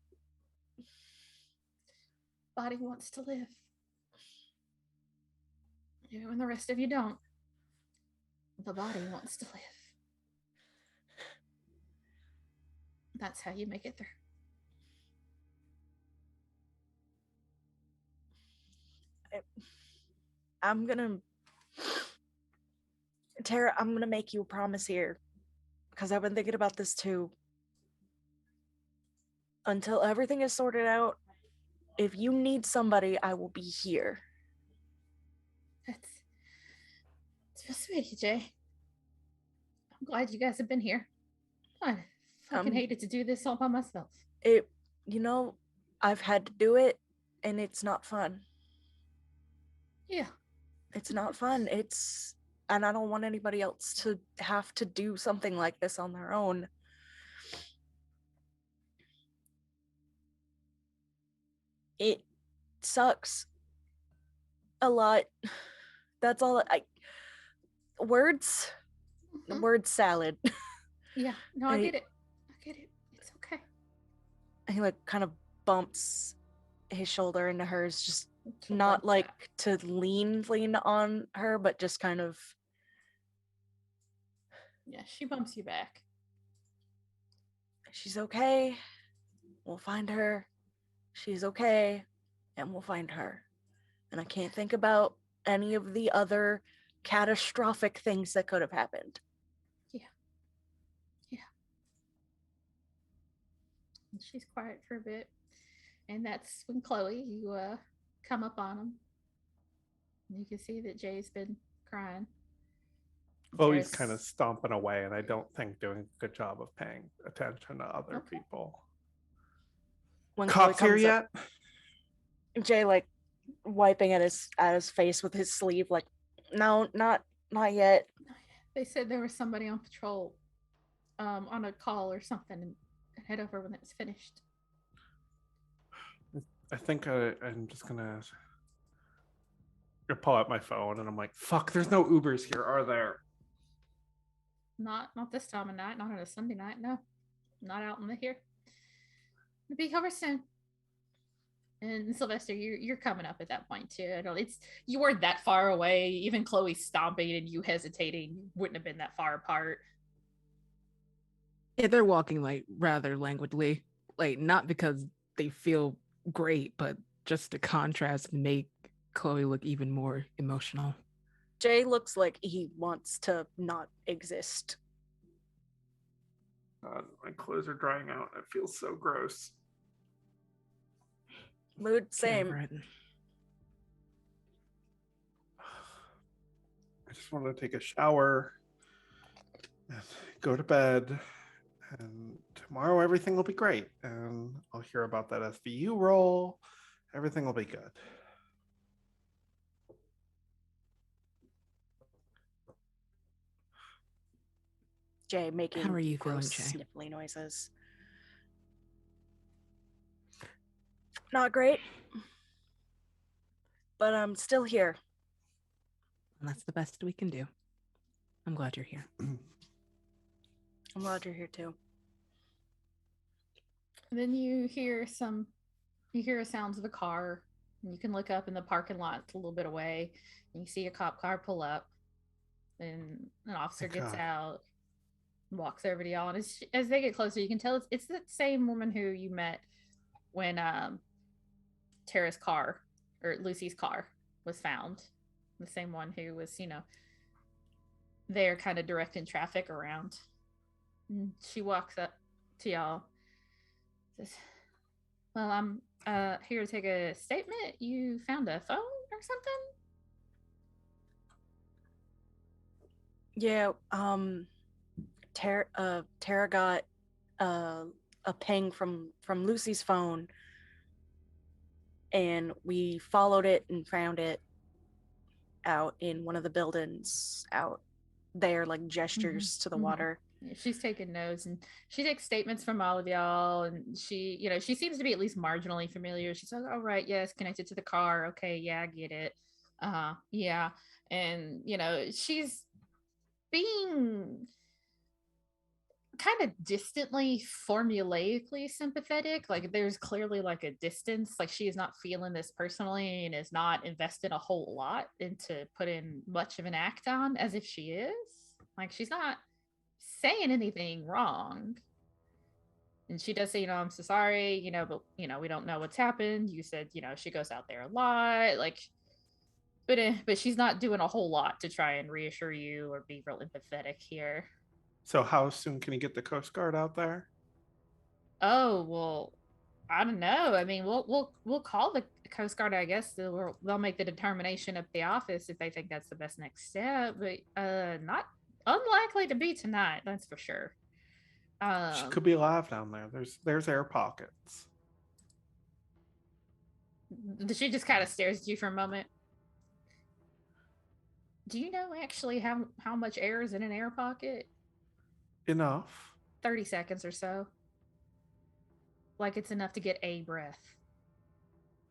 Body wants to live. You and the rest of you don't. The body wants to live. That's how you make it through. Tara, I'm gonna make you a promise here, because I've been thinking about this too. Until everything is sorted out, if you need somebody, I will be here. That's so sweet, Jay. I'm glad you guys have been here. I fucking hated to do this all by myself. I've had to do it, and it's not fun. Yeah. It's not fun. And I don't want anybody else to have to do something like this on their own. It sucks a lot. That's all. Words salad. Yeah, no, I get it. It's okay. And he like kind of bumps his shoulder into hers, just She'll not bump like back. to lean on her, but just kind of. Yeah, she bumps you back. She's okay. We'll find her. She's okay, and we'll find her. And I can't think about any of the other catastrophic things that could have happened. And she's quiet for a bit, and that's when Chloe, you come up on him. And you can see that Jay's been crying. Chloe's There's- kind of stomping away, and I don't think doing a good job of paying attention to other Okay. people. When Chloe Cops here comes up, yet? Jay like wiping at his face with his sleeve, like, no, not yet. They said there was somebody on patrol, on a call or something, and head over when it's finished. I think I'm just gonna pull out my phone, and I'm like, "Fuck! There's no Ubers here, are there?" Not this time of night. Not on a Sunday night. No, not out in the here. It'll be over soon. And Sylvester, you're coming up at that point too. I don't. It's you weren't that far away. Even Chloe stomping and you hesitating wouldn't have been that far apart. Yeah, they're walking like rather languidly, like not because they feel great, but just to contrast and make Chloe look even more emotional. Jay looks like he wants to not exist. My clothes are drying out. It feels so gross. Mood, Get same. over it. I just want to take a shower and go to bed. And tomorrow everything will be great. And I'll hear about that SVU roll. Everything will be good. Jay making How are you feeling, gross Jay? sniffly noises. Not great, but I'm still here. And that's the best we can do. I'm glad you're here. I'm glad you're here too. And then you hear sounds of a car, and you can look up in the parking lot a little bit away, and you see a cop car pull up, and an officer Thank gets God. out, and walks over to y'all, and as they get closer, you can tell it's the same woman who you met when Tara's car or Lucy's car was found, the same one who was there kind of directing traffic around. And she walks up to y'all, says, "Well, I'm here to take a statement. You found a phone or something?" Yeah, Tara got a ping from Lucy's phone, and we followed it and found it out in one of the buildings out there, like gestures to the water. Yeah, she's taking notes, and she takes statements from all of y'all, and she seems to be at least marginally familiar. She's like, "Oh, right, yes, connected to the car. Okay, yeah, I get it. Yeah." And she's being kind of distantly formulaically sympathetic. Like there's clearly like a distance, like she is not feeling this personally and is not invested a whole lot into putting much of an act on as if she is. Like she's not saying anything wrong. And she does say, "I'm so sorry, but we don't know what's happened. You said, she goes out there a lot." Like but she's not doing a whole lot to try and reassure you or be real empathetic here. So how soon can you get the Coast Guard out there? Oh, well, I don't know. I mean, we'll call the Coast Guard, I guess. They'll make the determination at the office if they think that's the best next step, but not unlikely to be tonight, that's for sure. She could be alive down there. There's air pockets. She just kind of stares at you for a moment. Do you know actually how much air is in an air pocket? Enough. 30 seconds or so. Like it's enough to get a breath.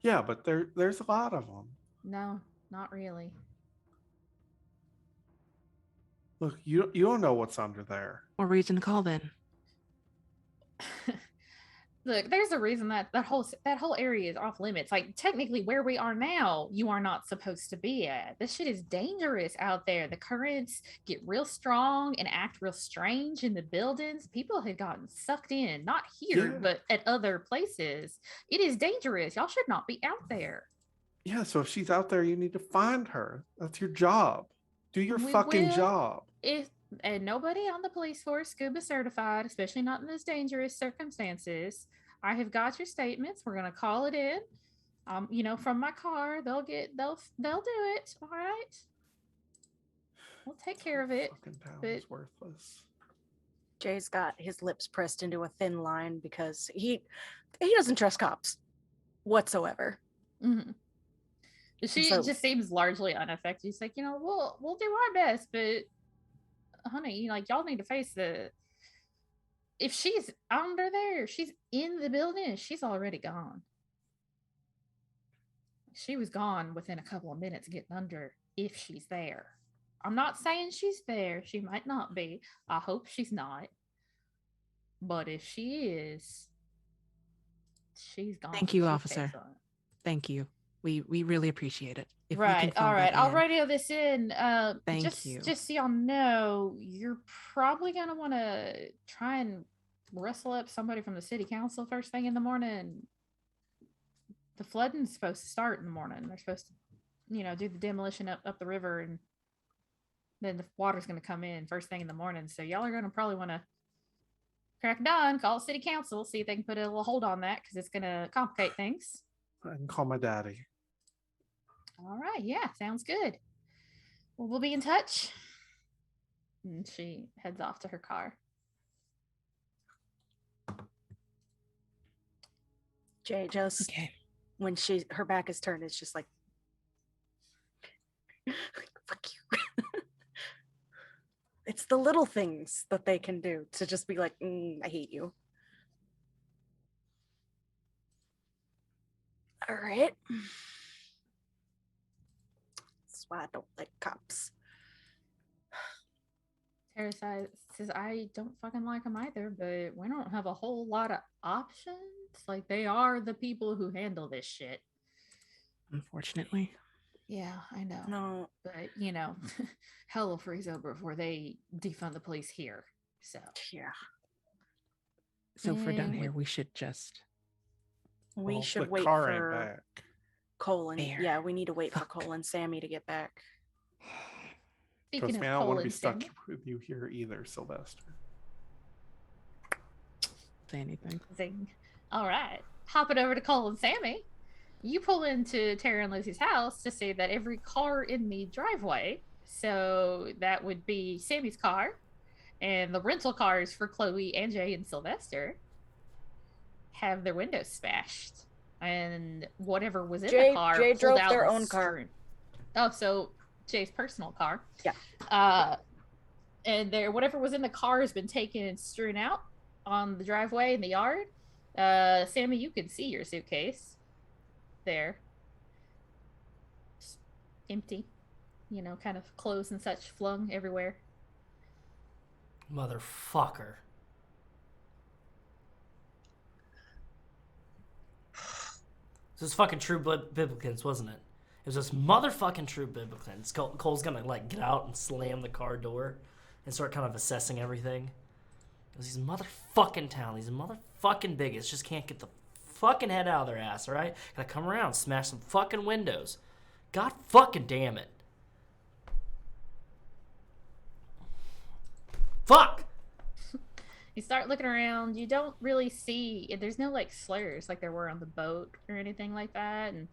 Yeah, but there's a lot of them. No, not really. Look, you don't know what's under there. What reason to call then? Look, there's a reason that whole area is off limits. Like technically, where we are now, you are not supposed to be at. This shit is dangerous out there. The currents get real strong and act real strange in the buildings. People have gotten sucked in, not here, Yeah. but at other places. It is dangerous. Y'all should not be out there. Yeah, so if she's out there, you need to find her. That's your job. Do your We fucking will job. And nobody on the police force scuba certified, especially not in these dangerous circumstances. I have got your statements. We're gonna call it in. From my car, they'll do it. All right. We'll take care of it. Fucking town but- is worthless. Jay's got his lips pressed into a thin line because he doesn't trust cops whatsoever. Mm-hmm. She So- just seems largely unaffected. She's like, we'll do our best, but honey, y'all need to face if she's under there, she's in the building, she's already gone. She was gone within a couple of minutes getting under if she's there. I'm not saying she's there. She might not be. I hope she's not. But if she is, she's gone. Thank you, She's officer. excellent. Thank you. We really appreciate it. If we can Right. fill All right. that I'll in. radio this in. Thank you. Just so y'all know, you're probably gonna want to try and rustle up somebody from the city council first thing in the morning. The flooding's supposed to start in the morning. They're supposed to, do the demolition up the river, and then the water's gonna come in first thing in the morning. So y'all are gonna probably want to crack dawn, call city council, see if they can put a little hold on that because it's gonna complicate things. I can call my daddy. All right. Yeah. Sounds good. Well, we'll be in touch. And she heads off to her car. Jay just Okay. when her back is turned, it's just like fuck you. It's the little things that they can do to just be like, I hate you. All right. That's why I don't like cops. Tara says, I don't fucking like them either, but we don't have a whole lot of options. Like, they are the people who handle this shit. Unfortunately. Yeah, I know. No, But, hell will freeze over before they defund the police here. So, yeah. So if we're done And here, we should just We Well, should the wait car ain't for back. Cole and Fair. yeah, we need to wait for Fuck. Cole and Sammie to get back. speaking Trust of me, I don't want Cole to be and stuck Sammie, with you here either, Sylvester. say anything. zing. All right. Hopping over to Cole and Sammie. You pull into Tara and Lizzie's house to see that every car in the driveway, so that would be Sammie's car, and the rental cars for Chloe and Jay and Sylvester, have their windows smashed. And whatever was in Jay the car drove pulled out their and own car. strewn. Oh, so Jay's personal car. Yeah. And whatever was in the car has been taken and strewn out on the driveway in the yard. Sammie, you can see your suitcase there. Just empty. Kind of clothes and such flung everywhere. Motherfucker. This was fucking True Biblicans, wasn't it? It was this motherfucking True Biblicans. Cole's gonna get out and slam the car door and start kind of assessing everything. It was these motherfucking town, these motherfucking bigots just can't get the fucking head out of their ass, alright? Gotta come around, smash some fucking windows. God fucking damn it. Fuck! You start looking around, you don't really see, there's no slurs like there were on the boat or anything like that. And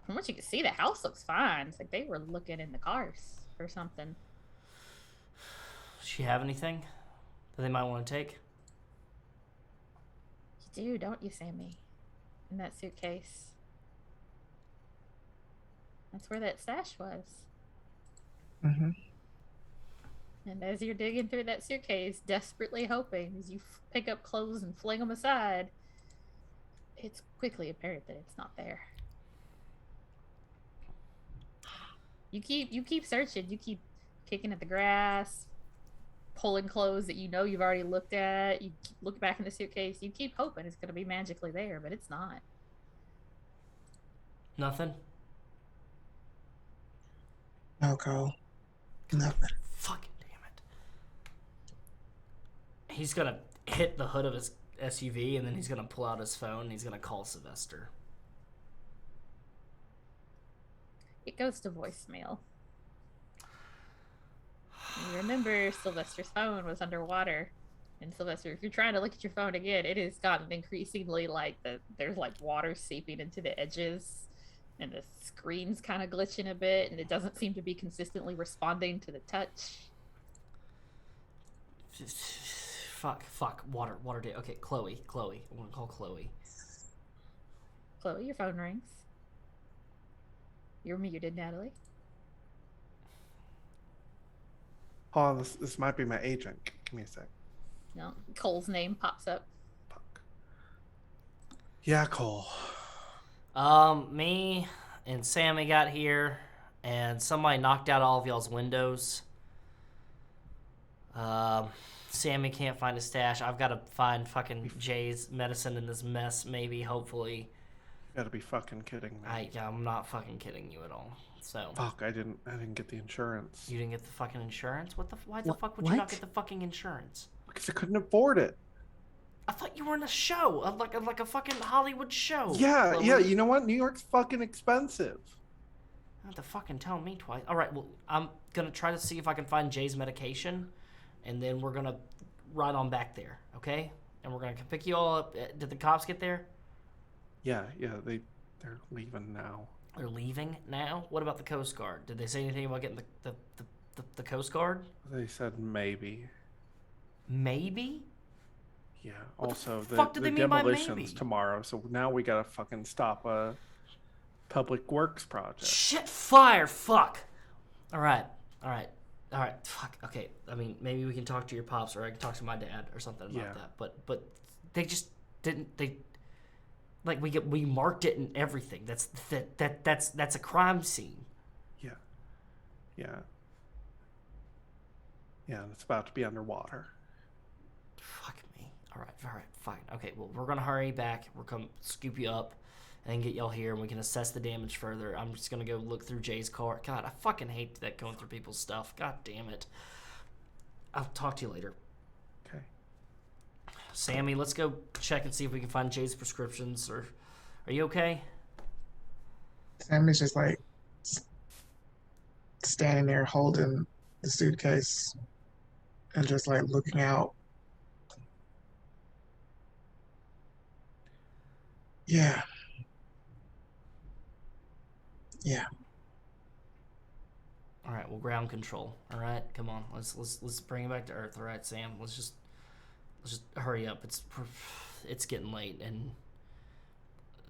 from what you can see, the house looks fine. It's like they were looking in the cars or something. Does she have anything that they might want to take? You do, don't you, Sammie? In that suitcase. That's where that stash was. Mm-hmm. And as you're digging through that suitcase, desperately hoping, as you pick up clothes and fling them aside, it's quickly apparent that it's not there. You keep searching. You keep kicking at the grass, pulling clothes that you know you've already looked at. You look back in the suitcase. You keep hoping it's going to be magically there, but it's not. Nothing? No, Cole. Nothing. Fucking damn it. He's gonna hit the hood of his SUV and then he's gonna pull out his phone and he's gonna call Sylvester. It goes to voicemail. You remember Sylvester's phone was underwater. And Sylvester, if you're trying to look at your phone again, it has gotten increasingly like there's like water seeping into the edges and the screen's kind of glitching a bit and it doesn't seem to be consistently responding to the touch. Fuck. Water day. Okay, Chloe. I want to call Chloe. Chloe, your phone rings. You're muted, Natalie. Hold on, this might be my agent. Give me a sec. No, Cole's name pops up. Fuck. Yeah, Cole. Me and Sammie got here, and somebody knocked out all of y'all's windows. Sammie can't find his stash. I've got to find fucking Jay's medicine in this mess, maybe, hopefully. You gotta be fucking kidding me. I'm not fucking kidding you at all. So. Fuck, I didn't get the insurance. You didn't get the fucking insurance? Why the fuck would you not get the fucking insurance? Because I couldn't afford it. I thought you were in a show, like a fucking Hollywood show. Yeah, Chloe. yeah. You know what? New York's fucking expensive. You don't have to fucking tell me twice. All right, well, I'm gonna try to see if I can find Jay's medication, and then we're gonna ride on back there, okay? And we're gonna pick you all up. Did the cops get there? Yeah, they're leaving now. They're leaving now? What about the Coast Guard? Did they say anything about getting the Coast Guard? They said maybe. Maybe? Yeah. What also, the fuck do they mean by demolition's maybe? tomorrow, so now we gotta fucking stop a public works project. Shit, fire, fuck. All right, fuck. Okay, I mean, maybe we can talk to your pops, or I can talk to my dad, or something about that. But they just didn't. They like we marked it and everything. That's a crime scene. Yeah. And it's about to be underwater. Fuck me. All right, fine. Okay, well, we're gonna hurry back. We're gonna scoop you up and get y'all here, and we can assess the damage further. I'm just gonna go look through Jay's car. God, I fucking hate that going through people's stuff. God damn it. I'll talk to you later. Okay. Sammie, let's go check and see if we can find Jay's prescriptions. Or are you okay? Sammie's just like standing there holding the suitcase and just like looking out. Yeah. All right, well, ground control. All right, come on, let's bring it back to Earth. All right, Sam, let's just hurry up. It's getting late, and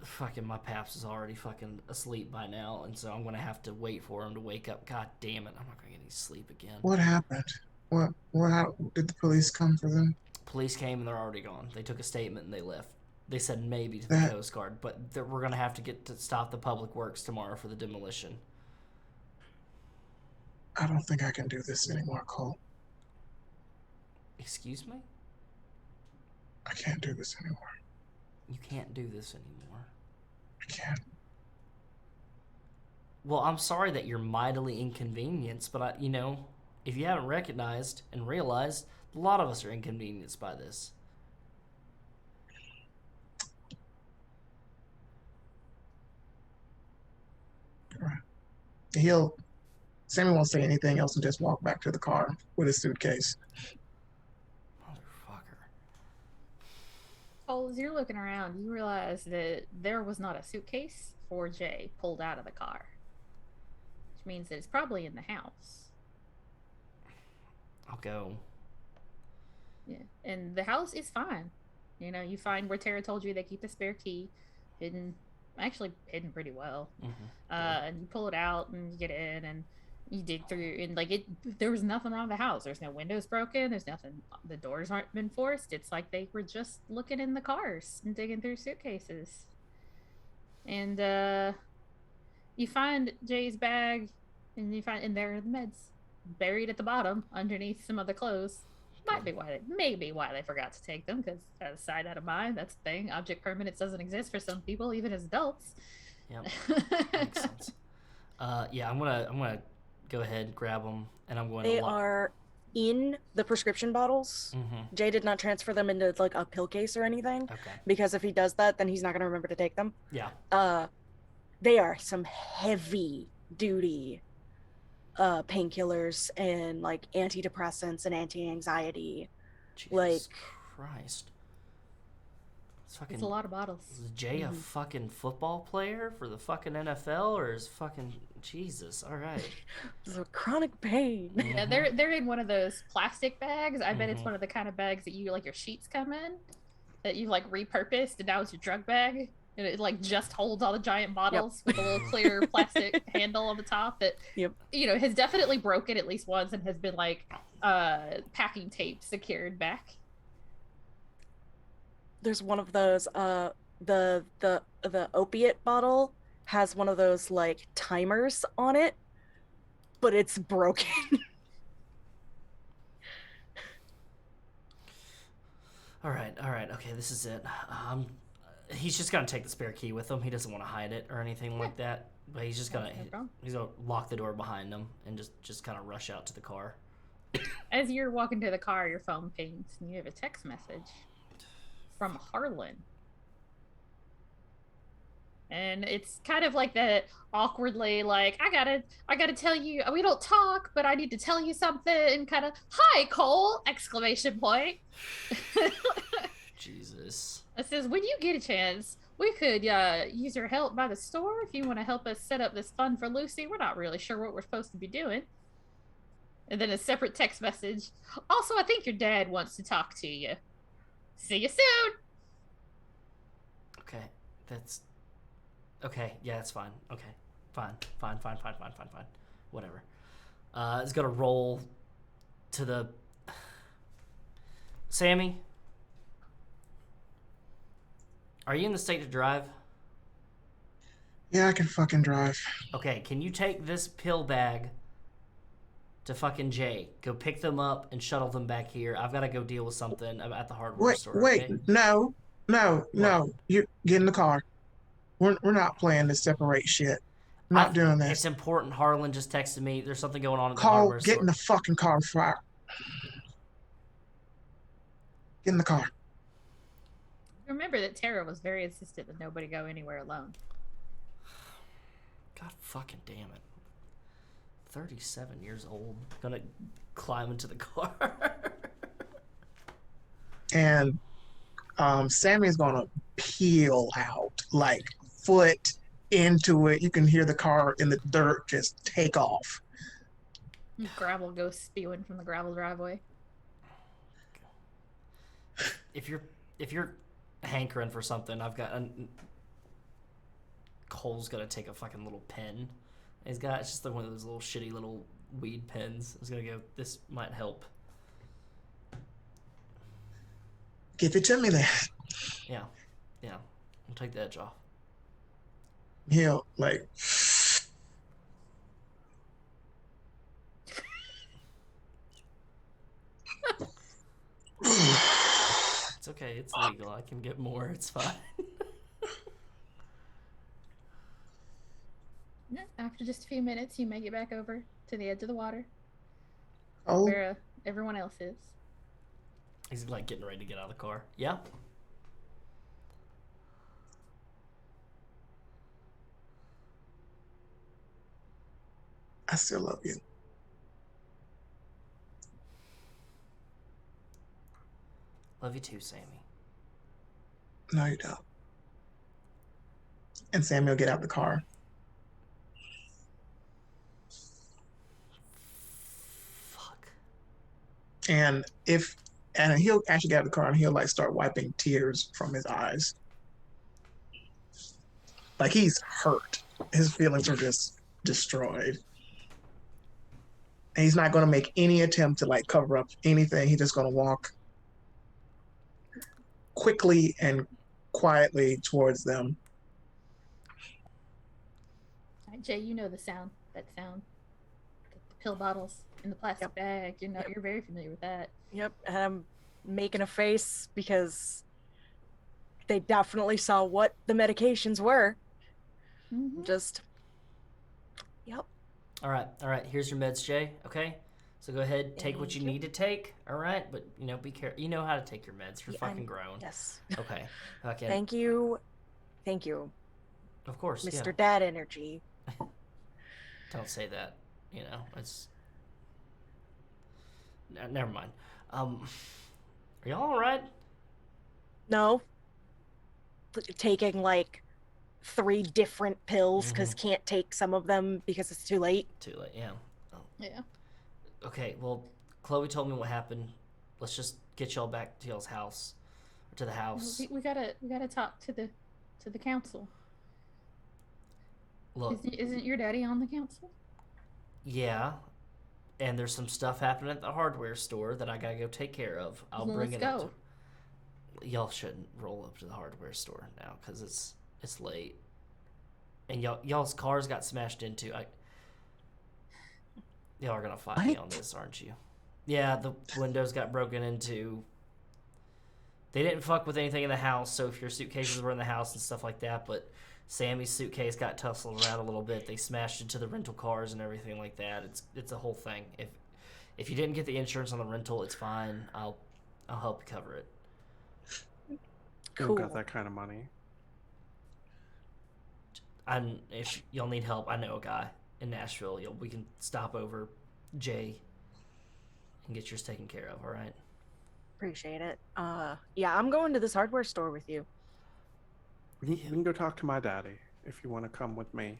fucking my paps is already fucking asleep by now, and so I'm gonna have to wait for him to wake up. God damn it, I'm not gonna get any sleep again. What happened? How did the police come for them? Police came and they're already gone. They took a statement and they left. They said maybe to the Coast Guard, but we're gonna have to get to stop the public works tomorrow for the demolition. I don't think I can do this anymore, Cole. Excuse me? I can't do this anymore. You can't do this anymore. I can't. Well, I'm sorry that you're mightily inconvenienced, but if you haven't recognized and realized, a lot of us are inconvenienced by this. Sammie won't say anything else and just walk back to the car with his suitcase. Motherfucker. Oh, as you're looking around, you realize that there was not a suitcase for Jay pulled out of the car, which means that it's probably in the house. I'll go. Yeah, and the house is fine. You find where Tara told you they keep the spare key hidden pretty well. And you pull it out and you get in and you dig through, and there was nothing wrong with the house. There's no windows broken. There's nothing. The doors aren't been forced. It's like they were just looking in the cars and digging through suitcases. And you find Jay's bag, and there are the meds buried at the bottom underneath some other clothes. Maybe why they forgot to take them, because out of sight, out of mind. That's the thing. Object permanence doesn't exist for some people, even as adults. Yep, makes sense. Yeah, I'm gonna go ahead and grab them, and I'm going They to are in the prescription bottles. Mm-hmm. Jay did not transfer them into like a pill case or anything. Okay. Because if he does that, then he's not gonna remember to take them. Yeah. They are some heavy duty painkillers and like antidepressants and anti-anxiety. Jesus like Christ. It's a lot of bottles. Is Jay a fucking football player for the fucking NFL, or is fucking Jesus? All right. It's a chronic pain. Yeah, they're in one of those plastic bags. I bet it's one of the kind of bags that you like your sheets come in, that you've like repurposed, and now it's your drug bag, and it like just holds all the giant bottles with a little clear plastic handle on the top that you know has definitely broken at least once and has been like packing tape secured back. There's one of those the opiate bottle has one of those like timers on it, but it's broken. All right. Okay, this is it. He's just gonna take the spare key with him. He doesn't want to hide it or anything like that. But he's just gonna he's gonna lock the door behind him and just kind of rush out to the car. As you're walking to the car, your phone pings and you have a text message from Harlan. And it's kind of like that awkwardly, like, I gotta tell you, we don't talk, but I need to tell you something, kind of, hi, Cole, exclamation point. Jesus. It says, when you get a chance, we could use your help by the store if you want to help us set up this fund for Lucy. We're not really sure what we're supposed to be doing. And then a separate text message. Also, I think your dad wants to talk to you. See you soon. Okay, that's... Okay, yeah, that's fine. Okay, fine. Whatever. It's gonna roll to the... Sammie? Are you in the state to drive? Yeah, I can fucking drive. Okay, can you take this pill bag to fucking Jay? Go pick them up and shuttle them back here. I've got to go deal with something at the hardware store. Wait, okay? no. You get in the car. We're not playing this separate shit. I'm not doing this. It's important. Harlan just texted me. There's something going on at the Call, hardware store. get in the fucking car, fire. Get in the car. Remember that Tara was very insistent that nobody go anywhere alone. God fucking damn it. 37 years old. Gonna climb into the car. And Sammie is gonna peel out, like foot into it. You can hear the car in the dirt just take off. Gravel goes spewing from the gravel driveway. If you're hankering for something, I've got Cole's gonna take a fucking little pen. It's just like one of those little shitty little weed pens. I was gonna go, this might help. Give it to me then. Yeah. I'll take the edge off. He'll like It's okay, it's legal. I can get more, it's fine. After just a few minutes, you make it back over to the edge of the water. Oh. Where everyone else is. He's like getting ready to get out of the car. Yeah? I still love you. Love you too, Sammie. No, you don't. And Sammie will get out of the car. Fuck. And he'll actually get out of the car and he'll like start wiping tears from his eyes. Like he's hurt. His feelings are just destroyed. And he's not going to make any attempt to like cover up anything. He's just going to walk quickly and quietly towards them. All right, Jay, you know the sound. That sound that the pill bottles in the plastic Yep. bag. You know, Yep. you're very familiar with that. Yep, and I'm making a face because they definitely saw what the medications were. Mhm. Just, yep. All right. Here's your meds, Jay. Okay, so go ahead, take what Thank you you. need to take. All right, but be careful. You know how to take your meds. You're Yeah, fucking grown. Yes. Okay. Okay. Thank you, Of course, Mr. yeah. Dad Energy. Don't say that. It's. Never mind. Are y'all all right? No, taking like 3 different pills because can't take some of them because it's too late. Too late. Yeah. Oh. Yeah. Okay. Well, Chloe told me what happened. Let's just get y'all back to y'all's house, or to the house. We gotta talk to the council. Look. Isn't your daddy on the council? Yeah. And there's some stuff happening at the hardware store that I gotta go take care of. I'll Well, bring let's it up. go. Y'all shouldn't roll up to the hardware store now because it's late. And y'all's cars got smashed into. Y'all are gonna fight me on this, aren't you? Yeah, the windows got broken into. They didn't fuck with anything in the house, so if your suitcases were in the house and stuff like that, but Sammie's suitcase got tussled around a little bit. They smashed into the rental cars and everything like that. It's a whole thing. If you didn't get the insurance on the rental, it's fine. I'll help you cover it. Who got that kind of money? And if y'all need help, I know a guy in Nashville. We can stop over Jay and get yours taken care of. All right. Appreciate it. Yeah, I'm going to this hardware store with you. We can go talk to my daddy if you want to come with me.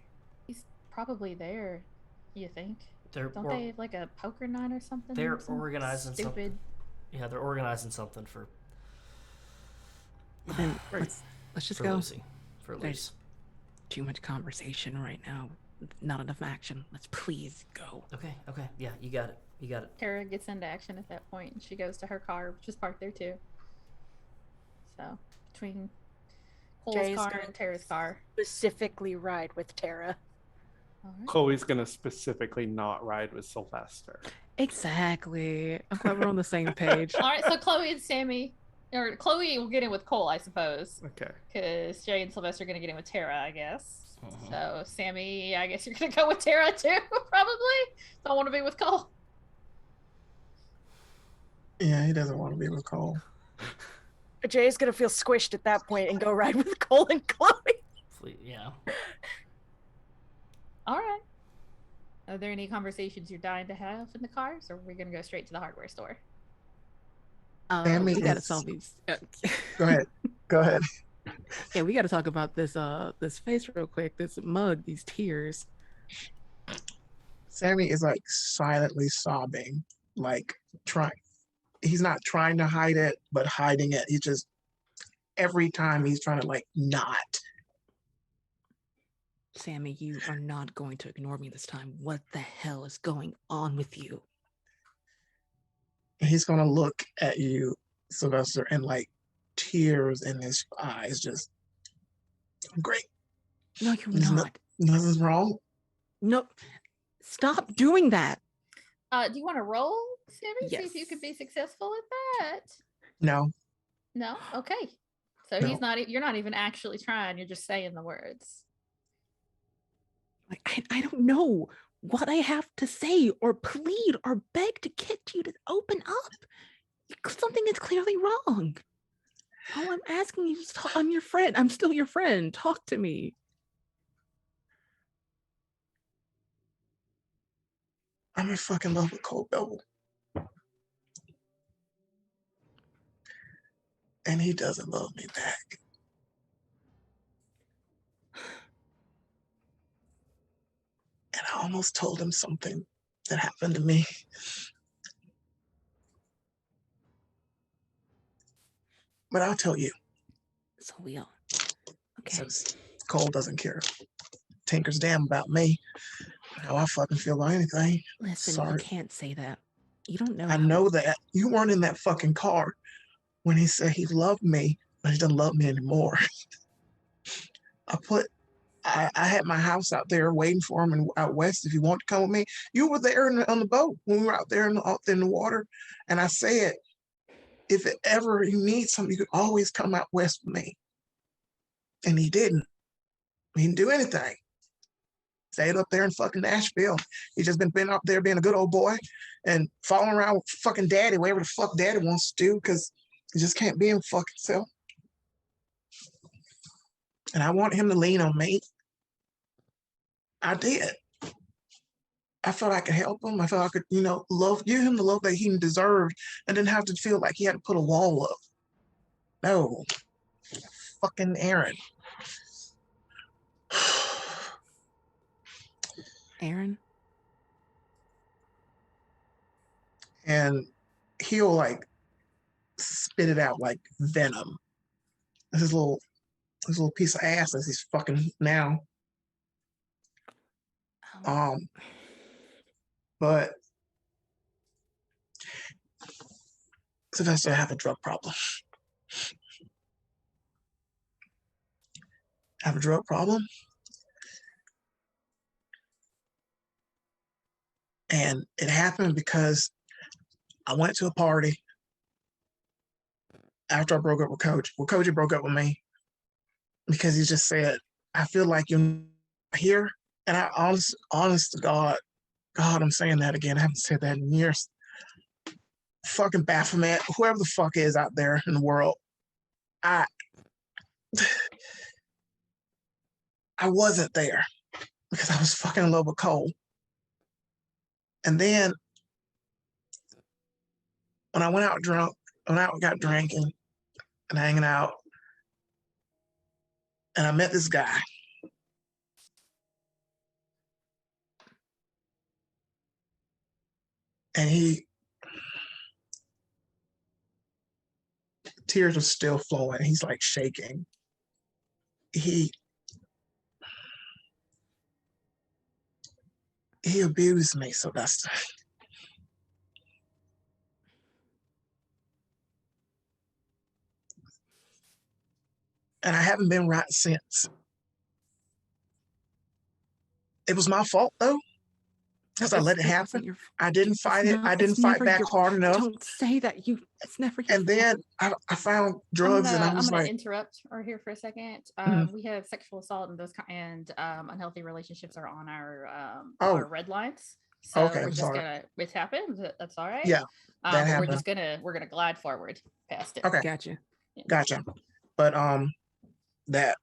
He's probably there. You think? Don't they have like a poker night or something? They're Some organizing stupid. something. Yeah, they're organizing something for. Then let's just for go. Lucy. For There's Lucy. too much conversation right now. Not enough action. Let's please go. Okay. Yeah, you got it. Tara gets into action at that point, and she goes to her car, which is parked there too. So between Cole's Jay's car gonna and Tara's car. Specifically ride with Tara. All right. Chloe's gonna specifically not ride with Sylvester. Exactly. I'm glad we're on the same page. All right. So Chloe and Sammie, or Chloe will get in with Cole, I suppose, Okay. because Jay and Sylvester are gonna get in with Tara, I guess. Mhm. So Sammie, I guess you're gonna go with Tara too, probably. Don't want to be with Cole. Yeah, he doesn't want to be with Cole. Jay's gonna feel squished at that point and go ride with Cole and Chloe. Yeah. All right. Are there any conversations you're dying to have in the cars, or are we gonna go straight to the hardware store? We gotta is- solve these. Go ahead. Yeah, we gotta talk about this face real quick. This mug, these tears. Sammie is like silently sobbing, like he's not trying to hide it, but hiding it. He just, every time he's trying to like not. Sammie, you are not going to ignore me this time. What the hell is going on with you? He's gonna look at you, Sylvester, and like tears in his eyes, just great. No, you're There's not. Nothing's wrong. No, stop doing that. Do you want to roll, Sammie? See if you Yes. could be successful at that. No. No. Okay. So No. he's not. You're not even actually trying. You're just saying the words. Like I don't know what I have to say or plead or beg to get you to open up. Something is clearly wrong. All I'm asking you is I'm your friend. I'm still your friend. Talk to me. I'm in fucking love with Cole Bevel. And he doesn't love me back. And I almost told him something that happened to me. But I'll tell you, So we all okay. since Cole doesn't care. Tinkers damn about me. How I fucking feel about anything. Listen, Sorry. you can't say that. You don't know. I know that. You weren't in that fucking car when he said he loved me, but he doesn't love me anymore. I put I had my house out there waiting for him and out west. If you want to come with me, you were there on the boat when we were out there out in the water. And I said, if it ever you need something, you could always come out west with me. And he didn't. He didn't do anything. Stayed up there in fucking Nashville. He just been up there being a good old boy and following around with fucking daddy, whatever the fuck daddy wants to do, because he just can't be him fucking self. And I want him to lean on me. I did. I felt I could help him. I felt I could, give him the love that he deserved and didn't have to feel like he had to put a wall up. No. Fucking Aaron. Aaron? And he'll like spit it out like venom. His little piece of ass as he's fucking now. But Sylvester, I have a drug problem. I have a drug problem. And it happened because I went to a party after I broke up with Coach. Well, Coach broke up with me because he just said, I feel like you're here. And I honest to God, I'm saying that again. I haven't said that in years. Fucking Baphomet, whoever the fuck is out there in the world, I wasn't there because I was fucking in love with Cole. And then when I went out drunk, got drinking and hanging out, and I met this guy. And tears are still flowing. He's like shaking. He abused me, Sylvester. And I haven't been right since. It was my fault though, because I let it happen. I didn't fight it. I didn't fight back hard enough. Don't say that. It's never your And then I found drugs, and I was I'm gonna like, interrupt right here for a second. We have sexual assault and unhealthy relationships are on our red lines. So okay, we're I'm just sorry. It's happened. That's all right. Yeah, that happened. We're gonna glide forward past it. Okay, Gotcha. Gotcha. But that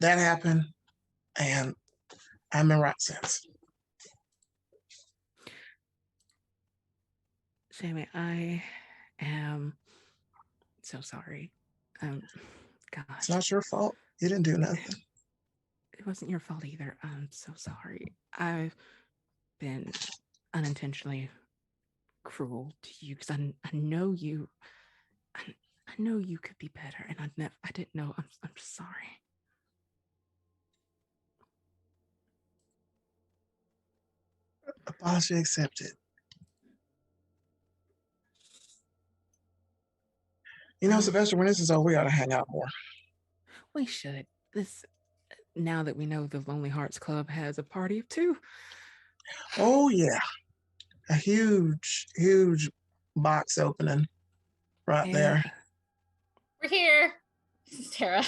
happened, and I've been right since. Sammie, I am so sorry. Gosh. It's not your fault. You didn't do nothing. It wasn't your fault either. I'm so sorry. I've been unintentionally cruel to you because I know you. I know you could be better, and I didn't know. I'm sorry. Apology accepted. Sylvester, when this is over, we ought to hang out more. We should. Now that we know the Lonely Hearts Club has a party of two. Oh yeah, a huge box opening right there. We're here. This is Tara.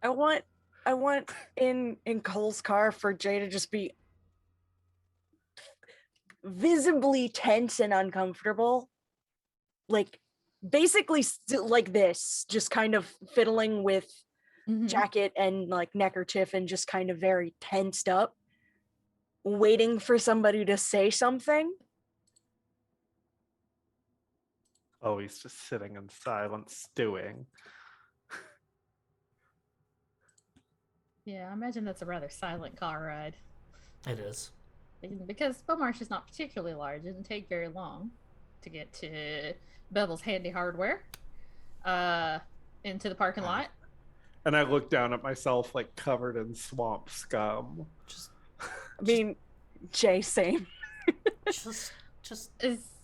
I want in Cole's car for Jay to just be visibly tense and uncomfortable, like basically like this, just kind of fiddling with jacket and like neckerchief and just kind of very tensed up, waiting for somebody to say something. Oh, he's just sitting in silence, stewing. Yeah, I imagine that's a rather silent car ride. It is. Because Beaumarch is not particularly large. It didn't take very long to get to Bevel's Handy Hardware, into the parking lot. And I look down at myself like covered in swamp scum. I mean, Jay, same. Just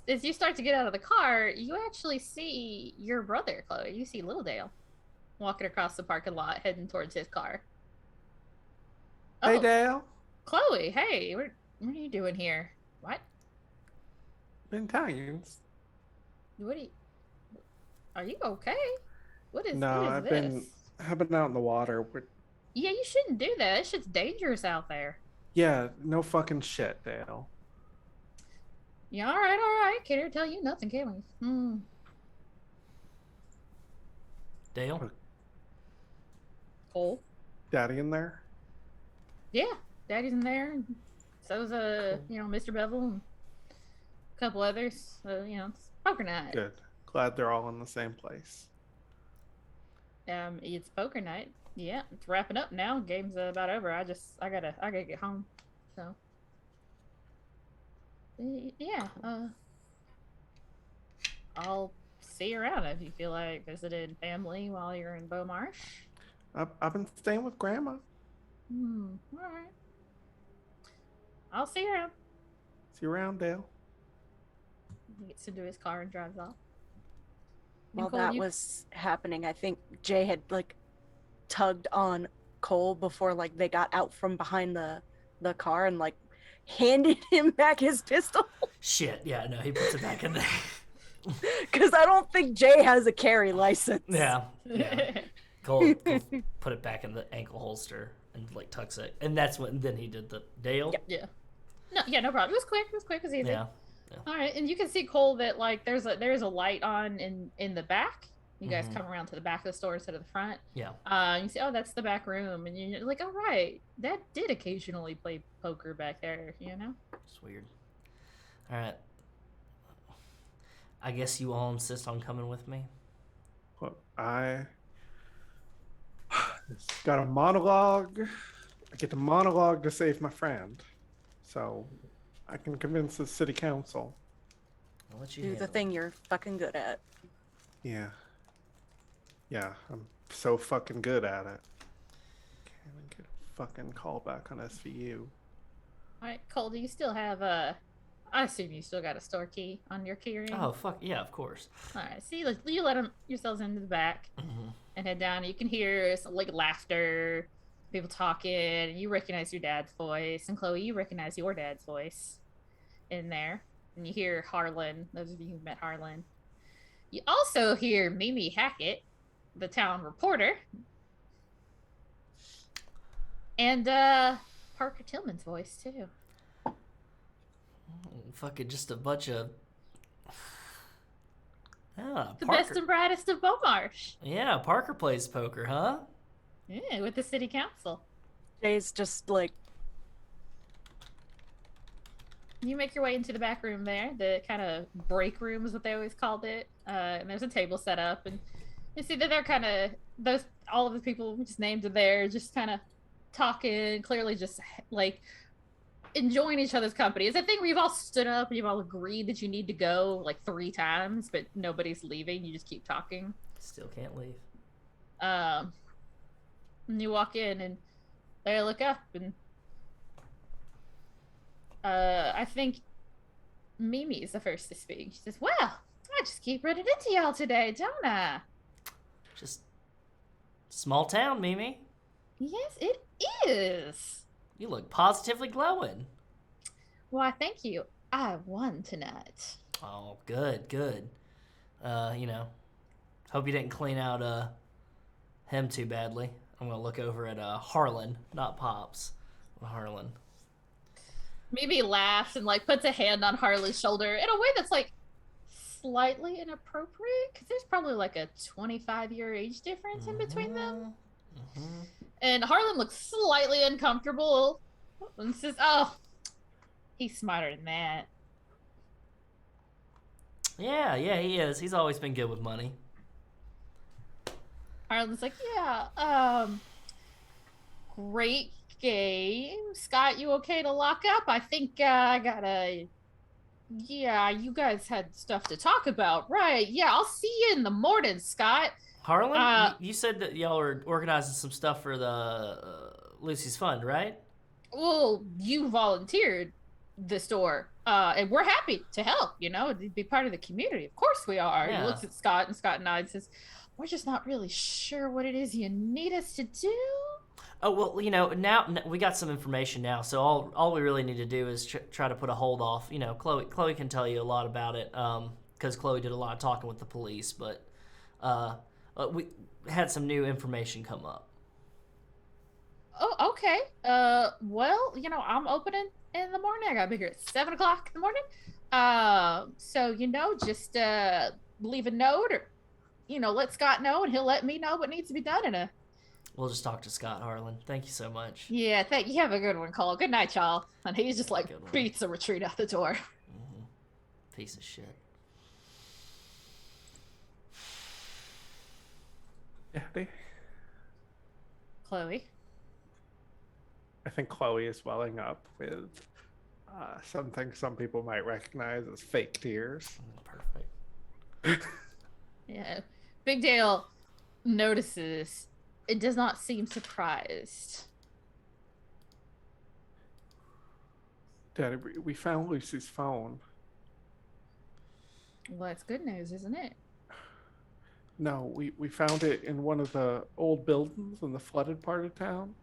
as you start to get out of the car, you actually see your brother, Chloe. You see Little Dale walking across the parking lot, heading towards his car. Hey, Oh, Dale. Chloe, hey, what are you doing here? What? Italians. What are you? Are you okay? What is? No, what is I've this? been out in the water. Yeah, you shouldn't do that. That shit's dangerous out there. Yeah, no fucking shit, Dale. Yeah, all right. Can't ever tell you nothing, can we? Dale? Cole? Daddy in there? Yeah, Daddy's in there. So's Mr. Bevel and a couple others. It's poker night. Good. Glad they're all in the same place. It's poker night. Yeah, it's wrapping up now. Game's about over. I gotta get home. So yeah, I'll see you around if you feel like visiting family while you're in Beaumarch. I've been staying with Grandma. All right. I'll see you around. See you around, Dale. He gets into his car and drives off. While Nicole, that was happening, I think Jay had tugged on Cole before they got out from behind the car and handed him back his pistol. Shit, yeah, no, he puts it back in there. Because I don't think Jay has a carry license. Yeah. Cole put it back in the ankle holster and tucks it, and that's when then he did the Dale. Yeah. No problem. It was quick. It was easy. Yeah. All right, and you can see, Cole, that there's a light on in the back. You guys come around to the back of the store instead of the front. Yeah. You see, oh, that's the back room, and you're like, all right, Dad did occasionally play poker back there, It's weird. All right. I guess you all insist on coming with me. Well, I got a monologue. I get to monologue to save my friend. So I can convince the city council. I'll let you Do the handle it. thing you're fucking good at. Yeah. Yeah, I'm so fucking good at it. Can't even get a fucking call back on SVU. All right, Cole, do you still have I assume you still got a store key on your key ring? Oh, fuck. Yeah, of course. All right, see, you let yourselves into the back and head down. You can hear some laughter, people talking, and you recognize your dad's voice. And Chloe, you recognize your dad's voice in there. And you hear Harlan, those of you who've met Harlan. You also hear Mimi Hackett, the town reporter. And Parker Tillman's voice, too. Fucking just a bunch of... Yeah, The Parker. best and brightest of Beaumarch. Yeah, Parker plays poker, huh? Yeah, with the city council. Jay's just You make your way into the back room there. The kind of break room is what they always called it. And there's a table set up, and you see that they're kind of all of the people we just named are there, just kind of talking, clearly just enjoying each other's company. It's a thing where you've all stood up and you've all agreed that you need to go 3 times, but nobody's leaving. You just keep talking. Still can't leave. And you walk in and they look up and I think Mimi is the first to speak. She says, well, I just keep running into y'all today, don't I? Just small town, Mimi. Yes, it is. You look positively glowing. Why, thank you. I won tonight. Oh, good. Hope you didn't clean out him too badly. I'm gonna look over at Harlan, not Pops. Harlan. Mimi laughs and puts a hand on Harlan's shoulder in a way that's slightly inappropriate, because there's probably a 25-year age difference in between them. And Harlan looks slightly uncomfortable and says, oh, he's smarter than that. Yeah, he is. He's always been good with money. Harlan's like, yeah, great game. Scott, you okay to lock up? I think I gotta... Yeah, you guys had stuff to talk about, right? Yeah, I'll see you in the morning, Scott. Harlan, you said that y'all were organizing some stuff for the Lucy's Fund, right? Well, you volunteered the store. And we're happy to help, you know, be part of the community. Of course we are. Yeah. He looks at Scott, and Scott nods and says, we're just not really sure what it is you need us to do. Oh, well, you know, now we got some information now, so all we really need to do is try to put a hold off. You know, Chloe can tell you a lot about it, because Chloe did a lot of talking with the police, but we had some new information come up. Oh, okay. Well, you know, I'm opening in the morning. I gotta be here at 7 o'clock in the morning. So, you know, just leave a note, or, you know, let Scott know, and he'll let me know what needs to be done. And We'll just talk to Scott Harlan. Thank you so much. yeah, thank you. Have a good one, Cole. Good night, y'all. And he's just like beats a retreat out the door. Mm-hmm. Piece of shit. Daddy? Chloe. I think Chloe is welling up with something some people might recognize as fake tears. Perfect. Yeah. Big Dale notices. It does not seem surprised. Daddy, we found Lucy's phone. Well, that's good news, isn't it? No, we found it in one of the old buildings in the flooded part of town.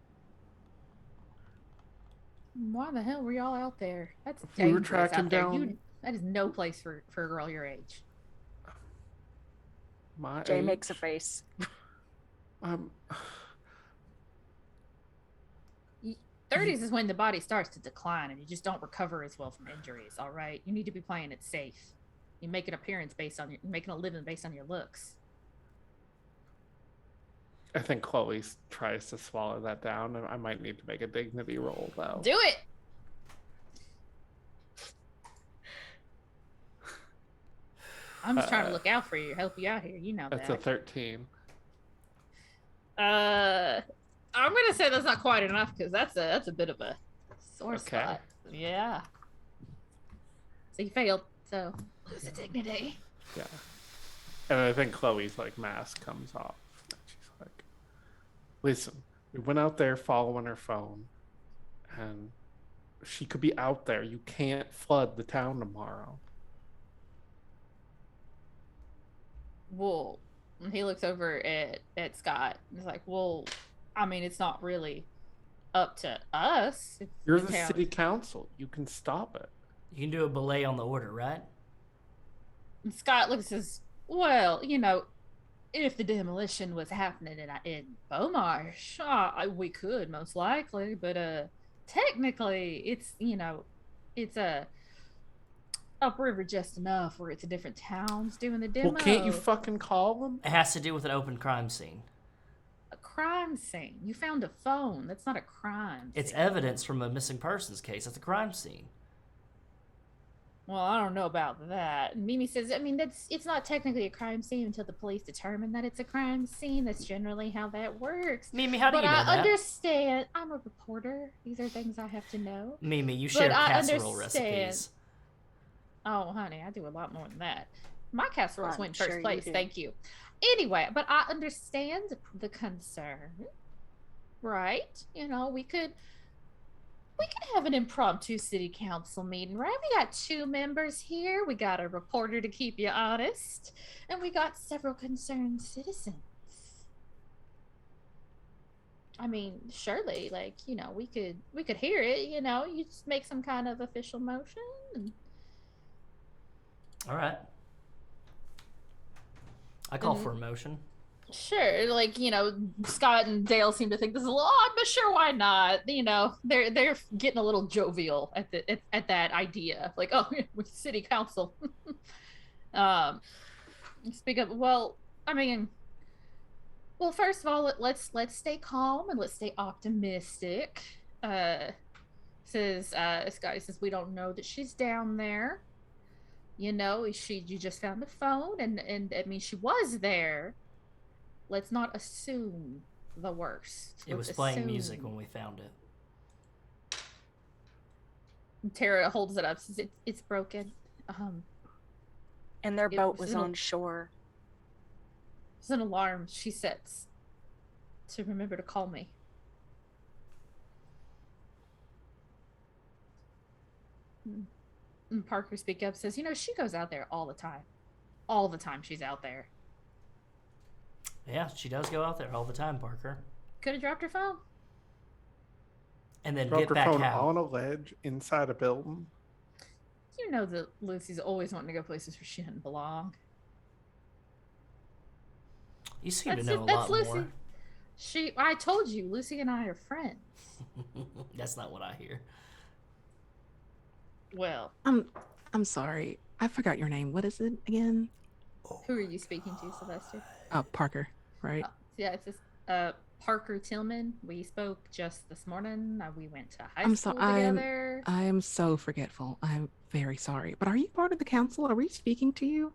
Why the hell were y'all out there? That's We were dangerous tracking out there. down- That is no place for a girl your age. My Jay age? makes a face. 30s is when the body starts to decline and you just don't recover as well from injuries, all right? You need to be playing it safe. You make an appearance based on making a living based on your looks. I think Chloe tries to swallow that down, and I might need to make a dignity roll, though. Do it! I'm just trying to look out for you, help you out here. You know That's that. a 13. I'm gonna say that's not quite enough because that's a bit of a sore Okay. spot. Yeah. So you failed. So lose the dignity. Yeah. And I think Chloe's like mask comes off. And she's like, listen, we went out there following her phone, and she could be out there. You can't flood the town tomorrow. Well, and he looks over at Scott and is like, well, I mean, it's not really up to us. You're the city council. You can stop it. You can do a belay on the order, right? And Scott looks and says, well, you know, if the demolition was happening in Beaumarch, we could most likely, but technically it's, you know, it's upriver just enough where it's a different towns doing the demo. Well, can't you fucking call them? It has to do with an open crime scene. A crime scene. You found a phone. That's not a crime It's scene. evidence from a missing persons case. That's a crime scene. Well, I don't know about that. And Mimi says, I mean, it's not technically a crime scene until the police determine that it's a crime scene. That's generally how that works. Mimi, how do But you know I that? understand. I'm a reporter. These are things I have to know. Mimi, you But share I casserole understand. recipes. Oh, honey, I do a lot more than that. My casseroles I'm went sure first you place. do. Thank you. Anyway, but I understand the concern, right? You know, we could have an impromptu city council meeting, right? We got 2 members here. We got a reporter to keep you honest, and we got several concerned citizens. I mean, surely, like, you know, we could hear it. You know, you just make some kind of official motion. And All right. I call for a motion. sure, like, you know, Scott and Dale seem to think this is a little odd, but sure, why not? You know, they're getting a little jovial at that idea. Like, oh, with city council. Speak up. Well, I mean, well, first of all, let's stay calm and let's stay optimistic. Scott says we don't know that she's down there. You know, you just found the phone, and I mean, she was there. Let's not assume the worst. It was Let's playing assume. music when we found it. Tara holds it up, says it's broken. And their It boat was was in a- on shore. It's an alarm she sets to remember to call me. And Parker speaks up, says, she goes out there all the time. All the time she's out there. Yeah, she does go out there all the time, Parker. Could have dropped her phone. And then Drop get her back phone out. on a ledge inside a building. You know that Lucy's always wanting to go places where she doesn't belong. You seem to That's know it. a That's lot Lucy. more. I told you, Lucy and I are friends. That's not what I hear. Well, I'm sorry. I forgot your name. What is it again? who are you speaking to, Sylvester? Parker, right? Yeah, it's this Parker Tillman. We spoke just this morning. We went to high I'm school sorry. together. I am so forgetful. I'm very sorry. But are you part of the council? Are we speaking to you?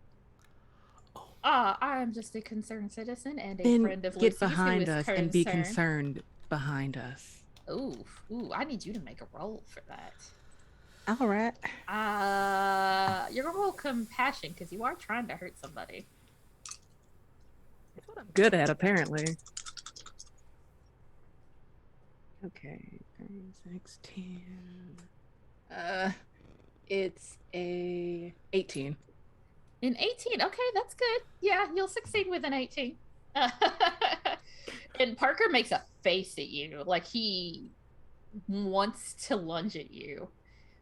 I am just a concerned citizen and a Then friend of get Lucy's behind who is us and be concerned behind us. Ooh, I need you to make a roll for that. All right. You're gonna roll compassion because you are trying to hurt somebody. That's what I'm good at, apparently. Okay, 36, 10. It's a 18. An 18. Okay, that's good. Yeah, you'll succeed with an 18. And Parker makes a face at you, like he wants to lunge at you,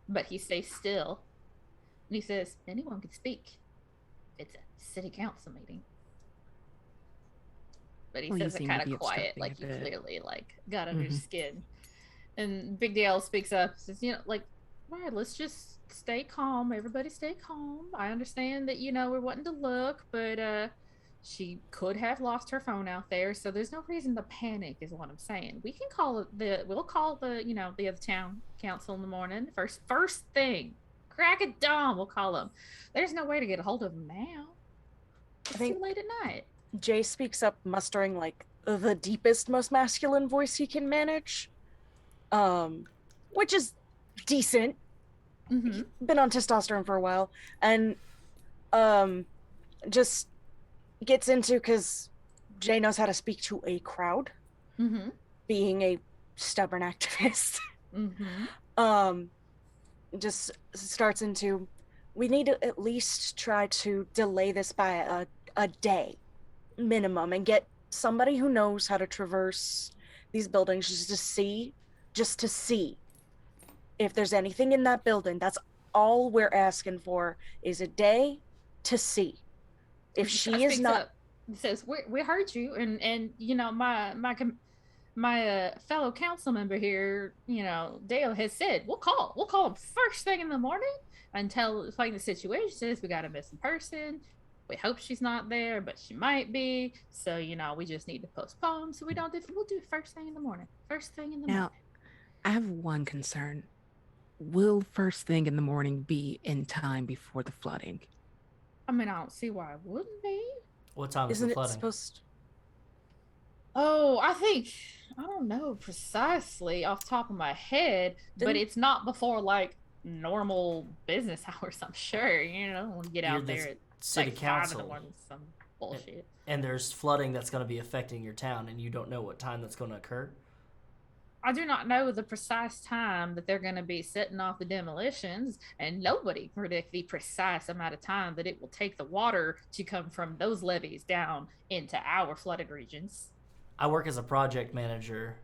but he stays still. And he says, anyone can speak. It's a city council meeting. But he says it kind of quiet, like you clearly got under his skin. And Big DL speaks up, says, all right, let's just stay calm. Everybody stay calm. I understand that, we're wanting to look, but she could have lost her phone out there, so there's no reason to panic is what I'm saying. We'll call the the other town council in the morning. First thing. Crack of dawn, we'll call them. There's no way to get a hold of them now. It's too late at night. Jay speaks up, mustering the deepest, most masculine voice he can manage. Which is decent. Mm-hmm. Been on testosterone for a while, and just gets into, because Jay knows how to speak to a crowd, being a stubborn activist. Just starts into, we need to at least try to delay this by a day minimum and get somebody who knows how to traverse these buildings just to see if there's anything in that building. That's all we're asking for, is a day to see. If she is not, says, we heard you, and my fellow council member here, Dale has said we'll call him first thing in the morning and explain the situation. Says we got a missing person. We hope she's not there, but she might be. So we just need to postpone. So we'll do first thing in the morning. First thing in the morning. Now, I have one concern. Will first thing in the morning be in time before the flooding? I mean, I don't see why it wouldn't be. What time is isn't the it flooding? supposed? Oh, I don't know precisely off the top of my head, but it's not before normal business hours, I'm sure. When you get out there at city council 5 in the morning, some bullshit. And there's flooding that's going to be affecting your town, and you don't know what time that's going to occur? I do not know the precise time that they're going to be setting off the demolitions, and nobody can predict the precise amount of time that it will take the water to come from those levees down into our flooded regions. I work as a project manager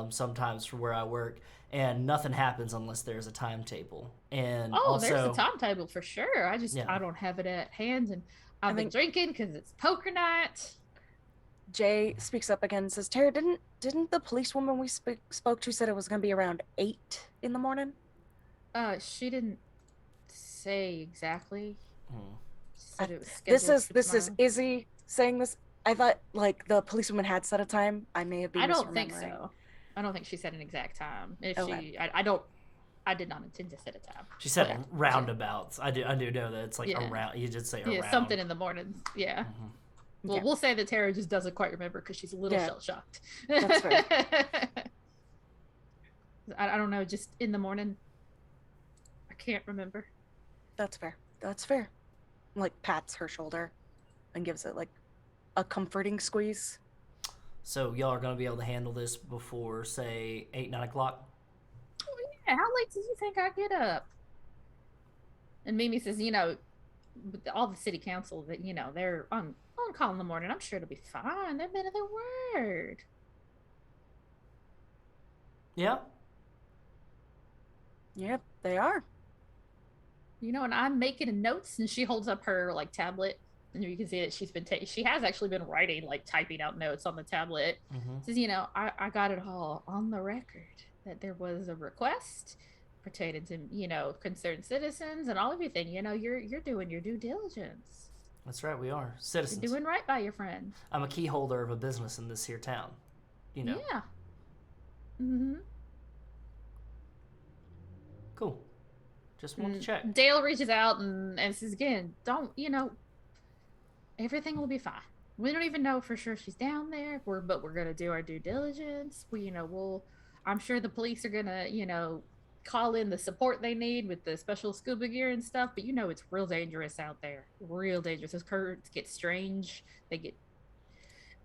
sometimes for where I work, and nothing happens unless there's a timetable. And also, there's a timetable for sure. I don't have it at hand, and I've been drinking because it's poker night. Jay speaks up again and says, Tara, didn't the policewoman we spoke to said it was going to be around 8 in the morning? She didn't say exactly. She said it was this is Izze saying this. I thought the policewoman had set a time. I may have been. I don't think so. I don't think she said an exact time. I did not intend to set a time. She said roundabouts. I do know that it's around. You did say around. Yeah, something in the morning. Yeah. Mm-hmm. Well, we'll say that Tara just doesn't quite remember because she's a little shell-shocked. That's fair. I don't know, just in the morning. I can't remember. That's fair. Pats her shoulder and gives it a comforting squeeze. So y'all are going to be able to handle this before, say, 8, 9 o'clock? Yeah, how late do you think I get up? And Mimi says, with all the city council that, they're on call in the morning. I'm sure it'll be fine. They've been of their word. Yeah. Yep, they are. And I'm making notes, and she holds up her tablet, and you can see that she has actually been writing, typing out notes on the tablet. Says, I got it all on the record that there was a request pertaining to, concerned citizens and all everything. You're doing your due diligence. That's right, we are citizens. You're doing right by your friend. I'm a key holder of a business in this here town. Yeah. Mm-hmm. Cool. Just wanted to check. Dale reaches out and says again, don't, everything will be fine. We don't even know for sure she's down there, but we're going to do our due diligence. I'm sure the police are going to, call in the support they need with the special scuba gear and stuff, but it's real dangerous out there. Real dangerous. Those currents get strange.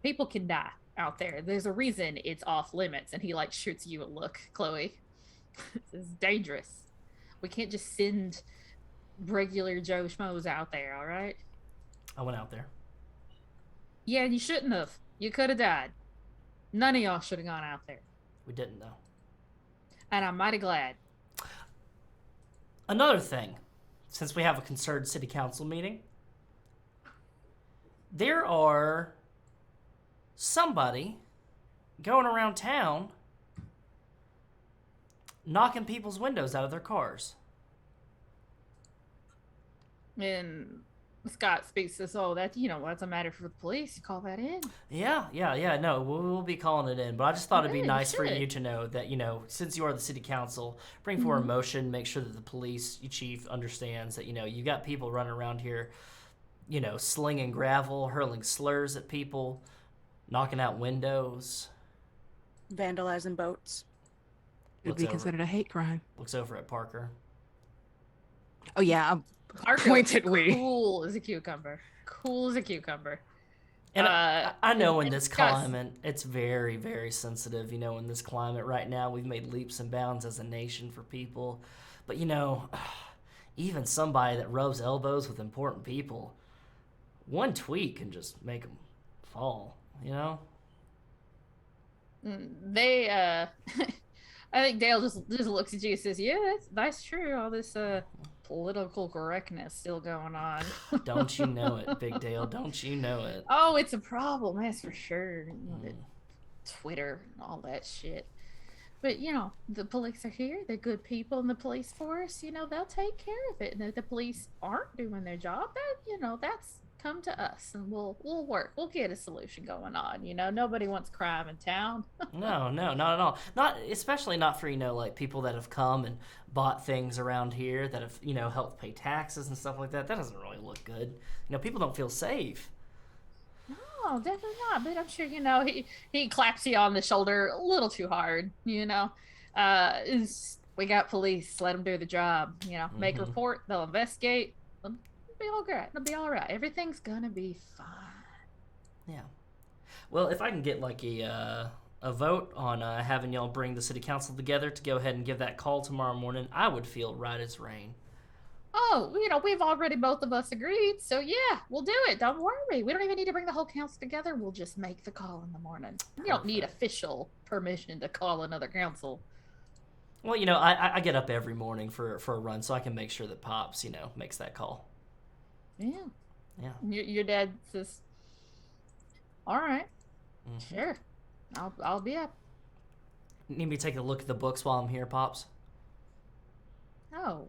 People can die out there. There's a reason it's off limits. And he shoots you a look, Chloe. It's dangerous. We can't just send regular Joe Schmoes out there, all right? I went out there. Yeah, you shouldn't have. You could have died. None of y'all should have gone out there. We didn't, though. And I'm mighty glad. Another thing, since we have a concerned city council meeting, there are somebody going around town knocking people's windows out of their cars. And Scott speaks to us, that's a matter for the police. You call that in. Yeah. No, we'll be calling it in. But I just thought it'd be nice for should. you to know that, since you are the city council, bring forward a motion, make sure that the police chief understands that, you got people running around here, slinging gravel, hurling slurs at people, knocking out windows. Vandalizing boats. It would be considered a hate crime. Looks over at Parker. Oh, yeah. Parker Pointedly. Cool as a cucumber. And I know in this Gus. climate, it's very, very sensitive. In this climate right now, we've made leaps and bounds as a nation for people. But, even somebody that rubs elbows with important people, one tweet can just make them fall, They, I think Dale just looks at you and says, yeah, that's true. All this political correctness still going on. Don't you know it, Big Dale? Don't you know it? Oh, it's a problem, that's for sure. Twitter and all that shit. But, the police are here. They're good people in the police force. They'll take care of it. And if the police aren't doing their job, that's come to us and we'll work. We'll get a solution going on. Nobody wants crime in town. No, not at all. Especially not for, people that have come and bought things around here that have, helped pay taxes and stuff like that. That doesn't really look good. People don't feel safe. No, definitely not. But I'm sure, he claps you on the shoulder a little too hard, we got police, let them do the job, make a report, they'll investigate. It'll be all right. Everything's gonna be fine. Yeah. Well, if I can get a vote on having y'all bring the city council together to go ahead and give that call tomorrow morning, I would feel right as rain. Oh, we've already both of us agreed. So yeah, we'll do it. Don't worry. We don't even need to bring the whole council together. We'll just make the call in the morning. You don't need official permission to call another council. Well, I get up every morning for a run, so I can make sure that Pops, makes that call. Yeah. Your dad says, all right, sure, I'll be up. Need me to take a look at the books while I'm here, Pops? Oh,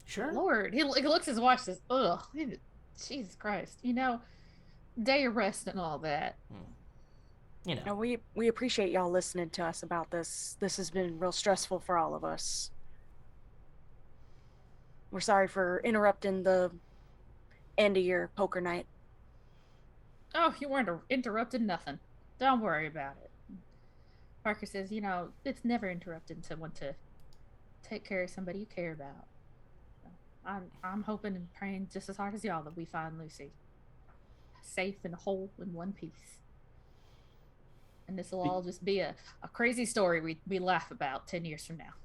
sure. Lord, he looks at his watch and says, ugh, Jesus Christ, day of rest and all that. No, we appreciate y'all listening to us about this. This has been real stressful for all of us. We're sorry for interrupting the end of your poker night. Oh, you weren't interrupted nothing. Don't worry about it. Parker says, it's never interrupting someone to take care of somebody you care about. I'm hoping and praying just as hard as y'all that we find Lucy safe and whole in one piece. And this will all just be a crazy story we laugh about 10 years from now.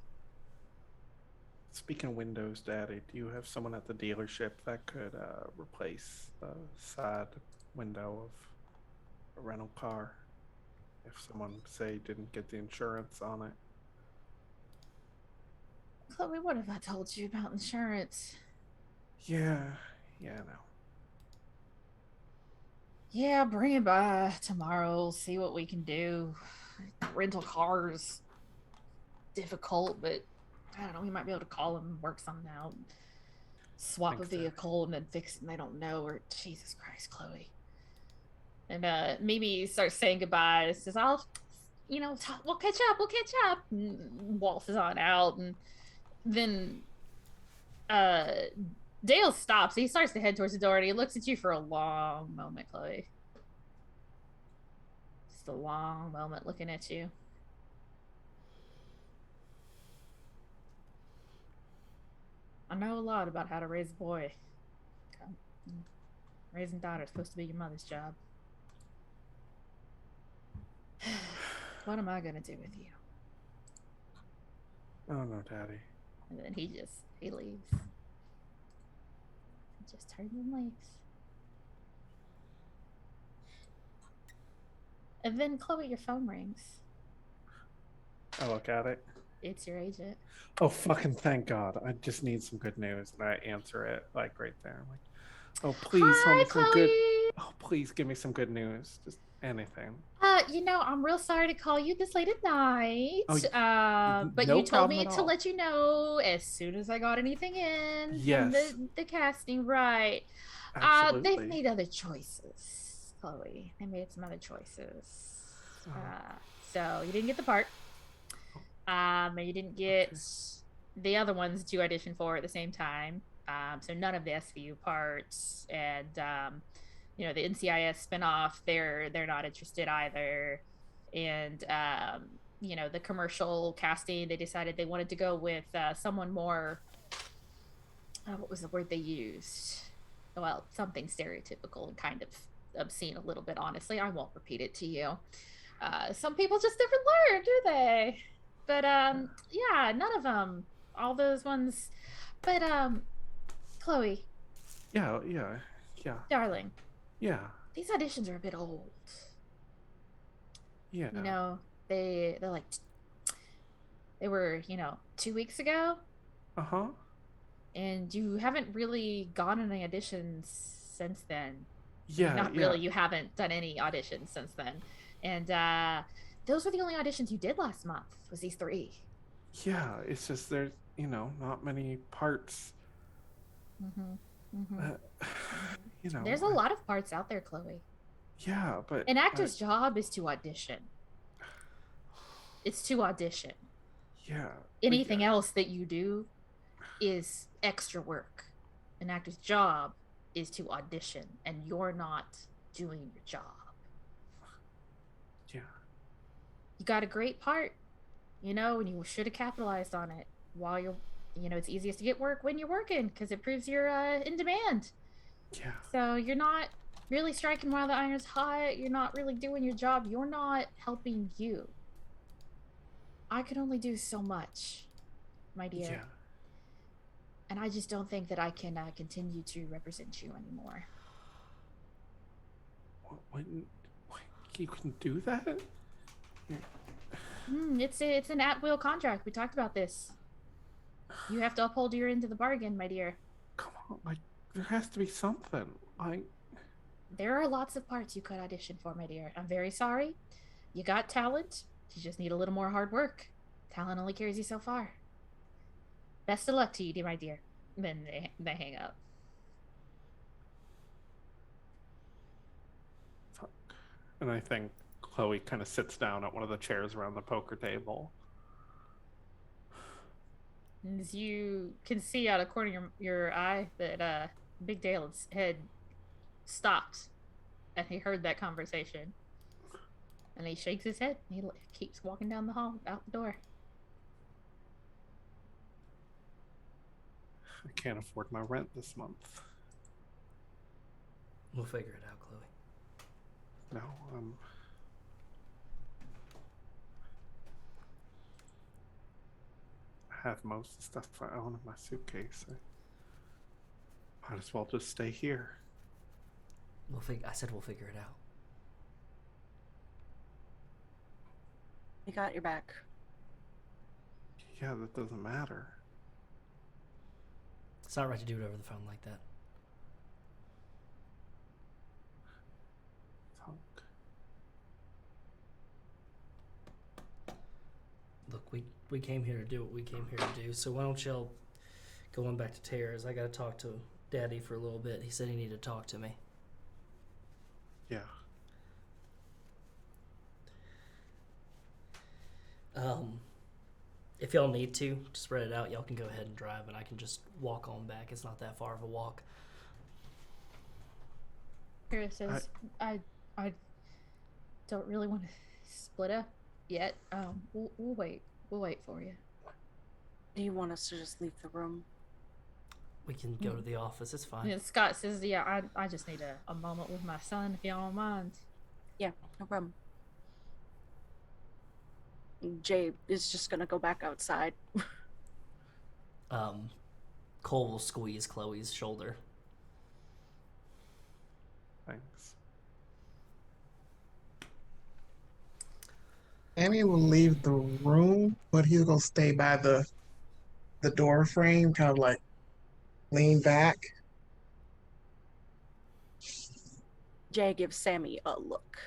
Speaking of windows, Daddy, do you have someone at the dealership that could replace the side window of a rental car if someone, say, didn't get the insurance on it? Chloe, what have I told you about insurance? Yeah, no. Yeah, bring it by tomorrow. See what we can do. Rental cars difficult, but I don't know. We might be able to call them and work something out. Swap Thanks, a Daddy. vehicle and then fix it and they don't know. Or Jesus Christ, Chloe. And maybe start saying goodbye. Says, I'll, we'll catch up. We'll catch up. And waltzes on out, and then Dale stops. He starts to head towards the door, and he looks at you for a long moment, Chloe. Just a long moment looking at you. I know a lot about how to raise a boy. Raising daughters is supposed to be your mother's job. What am I gonna do with you? Oh no, Daddy. And then he leaves. He just turns and leaves. And then Chloe, your phone rings. I look at it. It's your agent. Oh, fucking thank God. I just need some good news. And I answer it like right there. I'm like, oh, please tell Hi, me some Chloe. good. Oh, please give me some good news. Just anything. I'm real sorry to call you this late at night. But no you told problem me at to all. let you know as soon as I got anything in Yes. from the casting, right? Absolutely. They've made other choices, Chloe. They made some other choices. So you didn't get the part. And you didn't get the other ones that you auditioned for at the same time. So none of the SVU parts, and the NCIS spinoff, they're not interested either. And the commercial casting, they decided they wanted to go with someone more. What was the word they used? Well, something stereotypical and kind of obscene a little bit. Honestly, I won't repeat it to you. Some people just never learn, do they? But yeah, none of them. All those ones. But Chloe. Yeah. Darling. Yeah. These auditions are a bit old. Yeah. They're like they were, 2 weeks ago. Uh-huh. And you haven't really gone on any auditions since then. Yeah. Not really. You haven't done any auditions since then. And those were the only auditions you did last month, was these 3. Yeah, it's just there's, not many parts. There's a lot of parts out there, Chloe. Yeah, but An actor's job is to audition. It's to audition. Yeah. Anything else that you do is extra work. An actor's job is to audition, and you're not doing your job. Yeah. You got a great part, and you should have capitalized on it while you're, it's easiest to get work when you're working because it proves you're in demand. Yeah. So you're not really striking while the iron's hot. You're not really doing your job. You're not helping you. I can only do so much, my dear. Yeah. And I just don't think that I can continue to represent you anymore. When you can do that? It's an at-will contract. We talked about this. You have to uphold your end of the bargain, my dear. Come on, there has to be something. There are lots of parts you could audition for, my dear. I'm very sorry. You got talent. You just need a little more hard work. Talent only carries you so far. Best of luck to you, dear, my dear. And then they hang up. Fuck. And I think Chloe kind of sits down at one of the chairs around the poker table. As you can see out of the corner of your eye that Big Dale's head stopped, and he heard that conversation. And he shakes his head. And he keeps walking down the hall, out the door. I can't afford my rent this month. We'll figure it out, Chloe. No, have most of the stuff I own in my suitcase. I might as well just stay here. I said we'll figure it out. We got your back. Yeah, that doesn't matter. It's not right to do it over the phone like that. Talk. Look, we came here to do what we came here to do, so why don't y'all go on back to Tara's? I gotta talk to Daddy for a little bit. He said he needed to talk to me. Yeah. If y'all need to spread it out, y'all can go ahead and drive, and I can just walk on back. It's not that far of a walk. Kara says, I don't really want to split up yet. We'll wait. We'll wait for you. Do you want us to just leave the room? We can go to the office. It's fine. Yeah, Scott says, yeah, I just need a moment with my son, if y'all don't mind. Yeah, no problem. Jay is just gonna go back outside. Cole will squeeze Chloe's shoulder. Thanks. Sammie will leave the room, but he's gonna stay by the door frame, kind of like lean back. Jay gives Sammie a look.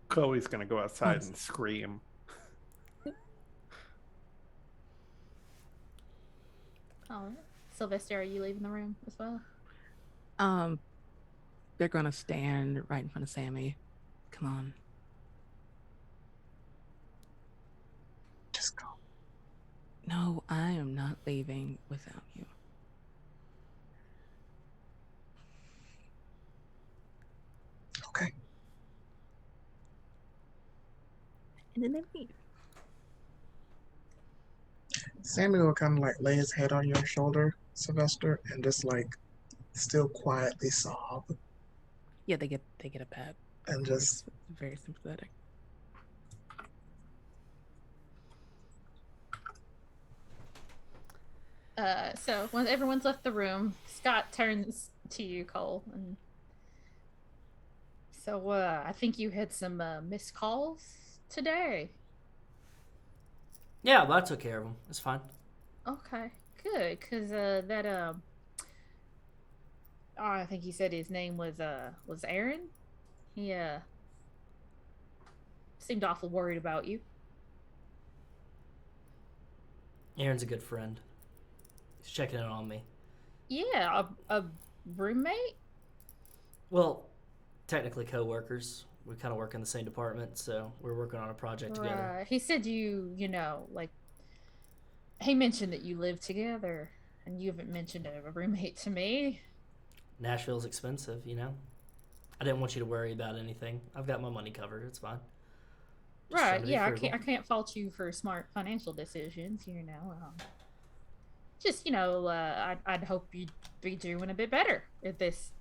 Chloe's gonna go outside and scream. Oh, Sylvester, are you leaving the room as well? They're gonna stand right in front of Sammie. Come on. Just go. No, I am not leaving without you. Okay. And then they leave. Sammie will kind of like lay his head on your shoulder, Sylvester, and just like still quietly sob Yeah, they get a pat. and just It's very sympathetic. So when everyone's left the room, Scott turns to you, Cole, and so I think you had some missed calls today. Yeah, but I took care of him. It's fine. Okay, good, because that I think he said his name was Aaron. He seemed awful worried about you. Aaron's a good friend. He's checking in on me. Yeah, a roommate. Well, technically co-workers. We kind of work in the same department, so we're working on a project together. Right. He said you know, like he mentioned that you live together, and you haven't mentioned a roommate to me. Nashville's expensive, you know? I didn't want you to worry about anything. I've got my money covered. It's fine. Just trying Right. to be Yeah, frugal. I can't fault you for smart financial decisions, you know. Just, you know, I'd hope you'd be doing a bit better at this.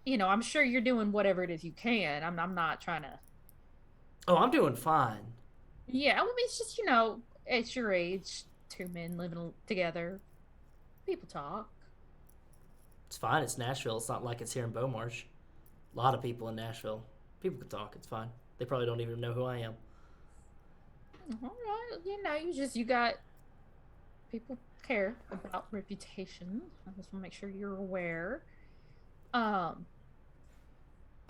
You know, I'm sure you're doing whatever it is you can. I'm not trying to. Oh, I'm doing fine. Yeah, I mean, it's just, you know, at your age, two men living together, people talk. It's fine. It's Nashville. It's not like it's here in Beaumarch. A lot of people in Nashville. People can talk. It's fine. They probably don't even know who I am. All right, you know, you got people care about reputation. I just want to make sure you're aware.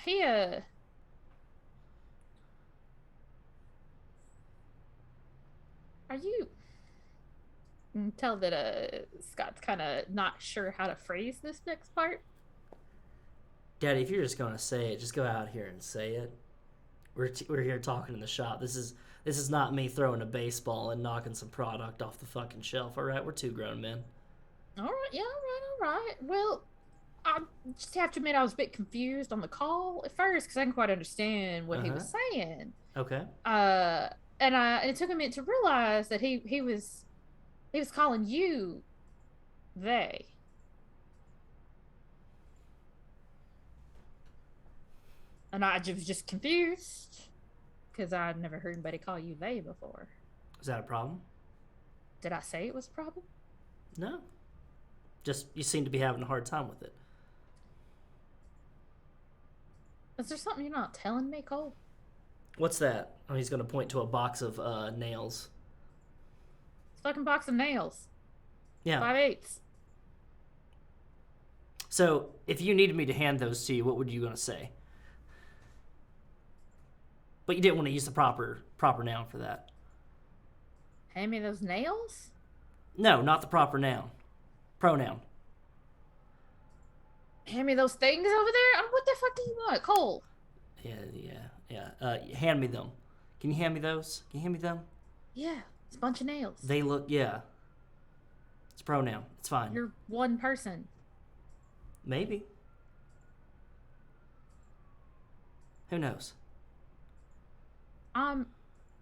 He are you? You can tell that Scott's kind of not sure how to phrase this next part. Daddy, if you're just gonna say it, just go out here and say it. We're here talking in the shop. This is not me throwing a baseball and knocking some product off the fucking shelf. All right, we're two grown men. All right, yeah, all right. Well, I just have to admit I was a bit confused on the call at first because I didn't quite understand what he was saying. Okay. And it took a minute to realize that he was calling you they. And I was just confused because I'd never heard anybody call you they before. Is that a problem? Did I say it was a problem? No. Just you seem to be having a hard time with it. Is there something you're not telling me, Cole? What's that? Oh, he's going to point to a box of nails. It's a fucking box of nails. Yeah. 5/8. So, if you needed me to hand those to you, what would you going to say? But you didn't want to use the proper noun for that. Hand me those nails? No, not the proper noun. Pronoun. Hand me those things over there? What the fuck do you want, Cole? Yeah. Hand me them. Can you hand me those? Can you hand me them? Yeah, it's a bunch of nails. They look, yeah. It's a pronoun. It's fine. You're one person. Maybe. Who knows? I'm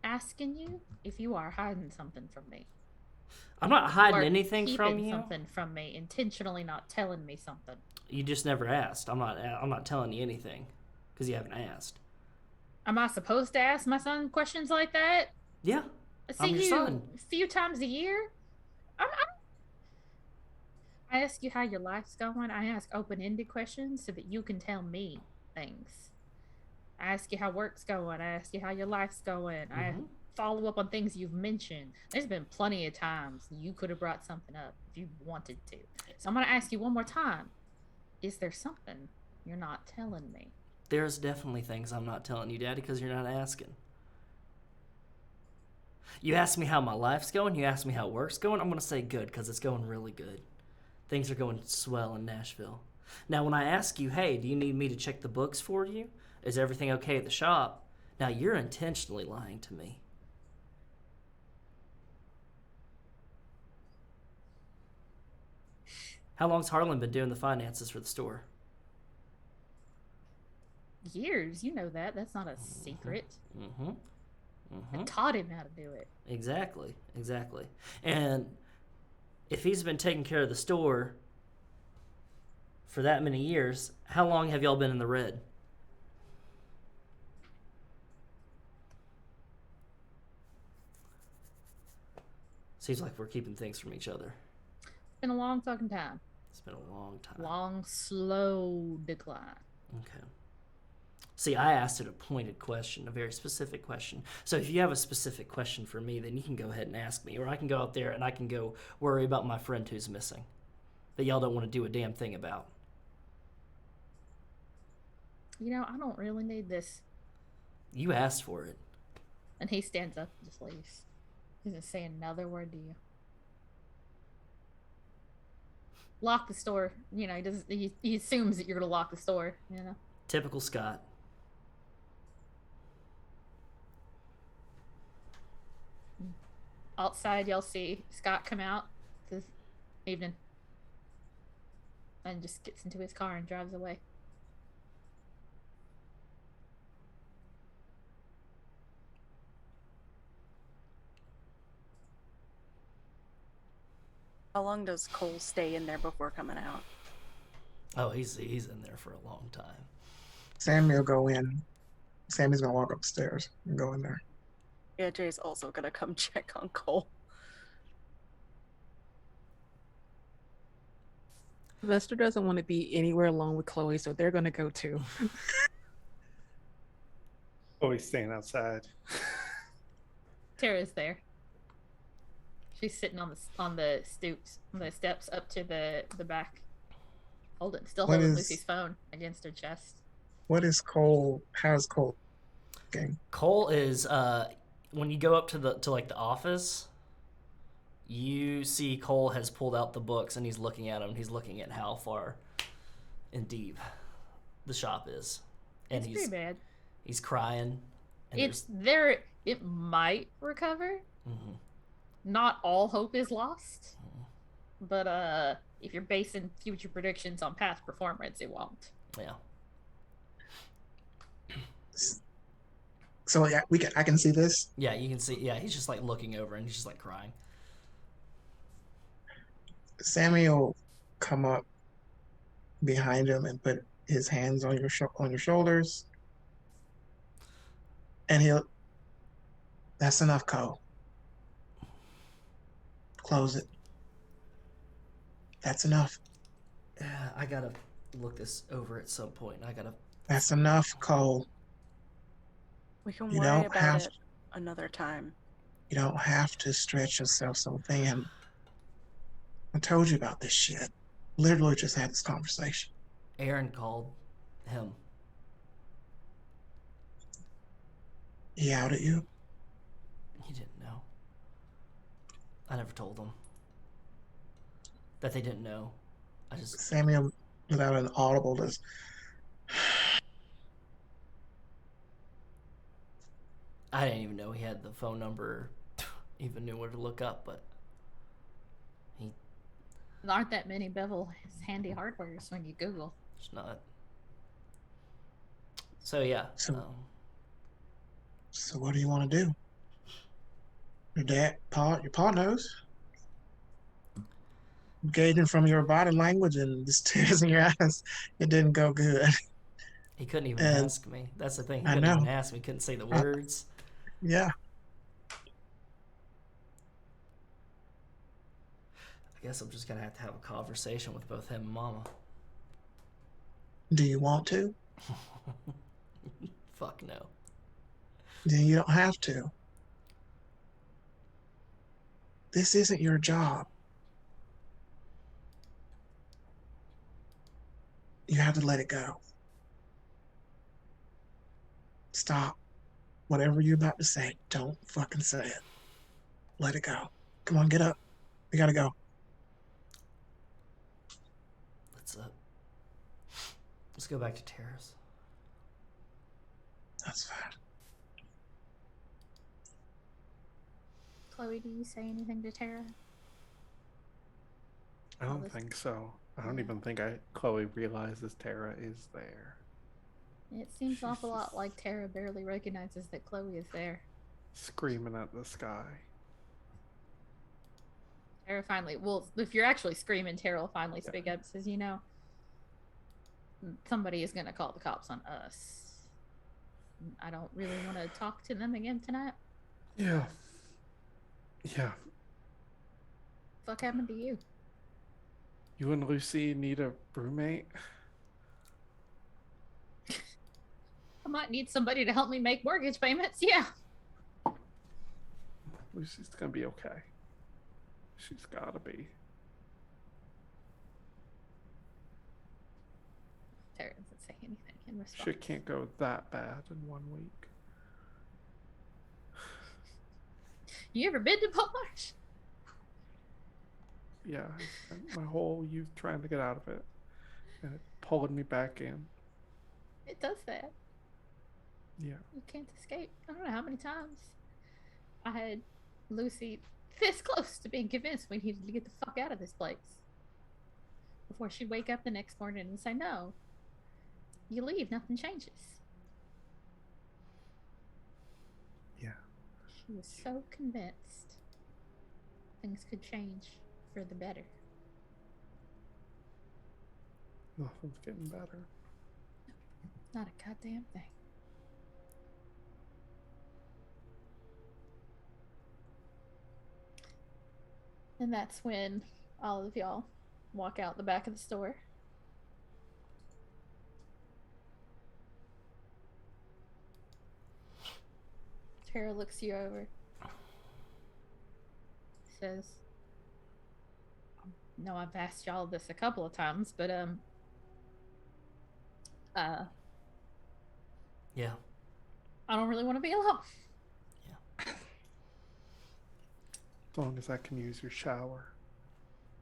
asking you if you are hiding something from me. I'm not hiding Or anything from keeping you. something from me, intentionally not telling me something. You just never asked. I'm not telling you anything because you haven't asked. Am I supposed to ask my son questions like that? Yeah. I see I'm your you son. a few times a year. I ask you how your life's going. I ask open-ended questions so that you can tell me things. I ask you how work's going. I ask you how your life's going. I follow up on things you've mentioned. There's been plenty of times you could have brought something up if you wanted to. So I'm going to ask you one more time. Is there something you're not telling me? There's definitely things I'm not telling you, Daddy, because you're not asking. You ask me how my life's going. You ask me how work's going. I'm going to say good because it's going really good. Things are going swell in Nashville. Now, when I ask you, hey, do you need me to check the books for you? Is everything okay at the shop? Now, you're intentionally lying to me. How long's Harlan been doing the finances for the store? Years. You know that. That's not a secret. Mm-hmm. I taught him how to do it. Exactly. And if he's been taking care of the store for that many years, how long have y'all been in the red? Seems like we're keeping things from each other. It's been a long fucking time. It's been a long time. Long, slow decline. Okay. See, I asked a pointed question, a very specific question. So if you have a specific question for me, then you can go ahead and ask me. Or I can go out there and I can go worry about my friend who's missing. That y'all don't want to do a damn thing about. You know, I don't really need this. You asked for it. And he stands up and just leaves. He doesn't say another word to you. Lock the store. You know, he assumes that you're going to lock the store, you know? Typical Scott. Outside, y'all see Scott come out this evening. And just gets into his car and drives away. How long does Cole stay in there before coming out? Oh, he's in there for a long time. Sammie will go in. Sammie's gonna walk upstairs and go in there. Yeah, Jay's also gonna come check on Cole. Sylvester doesn't want to be anywhere alone with Chloe, so they're gonna go too. Always staying outside. Tara's there. She's sitting on the steps up to the back, holding Lucy's phone against her chest. What is Cole? How's Cole looking? Cole is when you go up to the office, you see Cole has pulled out the books and he's looking at them. He's looking at how far and deep the shop is, and It's pretty bad. He's crying. And It's there. It might recover. Mm-hmm. Not all hope is lost, but if you're basing future predictions on past performance, it won't. Yeah. So yeah, I can see this. Yeah, you can see. Yeah, he's just like looking over and he's just like crying. Sammie will come up behind him and put his hands on your shoulders, and he'll. That's enough, Cole. Close it. That's enough. Yeah, I gotta look this over at some point. I gotta. That's enough, Cole. We can You worry don't about have it another time. You don't have to stretch yourself so thin. I told you about this shit. Literally just had this conversation. Aaron called him. He outed you? He didn't know. I never told them that they didn't know. I just. Samuel, without an audible, does. I didn't even know he had the phone number, even knew where to look up, but he. There aren't that many Bevel handy hardwares when you Google. It's not. So yeah. So what do you want to do? Your pa knows. Gauging from your body language and the tears in your eyes, it didn't go good. He couldn't even ask me. That's the thing. He I couldn't know. even ask me. He couldn't say the words. Yeah. I guess I'm just gonna have to have a conversation with both him and Mama. Do you want to? Fuck no. Then you don't have to. This isn't your job. You have to let it go. Stop. Whatever you're about to say, don't fucking say it. Let it go. Come on, get up. We gotta go. Let's go back to Terrace. That's fine. Chloe, do you say anything to Tara? I don't think so. I don't even think Chloe realizes Tara is there. It seems an awful lot like Tara barely recognizes that Chloe is there. Screaming at the sky. Tara finally, well, if you're actually screaming, Tara will finally speak up and says, you know, somebody is going to call the cops on us. I don't really want to talk to them again tonight. Yeah. Yeah. Fuck happened to you? You and Lucy need a roommate? I might need somebody to help me make mortgage payments, yeah. Lucy's gonna be okay. She's gotta be. Tara doesn't say anything in response. Shit can't go that bad in 1 week. You ever been to Beaumarch? Yeah, I spent my whole youth trying to get out of it, and it pulled me back in. It does that. Yeah. You can't escape. I don't know how many times I had Lucy this close to being convinced we needed to get the fuck out of this place before she'd wake up the next morning and say, no, you leave, nothing changes. Yeah. She was so convinced things could change for the better. Nothing's getting better. Not a goddamn thing. And that's when all of y'all walk out the back of the store. Tara looks you over. Says, no, I've asked y'all this a couple of times, but yeah, I don't really want to be alone. Yeah. As long as I can use your shower.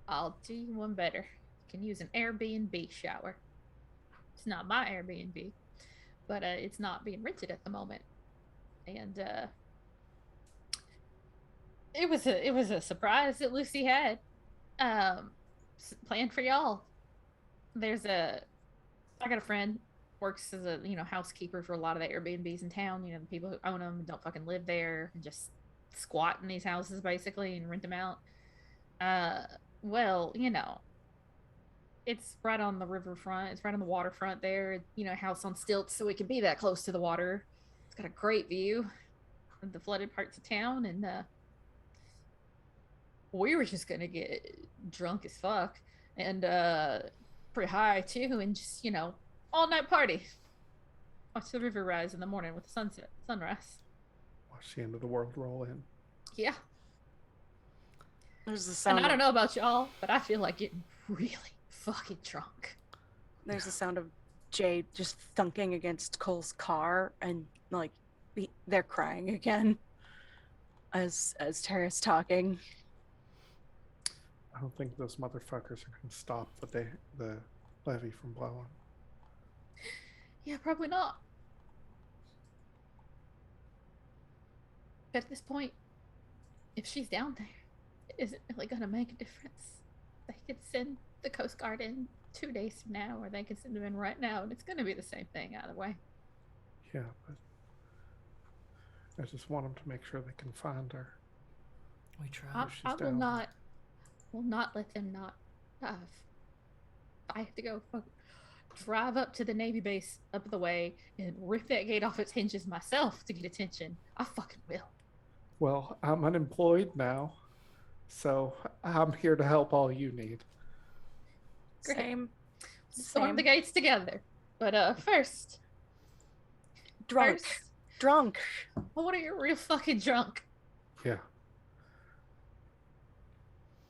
I'll do you one better. You can use an Airbnb shower. It's not my Airbnb, but it's not being rented at the moment. And it was a surprise that Lucy had planned for y'all. I got a friend works as a housekeeper for a lot of the Airbnbs in town. The people who own them don't fucking live there and just squat in these houses basically and rent them out. Well, it's right on the riverfront. It's right on the waterfront there. House on stilts, so it can be that close to the water. It's got a great view of the flooded parts of town, and we were just gonna get drunk as fuck and pretty high too, and just all night party. Watch the river rise in the morning with the sunrise. Watch the end of the world roll in. Yeah. There's the sound. And I don't know about y'all, but I feel like getting really fucking drunk. There's the sound of Jade just thunking against Cole's car, and like they're crying again as Tara's talking. I don't think those motherfuckers are gonna stop the levee from blowing. Yeah, probably not. But at this point, if she's down there, is it really gonna make a difference? They could send the Coast Guard in 2 days from now, or they could send them in right now, and it's gonna be the same thing either way. Yeah, but I just want them to make sure they can find her. We try. I will not let them not dive. I have to go drive up to the Navy base up the way and rip that gate off its hinges myself to get attention. I fucking will. Well, I'm unemployed now, so I'm here to help all you need. Great. Same. Storm the gates together. But first, Drunk. I want to get real fucking drunk. Yeah.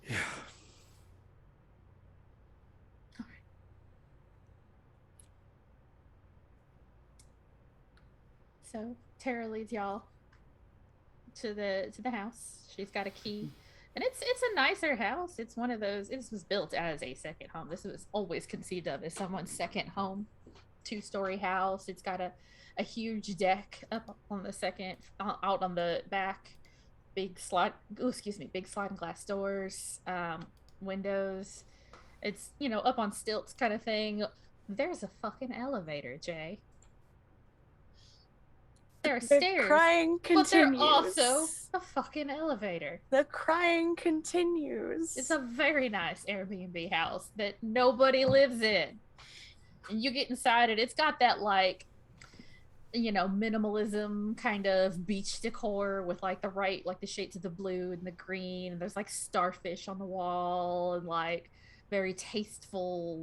Yeah. All right. So Tara leads y'all to the house. She's got a key, and it's a nicer house. It's one of those. This was built as a second home. This was always conceived of as someone's second home. 2-story house. It's got a huge deck up on the second, out on the back. Big sliding glass doors, windows. It's up on stilts kind of thing. There's a fucking elevator, Jay. There are stairs. Crying continues. But they're also a fucking elevator. The crying continues. It's a very nice Airbnb house that nobody lives in. And you get inside it, it's got that minimalism kind of beach decor with the shades of the blue and the green, and there's starfish on the wall, and very tasteful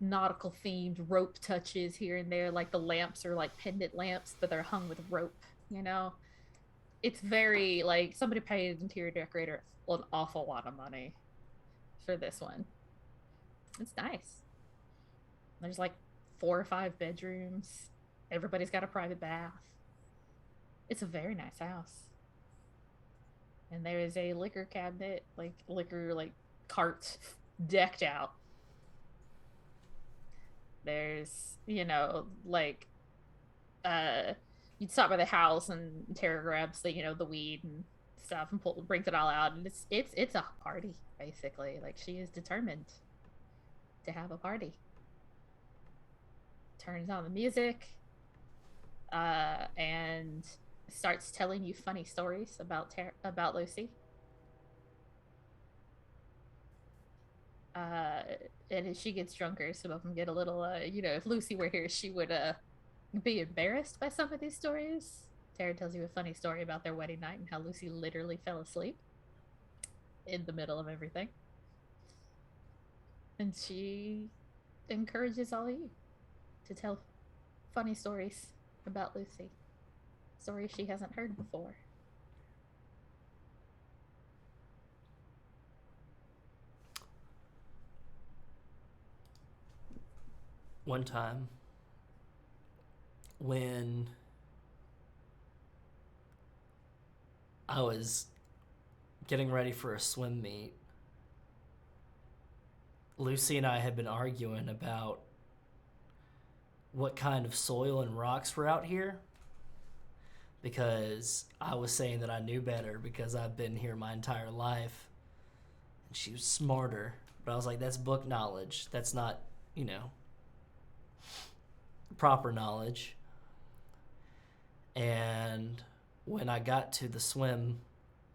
nautical themed rope touches here and there. The lamps are pendant lamps, but they're hung with rope. It's very somebody paid an interior decorator an awful lot of money for this one. It's nice. There's 4 or 5 bedrooms. Everybody's got a private bath. It's a very nice house. And there is a liquor cabinet, liquor cart decked out. There's, you'd stop by the house and Tara grabs the weed and stuff and brings it all out, and it's a party basically. She is determined to have a party. Turns on the music. And starts telling you funny stories about Lucy. And as she gets drunker, some of them get a little, if Lucy were here, she would be embarrassed by some of these stories. Tara tells you a funny story about their wedding night and how Lucy literally fell asleep in the middle of everything. And she encourages all of you to tell funny stories about Lucy. Stories she hasn't heard before. One time when I was getting ready for a swim meet, Lucy and I had been arguing about what kind of soil and rocks were out here, because I was saying that I knew better because I've been here my entire life, and she was smarter. But I was like, that's book knowledge. That's not, proper knowledge. And when I got to the swim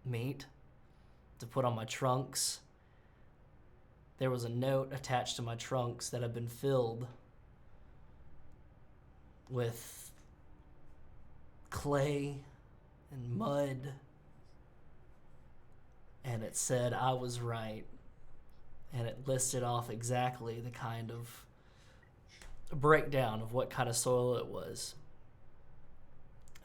meet to put on my trunks, there was a note attached to my trunks that had been filled with clay and mud and it said I was right, and it listed off exactly the kind of breakdown of what kind of soil it was.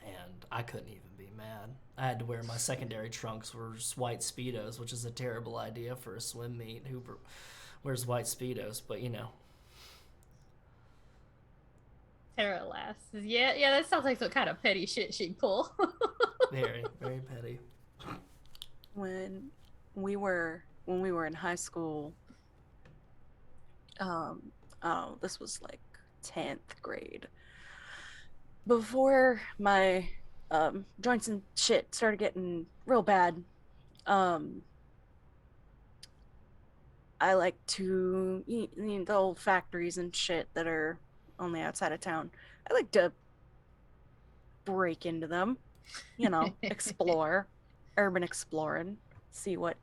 And I couldn't even be mad. I had to wear my secondary trunks were white Speedos, which is a terrible idea for a swim meet. Who wears white Speedos? But you know. Tara laughs. Yeah, that sounds like some kind of petty shit she'd pull. Very, very petty. When we were in high school, this was like 10th grade. Before my joints and shit started getting real bad, I like to eat the old factories and shit that are on the outside of town. I like to break into them, explore, urban exploring, see what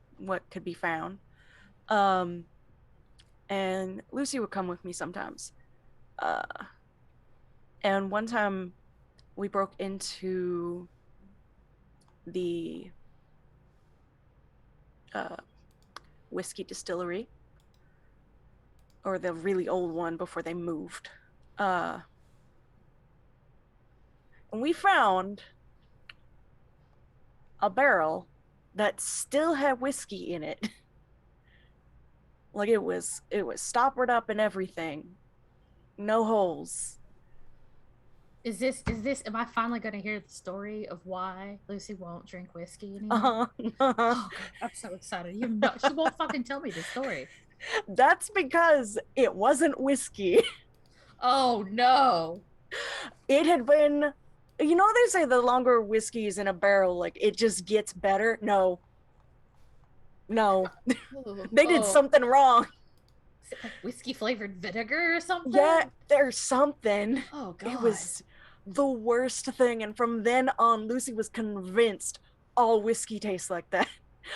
could be found. And Lucy would come with me sometimes. And one time we broke into the whiskey distillery, or the really old one before they moved. And we found a barrel that still had whiskey in it. Like it was stoppered up and everything. No holes. Is this am I finally gonna hear the story of why Lucy won't drink whiskey anymore? Oh, God, I'm so excited. She won't fucking tell me the story. That's because it wasn't whiskey. Oh no. It had been, they say the longer whiskey is in a barrel, like it just gets better. No. They did something wrong. Is it like whiskey flavored vinegar or something? Yeah, there's something. Oh God. It was the worst thing. And from then on, Lucy was convinced all whiskey tastes like that.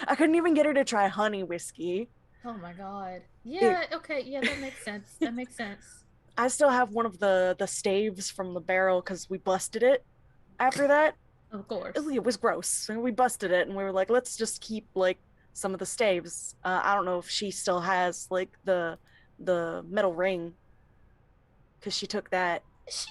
I couldn't even get her to try honey whiskey. Oh my God. Yeah, okay. Yeah, that makes sense. That makes sense. I still have one of the staves from the barrel because we busted it after that. Of course. It was gross. And we busted it and we were like, let's just keep like some of the staves. I don't know if she still has like the metal ring because she took that.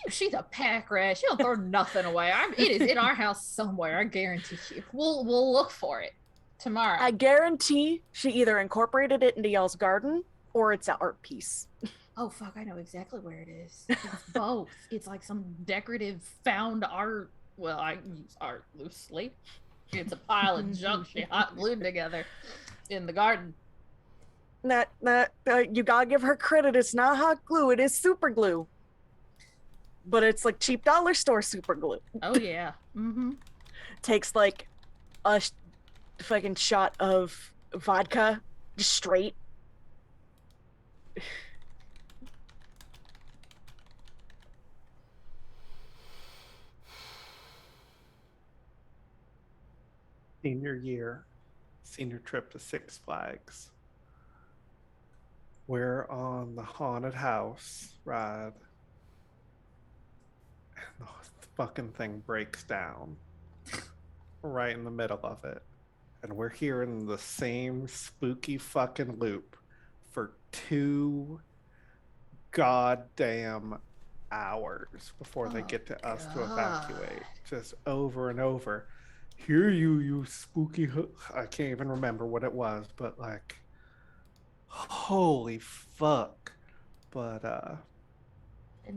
She's a pack rat. She don't throw nothing away. It is in our house somewhere. I guarantee you. We'll look for it tomorrow. I guarantee she either incorporated it into y'all's garden or it's an art piece. Oh fuck, I know exactly where it is. It's both. It's like some decorative found art. Well, I use art loosely. It's a pile of junk she hot glued together in the garden. You gotta give her credit. It's not hot glue. It is super glue. But it's like cheap dollar store super glue. Oh yeah. Mm-hmm. Takes like a fucking shot of vodka, just straight. Senior trip to Six Flags. We're on the haunted house ride, and the fucking thing breaks down right in the middle of it. And we're hearing the same spooky fucking loop for 2 goddamn hours before they get to us to evacuate. Just over and over. Hear you spooky. I can't even remember what it was, but like, holy fuck. But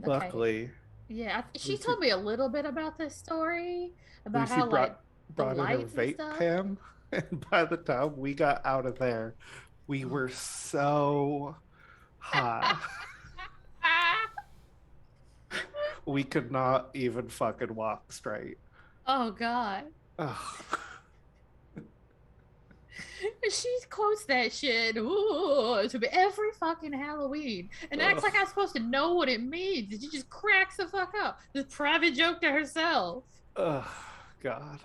luckily. Yeah, she told me a little bit about this story. About Lucy how brought the in her lights and vape stuff. pen. And by the time we got out of there, we were so high. We could not even fucking walk straight. Oh God. Ugh. She quotes that shit to be every fucking Halloween and acts like I'm supposed to know what it means. And she just cracks the fuck up. This private joke to herself. Ugh, God.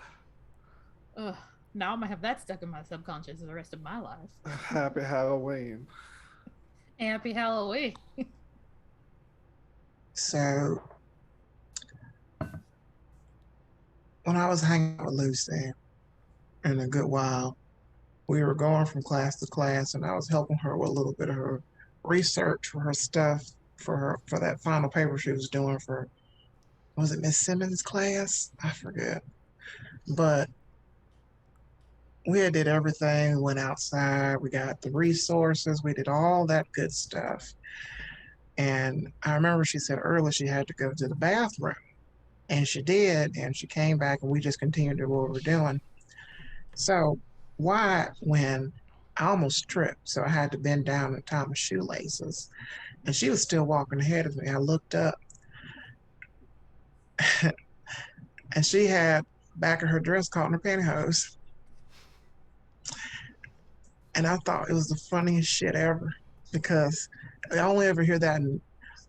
Ugh. Now I'm gonna have that stuck in my subconscious for the rest of my life. Happy Halloween. Happy Halloween. So, when I was hanging out with Lucy in a good while, we were going from class to class, and I was helping her with a little bit of her research for her stuff for that final paper she was doing for, was it Miss Simmons' class? I forget. But we had did everything. We went outside. We got the resources. We did all that good stuff. And I remember she said earlier she had to go to the bathroom. And she did. And she came back and we just continued to do what we were doing. So why when I almost tripped, so I had to bend down and tie my shoelaces. And she was still walking ahead of me. I looked up and she had back of her dress caught in her pantyhose. And I thought it was the funniest shit ever because I only ever hear that in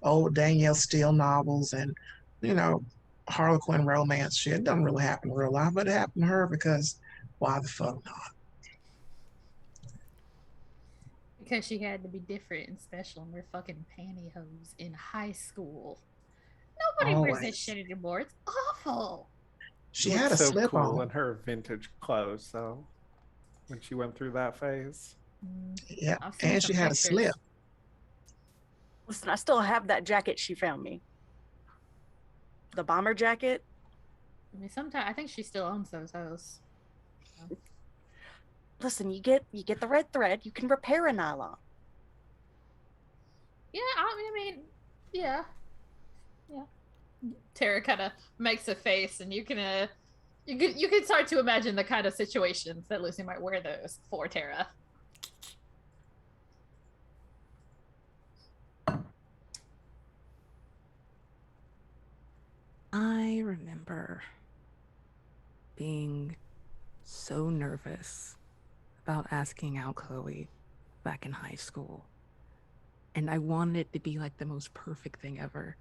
old Danielle Steele novels and, you know, Harlequin romance shit. It doesn't really happen in real life, but it happened to her because why the fuck not? Because she had to be different and special in her fucking pantyhose in high school. Nobody wears that Always. shit anymore. It's awful. She looked had a so slip cool on. in her vintage clothes, though, when she went through that phase. Yeah, I've seen and some she had pictures. a slip. Listen, I still have that jacket she found me. The bomber jacket. I mean, sometimes I think she still owns those hose. Listen, you get the red thread, you can repair a nylon. Yeah, I mean, yeah. Tara kind of makes a face, and you can start to imagine the kind of situations that Lucy might wear those for Tara. I remember being so nervous about asking out Chloe back in high school. And I wanted it to be like the most perfect thing ever.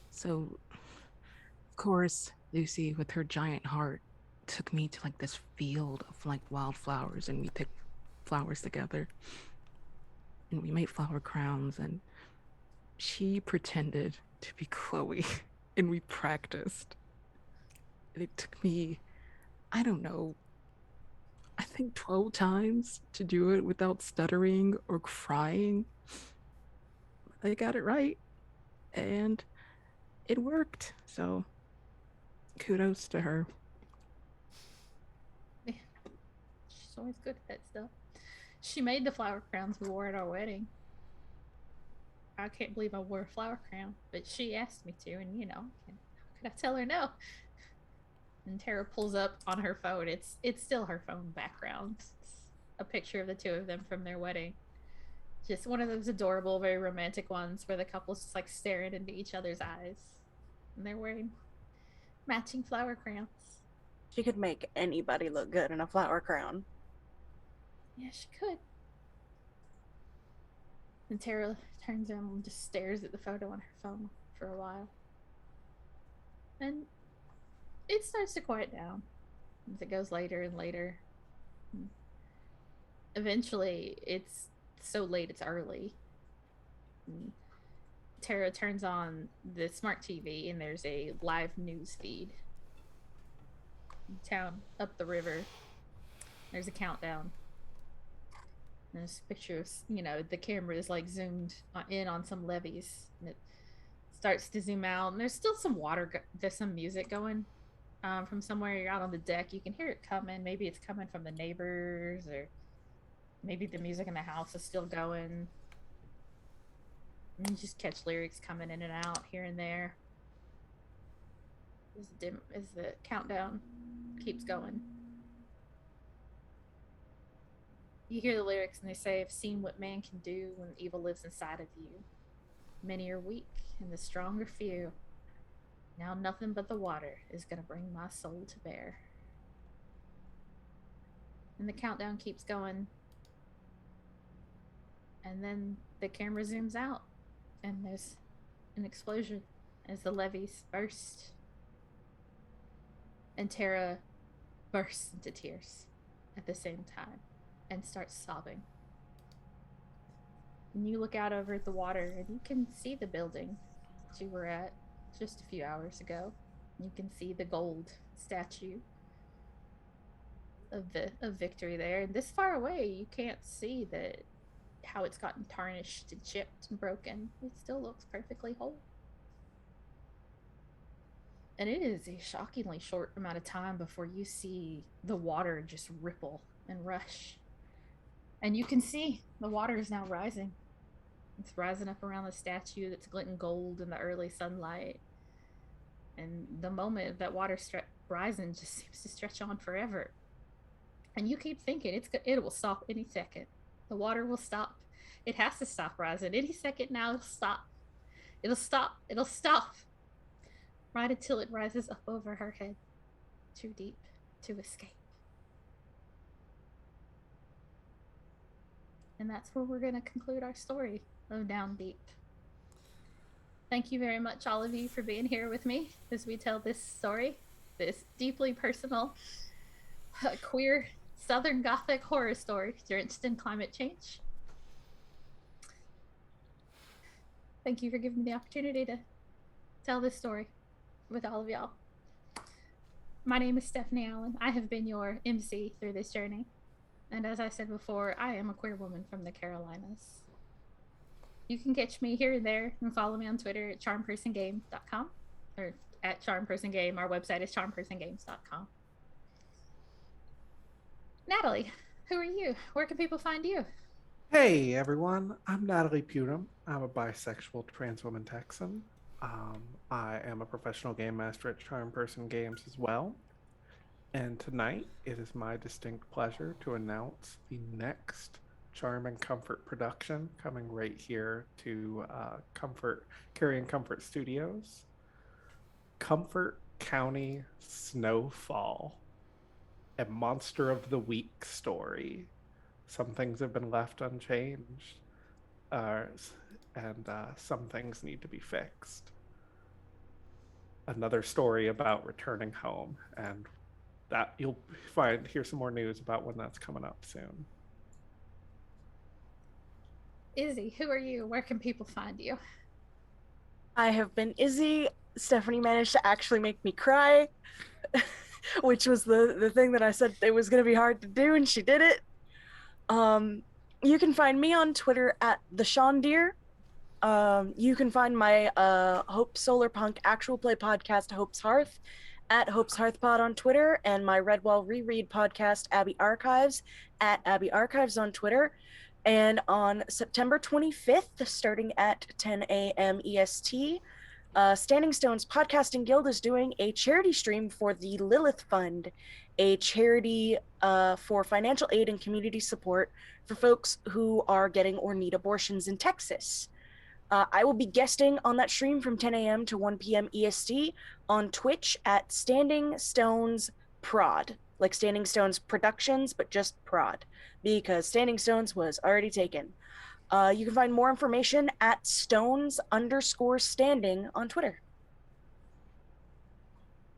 So, of course, Lucy, with her giant heart, took me to like this field of like wildflowers, and we picked flowers together. And we made flower crowns, and she pretended to be Chloe, and we practiced. And it took me, I don't know, I think 12 times to do it without stuttering or crying. I got it right, and it worked. So, kudos to her. She's always good at that stuff. She made the flower crowns we wore at our wedding. I can't believe I wore a flower crown, but she asked me to, and how could I tell her no? And Tara pulls up on her phone. It's still her phone background. It's a picture of the two of them from their wedding. Just one of those adorable, very romantic ones where the couple's just like staring into each other's eyes, and they're wearing matching flower crowns. She could make anybody look good in a flower crown. Yeah, she could. And Tara turns around and just stares at the photo on her phone for a while. And it starts to quiet down as it goes later and later. Eventually, it's so late it's early. And Tara turns on the smart TV, and there's a live news feed. Town up the river. There's a countdown. And there's a picture of, the camera is like zoomed in on some levees. And it starts to zoom out. And there's still some water, there's some music going from somewhere. You're out on the deck. You can hear it coming. Maybe it's coming from the neighbors, or maybe the music in the house is still going. And you just catch lyrics coming in and out here and there as the countdown keeps going. You hear the lyrics, and they say, "I've seen what man can do when evil lives inside of you. Many are weak, and the strong are few. Now nothing but the water is going to bring my soul to bear." And the countdown keeps going. And then the camera zooms out, and there's an explosion as the levees burst. And Tara bursts into tears at the same time and starts sobbing. And you look out over at the water, and you can see the building that you were at just a few hours ago. You can see the gold statue. of victory there. And this far away, you can't see that how it's gotten tarnished and chipped and broken. It still looks perfectly whole. And it is a shockingly short amount of time before you see the water just ripple and rush. And you can see the water is now rising. It's rising up around the statue that's glinting gold in the early sunlight. And the moment that water rising just seems to stretch on forever. And you keep thinking it will stop any second. The water will stop. It has to stop rising. Any second now, it'll stop. It'll stop. It'll stop. Right until it rises up over her head. Too deep to escape. And that's where we're going to conclude our story of Down Deep. Thank you very much, all of you, for being here with me as we tell this story, this deeply personal, queer, Southern Gothic horror story drenched in climate change. Thank you for giving me the opportunity to tell this story with all of y'all. My name is Stephanie Allen. I have been your MC through this journey. And as I said before, I am a queer woman from the Carolinas. You can catch me here and there and follow me on Twitter at charmpersongame.com or at charmpersongame. Our website is charmpersongames.com. Natalie, who are you? Where can people find you? Hey everyone, I'm Natalie Pudim. I'm a bisexual trans woman Texan. I am a professional game master at Charm Person Games as well. And tonight, it is my distinct pleasure to announce the next Charm and Comfort production coming right here to Carrion Comfort Studios. Comfort County Snowfall, a Monster of the Week story. Some things have been left unchanged, and some things need to be fixed. Another story about returning home, and that you'll hear some more news about when that's coming up soon. Izzy, who are you? Where can people find you? I have been Izzy. Stephanie managed to actually make me cry, which was the thing that I said it was going to be hard to do, and she did it. You can find me on Twitter at the Sean Deer. You can find my Hope Solar Punk actual play podcast, Hope's Hearth, at Hope's Hearth Pod on Twitter, and my Redwall Reread podcast, Abbey Archives, at Abbey Archives on Twitter. And on September 25th, starting at 10 a.m. EST, Standing Stones Podcasting Guild is doing a charity stream for the Lilith Fund, a charity for financial aid and community support for folks who are getting or need abortions in Texas. I will be guesting on that stream from 10 a.m. to 1 p.m. EST on Twitch at Standing Stones Prod, like Standing Stones Productions, but just Prod, because Standing Stones was already taken. You can find more information at Stones_standing on Twitter.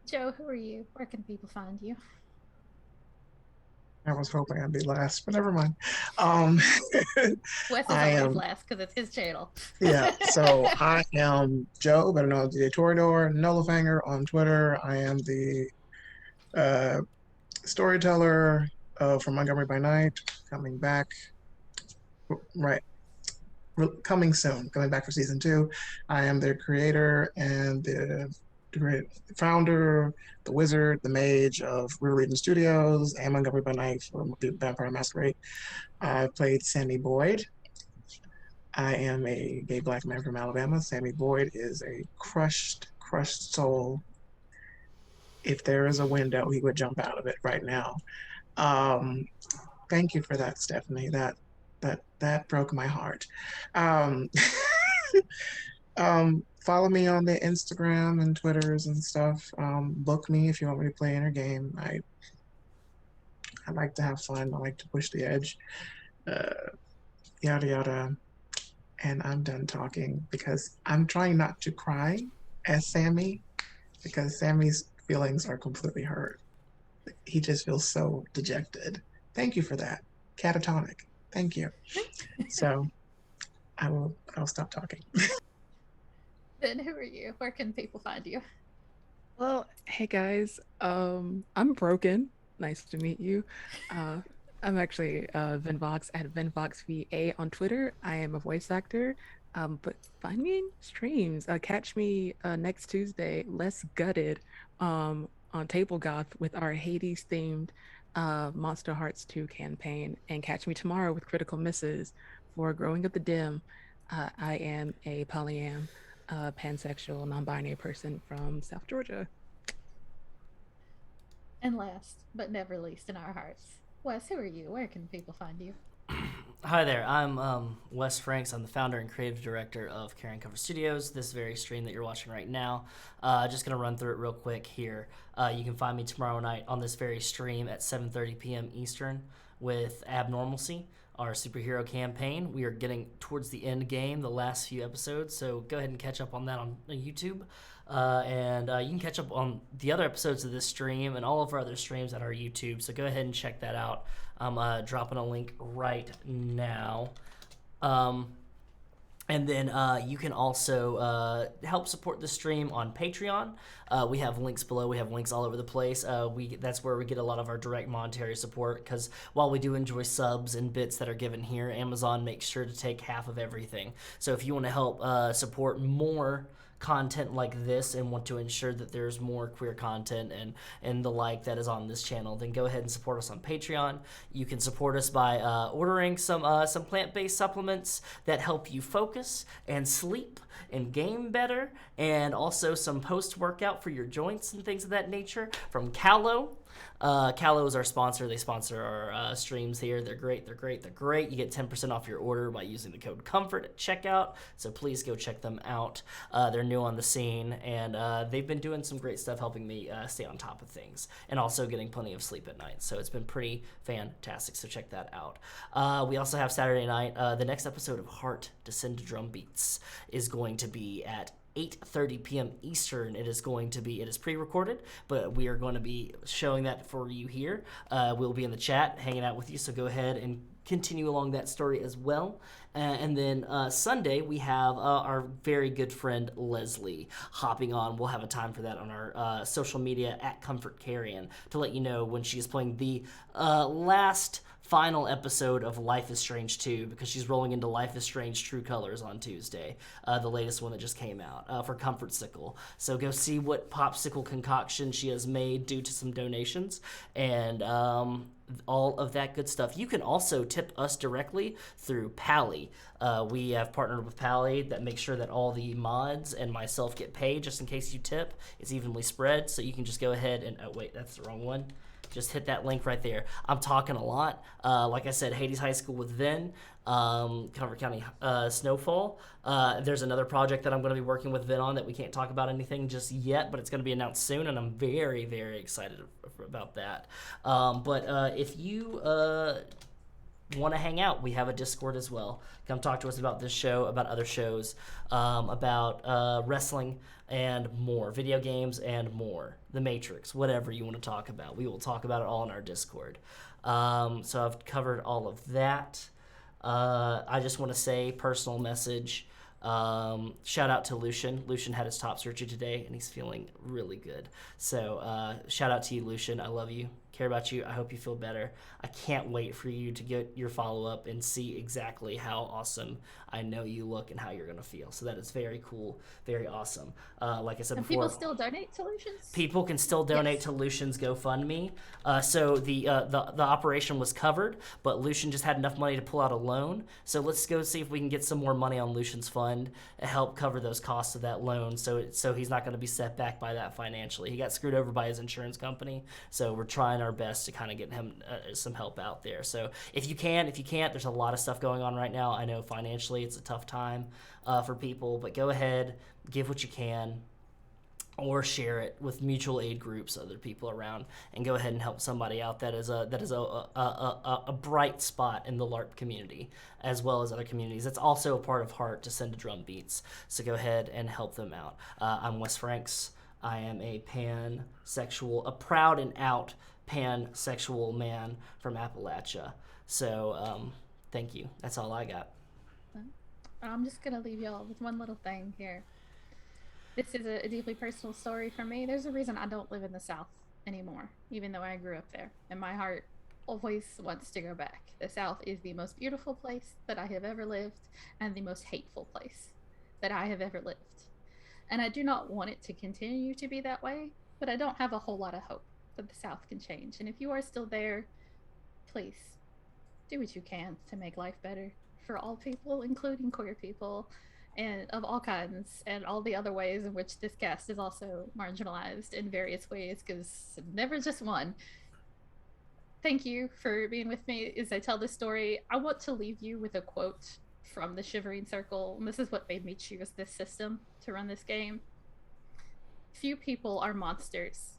Joe, who are you? Where can people find you? I was hoping I'd be last, but never mind. Wes is always last because it's his channel. Yeah, so I am Joe, better known as DJ Torador, Nullifanger on Twitter. I am the storyteller from Montgomery by Night, coming back, coming soon, coming back for season 2. I am their creator and the founder, the wizard, the mage of River Eden Studios and Montgomery by Night for Vampire Masquerade. I played Sammie Boyd. I am a gay black man from Alabama. Sammie Boyd is a crushed soul. If there is a window, he would jump out of it right now. Thank you for that, Stephanie. That broke my heart. Follow me on the Instagram and Twitters and stuff. Book me if you want me to play in your game. I like to have fun. I like to push the edge. Yada yada. And I'm done talking because I'm trying not to cry as Sammie, because Sammie's feelings are completely hurt. He just feels so dejected. Thank you for that. Catatonic. Thank you. So I'll stop talking. Then who are you? Where can people find you? Well, hey guys, I'm broken. Nice to meet you. I'm actually Vyn Vox at Vyn Vox VA on Twitter. I am a voice actor. But find me in streams. Catch me next Tuesday, Less Gutted, on Table Goth with our Hades themed Monster Hearts 2 campaign. And catch me tomorrow with Critical Misses for Growing Up the Dim. I am a polyam, pansexual, non-binary person from South Georgia. And last but never least in our hearts, Wes, who are you? Where can people find you? Hi there, I'm Wes Franks. I'm the founder and creative director of Carrion Studios. This very stream that you're watching right now. Just going to run through it real quick here. You can find me tomorrow night on this very stream at 7:30 p.m. Eastern with Abnormalcy, our superhero campaign. We are getting towards the end game, the last few episodes, so go ahead and catch up on that on YouTube. And you can catch up on the other episodes of this stream and all of our other streams at our YouTube, so go ahead and check that out. I'm dropping a link right now. And then you can also help support the stream on Patreon. We have links below. We have links all over the place. That's where we get a lot of our direct monetary support, because while we do enjoy subs and bits that are given here, Amazon makes sure to take half of everything. So if you want to help support more content like this and want to ensure that there's more queer content and the like that is on this channel, then go ahead and support us on Patreon. You can support us by ordering some plant-based supplements that help you focus and sleep and game better, and also some post-workout for your joints and things of that nature from Callow. Callow is our sponsor. They sponsor our streams here. They're great. They're great. They're great. You get 10% off your order by using the code COMFORT at checkout. So please go check them out. They're new on the scene, and they've been doing some great stuff helping me stay on top of things and also getting plenty of sleep at night. So it's been pretty fantastic. So check that out. We also have Saturday night. The next episode of Heart Descend to Drum Beats is going to be at 8:30 p.m. Eastern. It is pre-recorded, but we are going to be showing that for you here. We'll be in the chat hanging out with you, so go ahead and continue along that story as well. And then Sunday, we have our very good friend Leslie hopping on. We'll have a time for that on our social media at Comfort Carrion to let you know when she's playing the last final episode of Life is Strange 2, because she's rolling into Life is Strange True Colors on Tuesday, the latest one that just came out for Comfort Sickle. So go see what popsicle concoction she has made due to some donations and all of that good stuff. You can also tip us directly through Pally. We have partnered with Pally that makes sure that all the mods and myself get paid just in case you tip. It's evenly spread, so you can just go ahead and, oh wait, that's the wrong one. Just hit that link right there. I'm talking a lot. Like I said, Hades High School with Vyn, Comfort County Snowfall. There's another project that I'm going to be working with Vyn on that we can't talk about anything just yet, but it's going to be announced soon, and I'm very, very excited about that. But if you want to hang out, we have a Discord as well. Come talk to us about this show, about other shows, about wrestling and more, video games and more, The Matrix, whatever you want to talk about. We will talk about it all in our Discord. So I've covered all of that. I just want to say, personal message, shout out to Lucian. Lucian had his top surgery today, and he's feeling really good. So shout out to you, Lucian. I love you. Care about you. I hope you feel better. I can't wait for you to get your follow-up and see exactly how awesome I know you look and how you're going to feel. So that is very cool, very awesome. Like I said before, people still donate to Lucian's? People can still donate to Lucian's GoFundMe. So the operation was covered, but Lucian just had enough money to pull out a loan. So let's go see if we can get some more money on Lucian's fund and help cover those costs of that loan, so he's not going to be set back by that financially. He got screwed over by his insurance company, so we're trying our best to kind of get him some help out there. So if you can't, there's a lot of stuff going on right now. I know financially it's a tough time for people, but go ahead, give what you can, or share it with mutual aid groups, other people around, and go ahead and help somebody out that is a bright spot in the LARP community, as well as other communities. It's also a part of Heart Descend to Drum Beats, so go ahead and help them out. I'm Wes Franks. I am a proud and out pansexual man from Appalachia. So thank you. That's all I got. I'm just going to leave y'all with one little thing here. This is a deeply personal story for me. There's a reason I don't live in the South anymore, even though I grew up there. And my heart always wants to go back. The South is the most beautiful place that I have ever lived, and the most hateful place that I have ever lived. And I do not want it to continue to be that way, but I don't have a whole lot of hope that the South can change. And if you are still there, please do what you can to make life better for all people, including queer people, and of all kinds, and all the other ways in which this cast is also marginalized in various ways, because never just one. Thank you for being with me as I tell this story. I want to leave you with a quote from the Shivering Circle, and this is what made me choose this system to run this game. Few people are monsters,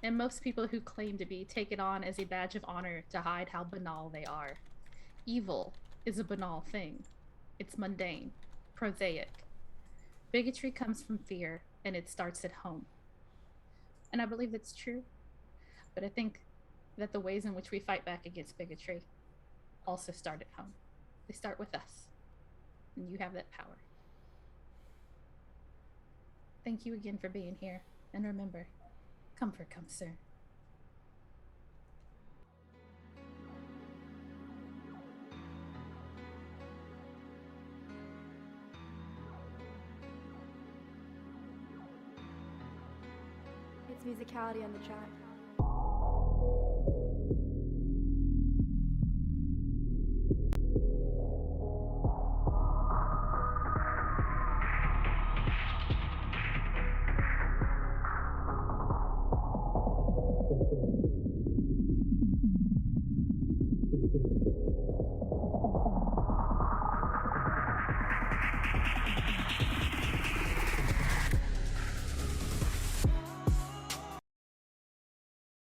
and most people who claim to be take it on as a badge of honor to hide how banal they are. Evil is a banal thing. It's mundane, prosaic. Bigotry comes from fear, and it starts at home. And I believe that's true, but I think that the ways in which we fight back against bigotry also start at home. They start with us, and you have that power. Thank you again for being here, and remember, comfort comes soon. It's musicality on the track.